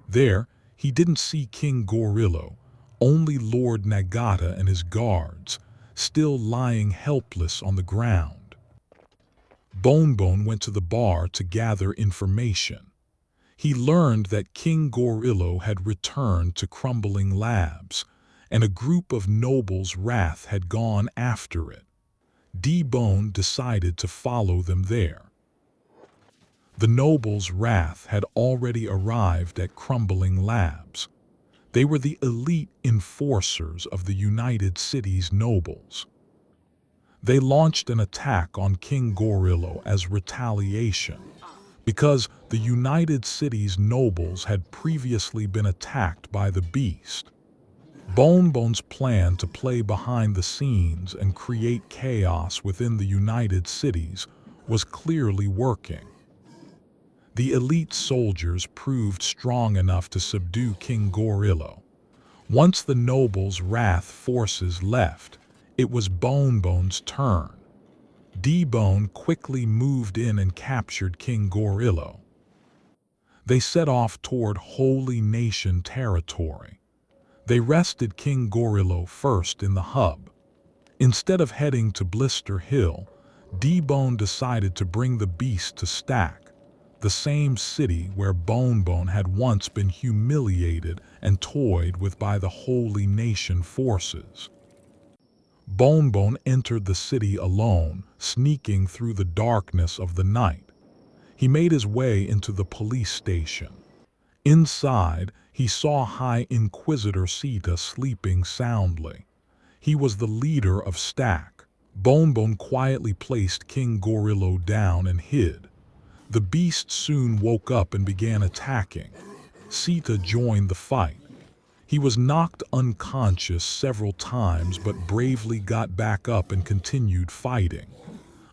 [SPEAKER 1] There, he didn't see King Gorilla, only Lord Nagata and his guards, still lying helpless on the ground. Bonebone went to the bar to gather information. He learned that King Gorillo had returned to Crumbling Labs, and a group of nobles' wrath had gone after it. dbone decided to follow them there. The nobles' wrath had already arrived at Crumbling Labs. They were the elite enforcers of the United Cities nobles. They launched an attack on King Gorillo as retaliation, because the United Cities nobles had previously been attacked by the beast. Bonebone's plan to play behind the scenes and create chaos within the United Cities was clearly working. The elite soldiers proved strong enough to subdue King Gorillo. Once the nobles' wrath forces left, it was Bonebone's turn. dbone quickly moved in and captured King Gorillo. They set off toward Holy Nation territory. They rested King Gorillo first in the hub. Instead of heading to Blister Hill, dbone decided to bring the beast to Stack, the same city where Bonebone had once been humiliated and toyed with by the Holy Nation forces. Bonebone entered the city alone, sneaking through the darkness of the night. He made his way into the police station. Inside, he saw High Inquisitor Sita sleeping soundly. He was the leader of Stack. Bonebone quietly placed King Gorillo down and hid. The beast soon woke up and began attacking. Sita joined the fight. He was knocked unconscious several times but bravely got back up and continued fighting.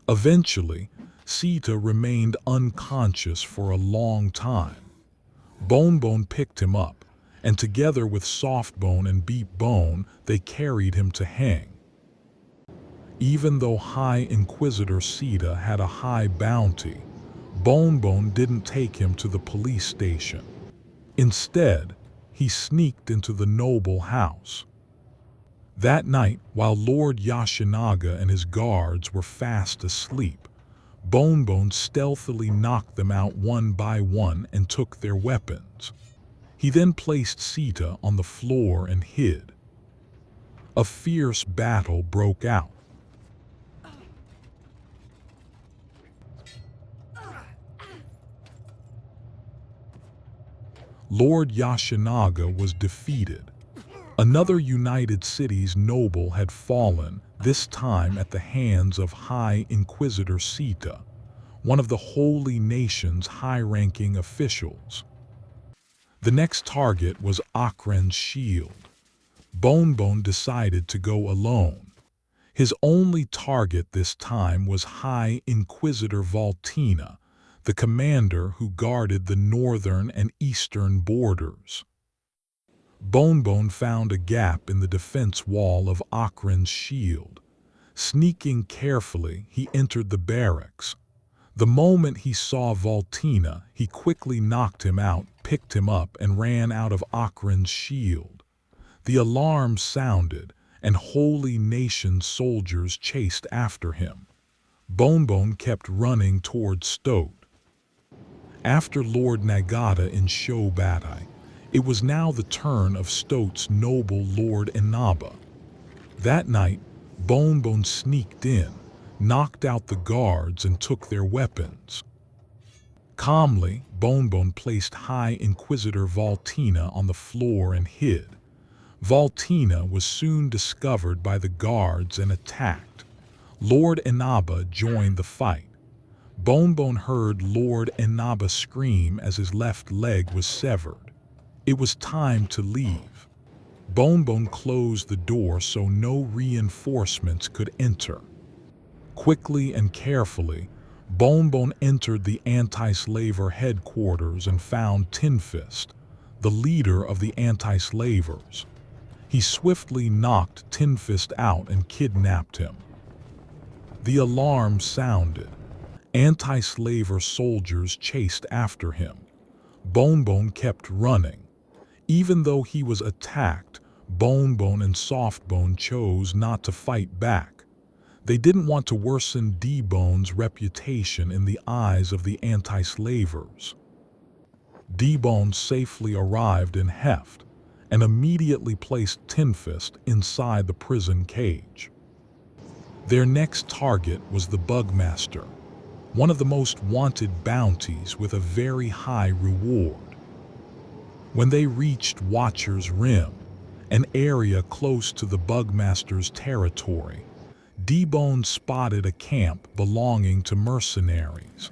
[SPEAKER 1] Eventually, Sita remained unconscious for a long time. Bonebone picked him up, and together with Softbone and Beepbone, they carried him to hang. Even though High Inquisitor Sita had a high bounty, Bonebone didn't take him to the police station. Instead, he sneaked into the noble house. That night, while Lord Yoshinaga and his guards were fast asleep, Bonebone stealthily knocked them out one by one and took their weapons. He then placed Sita on the floor and hid. A fierce battle broke out. Lord Yoshinaga was defeated. Another United Cities noble had fallen, this time at the hands of High Inquisitor Sita, one of the Holy Nation's high-ranking officials. The next target was Akren's shield. Bonebone decided to go alone. His only target this time was High Inquisitor Valtina, the commander who guarded the northern and eastern borders. Bonebone found a gap in the defense wall of Akren's shield. Sneaking carefully, he entered the barracks. The moment he saw Valtina, he quickly knocked him out, picked him up, and ran out of Akren's shield. The alarm sounded, and Holy Nation soldiers chased after him. Bonebone kept running toward Stoat. After Lord Nagata in Shobatai, it was now the turn of Stoat's noble Lord Inaba. That night, Bonebone sneaked in, knocked out the guards, and took their weapons. Calmly, Bonebone placed High Inquisitor Valtina on the floor and hid. Valtina was soon discovered by the guards and attacked. Lord Inaba joined the fight. Bonebone heard Lord Inaba scream as his left leg was severed. It was time to leave. Bonebone closed the door so no reinforcements could enter. Quickly and carefully, Bonebone entered the anti-slaver headquarters and found Tinfist, the leader of the anti-slavers. He swiftly knocked Tinfist out and kidnapped him. The alarm sounded. Anti-slaver soldiers chased after him. Bonebone kept running. Even though he was attacked, Bonebone and Softbone chose not to fight back. They didn't want to worsen dbone's reputation in the eyes of the anti-slavers. dbone safely arrived in Heft and immediately placed Tin Fist inside the prison cage. Their next target was the Bugmaster, one of the most wanted bounties with a very high reward. When they reached Watcher's Rim, an area close to the Bugmaster's territory, dbone spotted a camp belonging to mercenaries.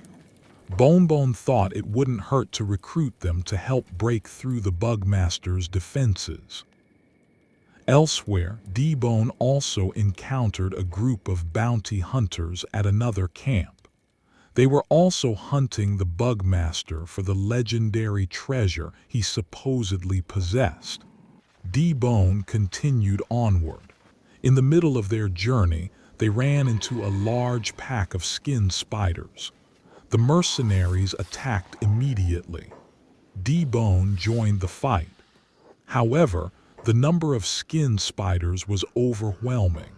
[SPEAKER 1] Bonebone thought it wouldn't hurt to recruit them to help break through the Bugmaster's defenses. Elsewhere, dbone also encountered a group of bounty hunters at another camp. They were also hunting the Bugmaster for the legendary treasure he supposedly possessed. dbone continued onward. In the middle of their journey, they ran into a large pack of skin spiders. The mercenaries attacked immediately. dbone joined the fight. However, the number of skin spiders was overwhelming.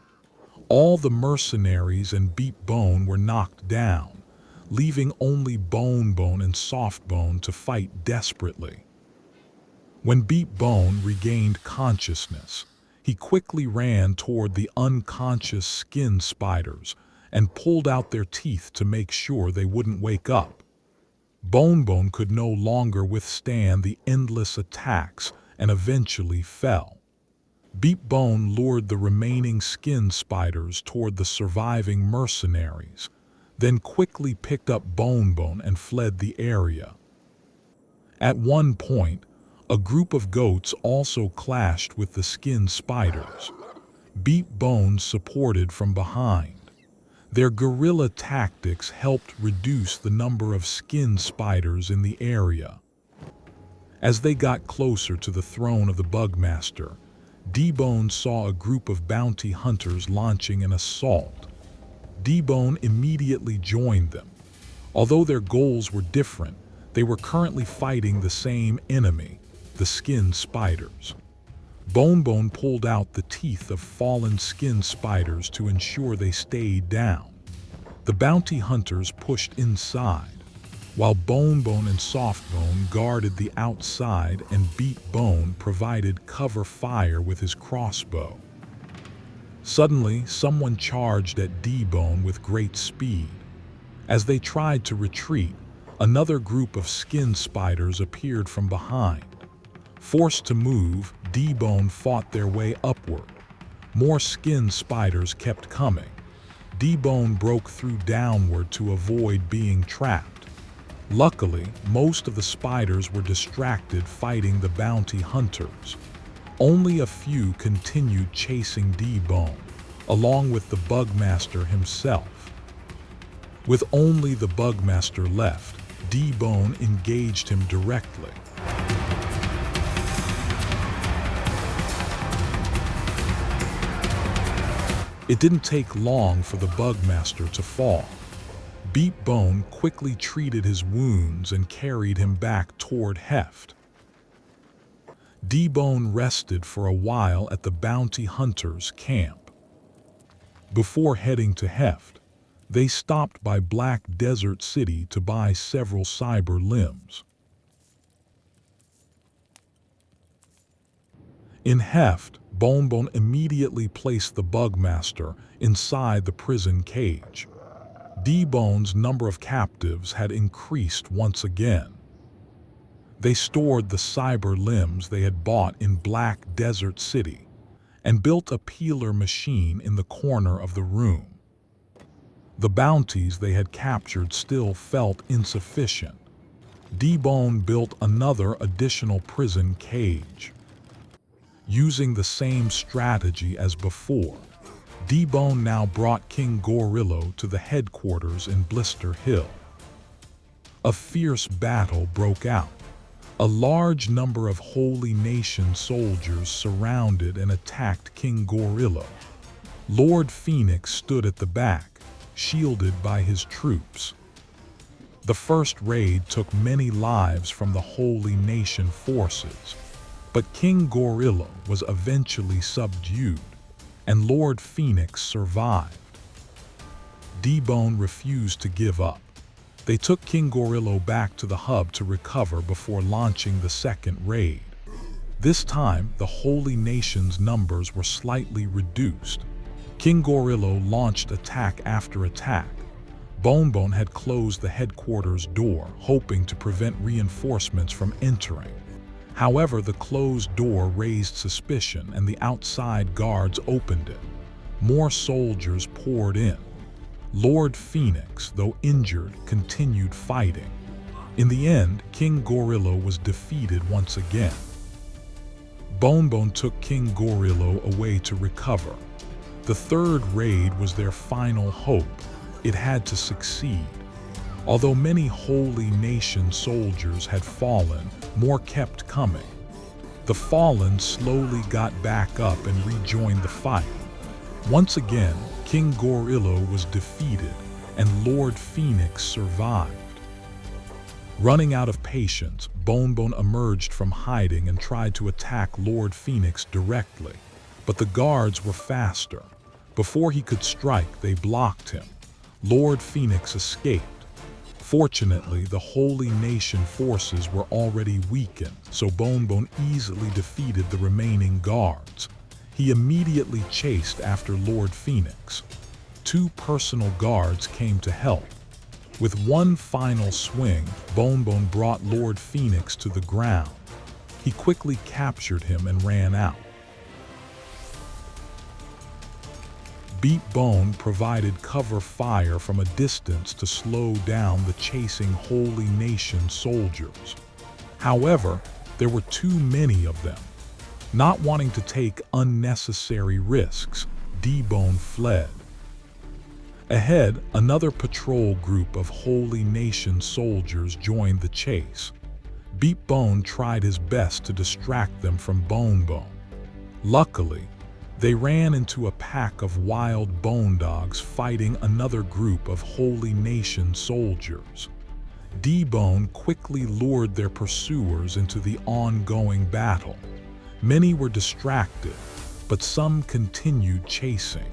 [SPEAKER 1] All the mercenaries and Beepbone were knocked down, leaving only Bonebone and Softbone to fight desperately. When Beepbone regained consciousness, he quickly ran toward the unconscious skin spiders and pulled out their teeth to make sure they wouldn't wake up. Bonebone could no longer withstand the endless attacks and eventually fell. Beepbone lured the remaining skin spiders toward the surviving mercenaries, then quickly picked up Bonebone and fled the area. At one point, a group of goats also clashed with the skin spiders. Beepbone supported from behind. Their guerrilla tactics helped reduce the number of skin spiders in the area. As they got closer to the throne of the Bugmaster, dbone saw a group of bounty hunters launching an assault. dbone immediately joined them. Although their goals were different, they were currently fighting the same enemy, the skin spiders. Bonebone pulled out the teeth of fallen skin spiders to ensure they stayed down. The bounty hunters pushed inside, while Bonebone and Softbone guarded the outside and Beepbone provided cover fire with his crossbow. Suddenly, someone charged at dbone with great speed. As they tried to retreat, another group of skin spiders appeared from behind. Forced to move, dbone fought their way upward. More skin spiders kept coming. dbone broke through downward to avoid being trapped. Luckily, most of the spiders were distracted fighting the bounty hunters. Only a few continued chasing dbone, along with the Bugmaster himself. With only the Bugmaster left, dbone engaged him directly. It didn't take long for the Bugmaster to fall. Beepbone quickly treated his wounds and carried him back toward Heft. dbone rested for a while at the bounty hunters' camp. Before heading to Heft, they stopped by Black Desert City to buy several cyber limbs. In Heft, Bonebone immediately placed the Bugmaster inside the prison cage. dbone's number of captives had increased once again. They stored the cyber limbs they had bought in Black Desert City and built a peeler machine in the corner of the room. The bounties they had captured still felt insufficient. dbone built another additional prison cage. Using the same strategy as before, dbone now brought King Gorillo to the headquarters in Blister Hill. A fierce battle broke out. A large number of Holy Nation soldiers surrounded and attacked King Gorillo. Lord Phoenix stood at the back, shielded by his troops. The first raid took many lives from the Holy Nation forces, but King Gorillo was eventually subdued, and Lord Phoenix survived. dbone refused to give up. They took King Gorillo back to the hub to recover before launching the second raid. This time, the Holy Nation's numbers were slightly reduced. King Gorillo launched attack after attack. Bonebone had closed the headquarters door, hoping to prevent reinforcements from entering. However, the closed door raised suspicion and the outside guards opened it. More soldiers poured in. Lord Phoenix, though injured, continued fighting. In the end, King Gorillo was defeated once again. Bonebone took King Gorillo away to recover. The third raid was their final hope. It had to succeed. Although many Holy Nation soldiers had fallen, more kept coming. The fallen slowly got back up and rejoined the fight. Once again, King Gorillo was defeated and Lord Phoenix survived. Running out of patience, Bonebone emerged from hiding and tried to attack Lord Phoenix directly, but the guards were faster. Before he could strike, they blocked him. Lord Phoenix escaped. Fortunately, the Holy Nation forces were already weakened, so Bonebone easily defeated the remaining guards. He immediately chased after Lord Phoenix. 2 personal guards came to help. With one final swing, Bonebone brought Lord Phoenix to the ground. He quickly captured him and ran out. Beepbone provided cover fire from a distance to slow down the chasing Holy Nation soldiers. However, there were too many of them. Not wanting to take unnecessary risks, dbone fled. Ahead, another patrol group of Holy Nation soldiers joined the chase. Beepbone tried his best to distract them from Bonebone. Luckily, they ran into a pack of wild Bonedogs fighting another group of Holy Nation soldiers. dbone quickly lured their pursuers into the ongoing battle. Many were distracted, but some continued chasing.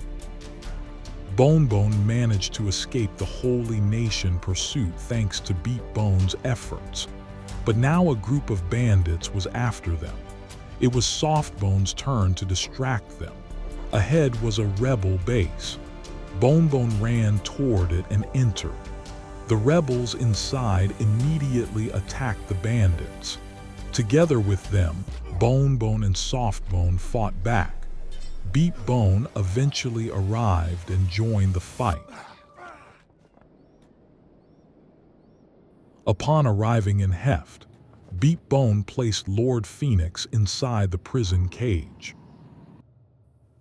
[SPEAKER 1] Bonebone managed to escape the Holy Nation pursuit thanks to Beepbone's efforts. But now a group of bandits was after them. It was Softbone's turn to distract them. Ahead was a rebel base. Bonebone ran toward it and entered. The rebels inside immediately attacked the bandits. Together with them, Bonebone and Softbone fought back. Beepbone eventually arrived and joined the fight. Upon arriving in Heft, Beepbone placed Lord Phoenix inside the prison cage.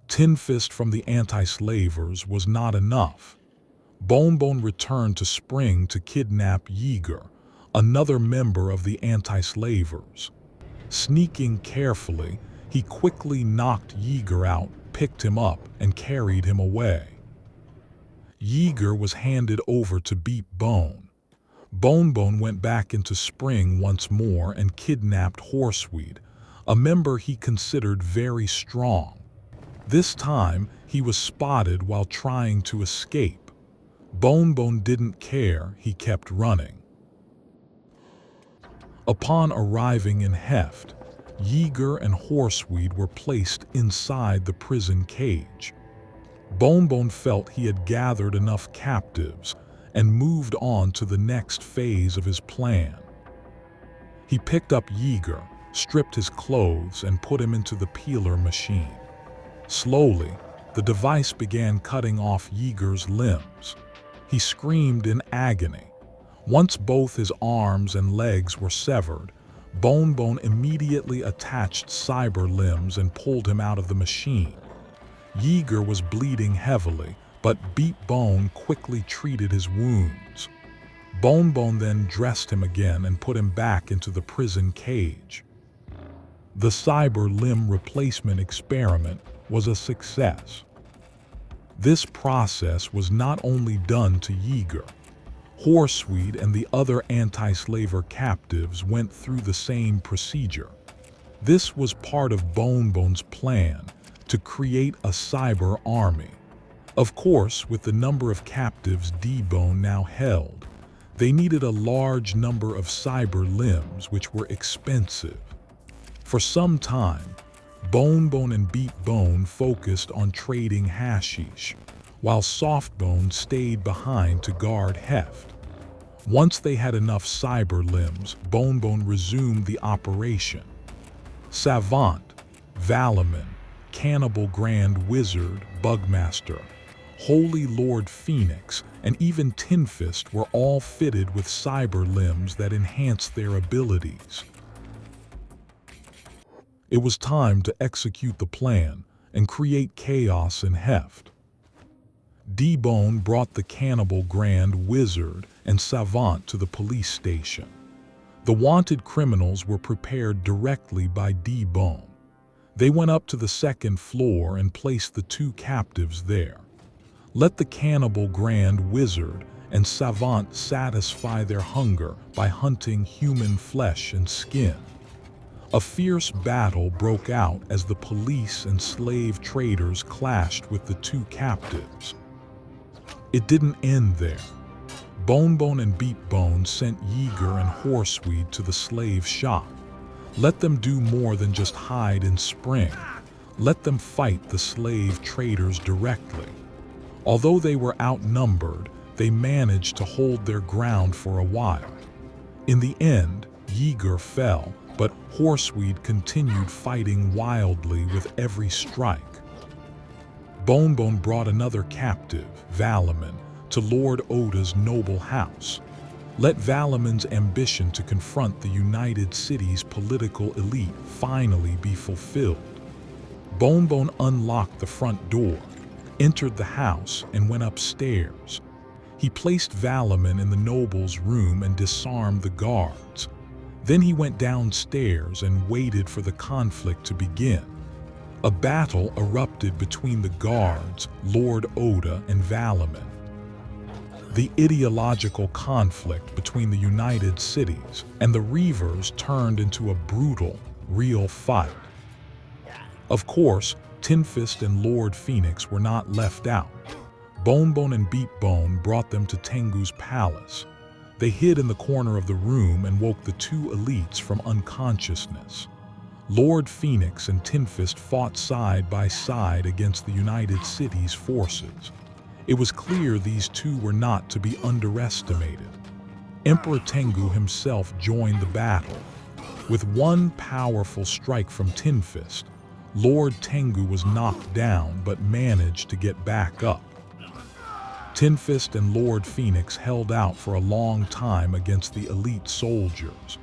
[SPEAKER 1] Tin Fist from the anti-slavers was not enough. Bonebone returned to Spring to kidnap Yeager, another member of the anti-slavers. Sneaking carefully, he quickly knocked Yeager out, picked him up, and carried him away. Yeager was handed over to Beepbone. Bonebone went back into Spring once more and kidnapped Horseweed, a member he considered very strong. This time, he was spotted while trying to escape. Bonebone didn't care, he kept running. Upon arriving in Heft, Yeager and Horseweed were placed inside the prison cage. Bonebone felt he had gathered enough captives and moved on to the next phase of his plan. He picked up Yeager, stripped his clothes, and put him into the peeler machine. Slowly, the device began cutting off Yeager's limbs. He screamed in agony. Once both his arms and legs were severed, Bonebone immediately attached cyber limbs and pulled him out of the machine. Yeager was bleeding heavily, but Beepbone quickly treated his wounds. Bonebone then dressed him again and put him back into the prison cage. The cyber limb replacement experiment was a success. This process was not only done to Yeager. Horseweed and the other anti-slaver captives went through the same procedure. This was part of Bonebone's plan to create a cyber army. Of course, with the number of captives dbone now held, They needed a large number of cyber limbs, which were expensive. For some time, Bonebone and Beepbone focused on trading hashish, while Softbone stayed behind to guard Heft. Once they had enough cyber limbs, Bonebone resumed the operation. Savant, Valaman, Cannibal Grand Wizard, Bugmaster, Holy Lord Phoenix, and even Tinfist were all fitted with cyber limbs that enhanced their abilities. It was time to execute the plan and create chaos in Heft. dbone brought the Cannibal Grand Wizard and Savant to the police station. The wanted criminals were prepared directly by dbone. They went up to the second floor and placed the two captives there. Let the Cannibal Grand Wizard and Savant satisfy their hunger by hunting human flesh and skin. A fierce battle broke out as the police and slave traders clashed with the two captives. It didn't end there. Bonebone and Beepbone sent Yeager and Horseweed to the slave shop. Let them do more than just hide and spring. Let them fight the slave traders directly. Although they were outnumbered, they managed to hold their ground for a while. In the end, Yeager fell, but Horseweed continued fighting wildly with every strike. Bonebone brought another captive, Valaman, to Lord Oda's noble house. Let Valaman's ambition to confront the United City's political elite finally be fulfilled. Bonebone unlocked the front door, entered the house, and went upstairs. He placed Valaman in the noble's room and disarmed the guards. Then he went downstairs and waited for the conflict to begin. A battle erupted between the guards, Lord Oda, and Valaman. The ideological conflict between the United Cities and the Reavers turned into a brutal, real fight. Of course, Tinfist and Lord Phoenix were not left out. Bonebone and Beepbone brought them to Tengu's palace. They hid in the corner of the room and woke the two elites from unconsciousness. Lord Phoenix and Tinfist fought side by side against the United City's forces. It was clear these two were not to be underestimated. Emperor Tengu himself joined the battle. With one powerful strike from Tinfist, Lord Tengu was knocked down but managed to get back up. Tinfist and Lord Phoenix held out for a long time against the elite soldiers.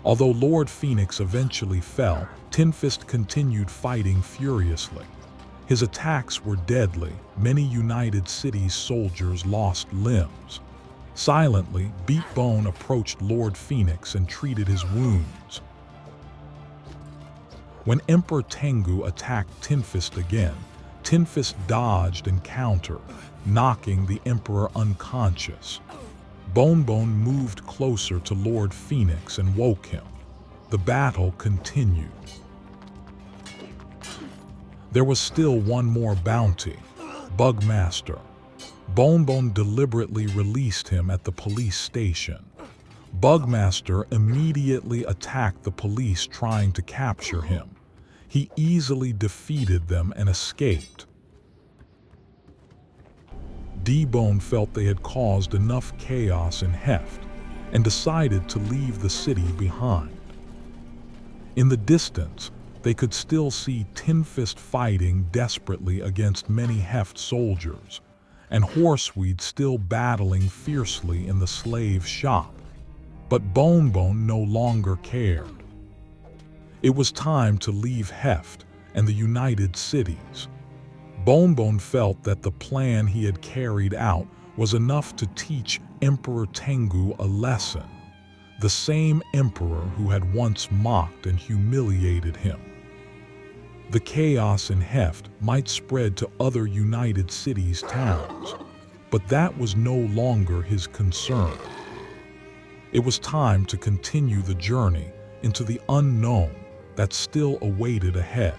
[SPEAKER 1] Although Lord Phoenix eventually fell, Tinfist continued fighting furiously. His attacks were deadly. Many United Cities soldiers lost limbs. Silently, Beepbone approached Lord Phoenix and treated his wounds. When Emperor Tengu attacked Tinfist again, Tinfist dodged and countered, knocking the Emperor unconscious. Bonebone moved closer to Lord Phoenix and woke him. The battle continued. There was still one more bounty, Bugmaster. Bonebone deliberately released him at the police station. Bugmaster immediately attacked the police trying to capture him. He easily defeated them and escaped. dbone felt they had caused enough chaos in Heft and decided to leave the city behind. In the distance, they could still see Tinfist fighting desperately against many Heft soldiers, and Horseweed still battling fiercely in the slave shop. But Bonebone no longer cared. It was time to leave Heft and the United Cities. Bonebone felt that the plan he had carried out was enough to teach Emperor Tengu a lesson, the same emperor who had once mocked and humiliated him. The chaos in Heft might spread to other United Cities towns, but that was no longer his concern. It was time to continue the journey into the unknown that still awaited ahead.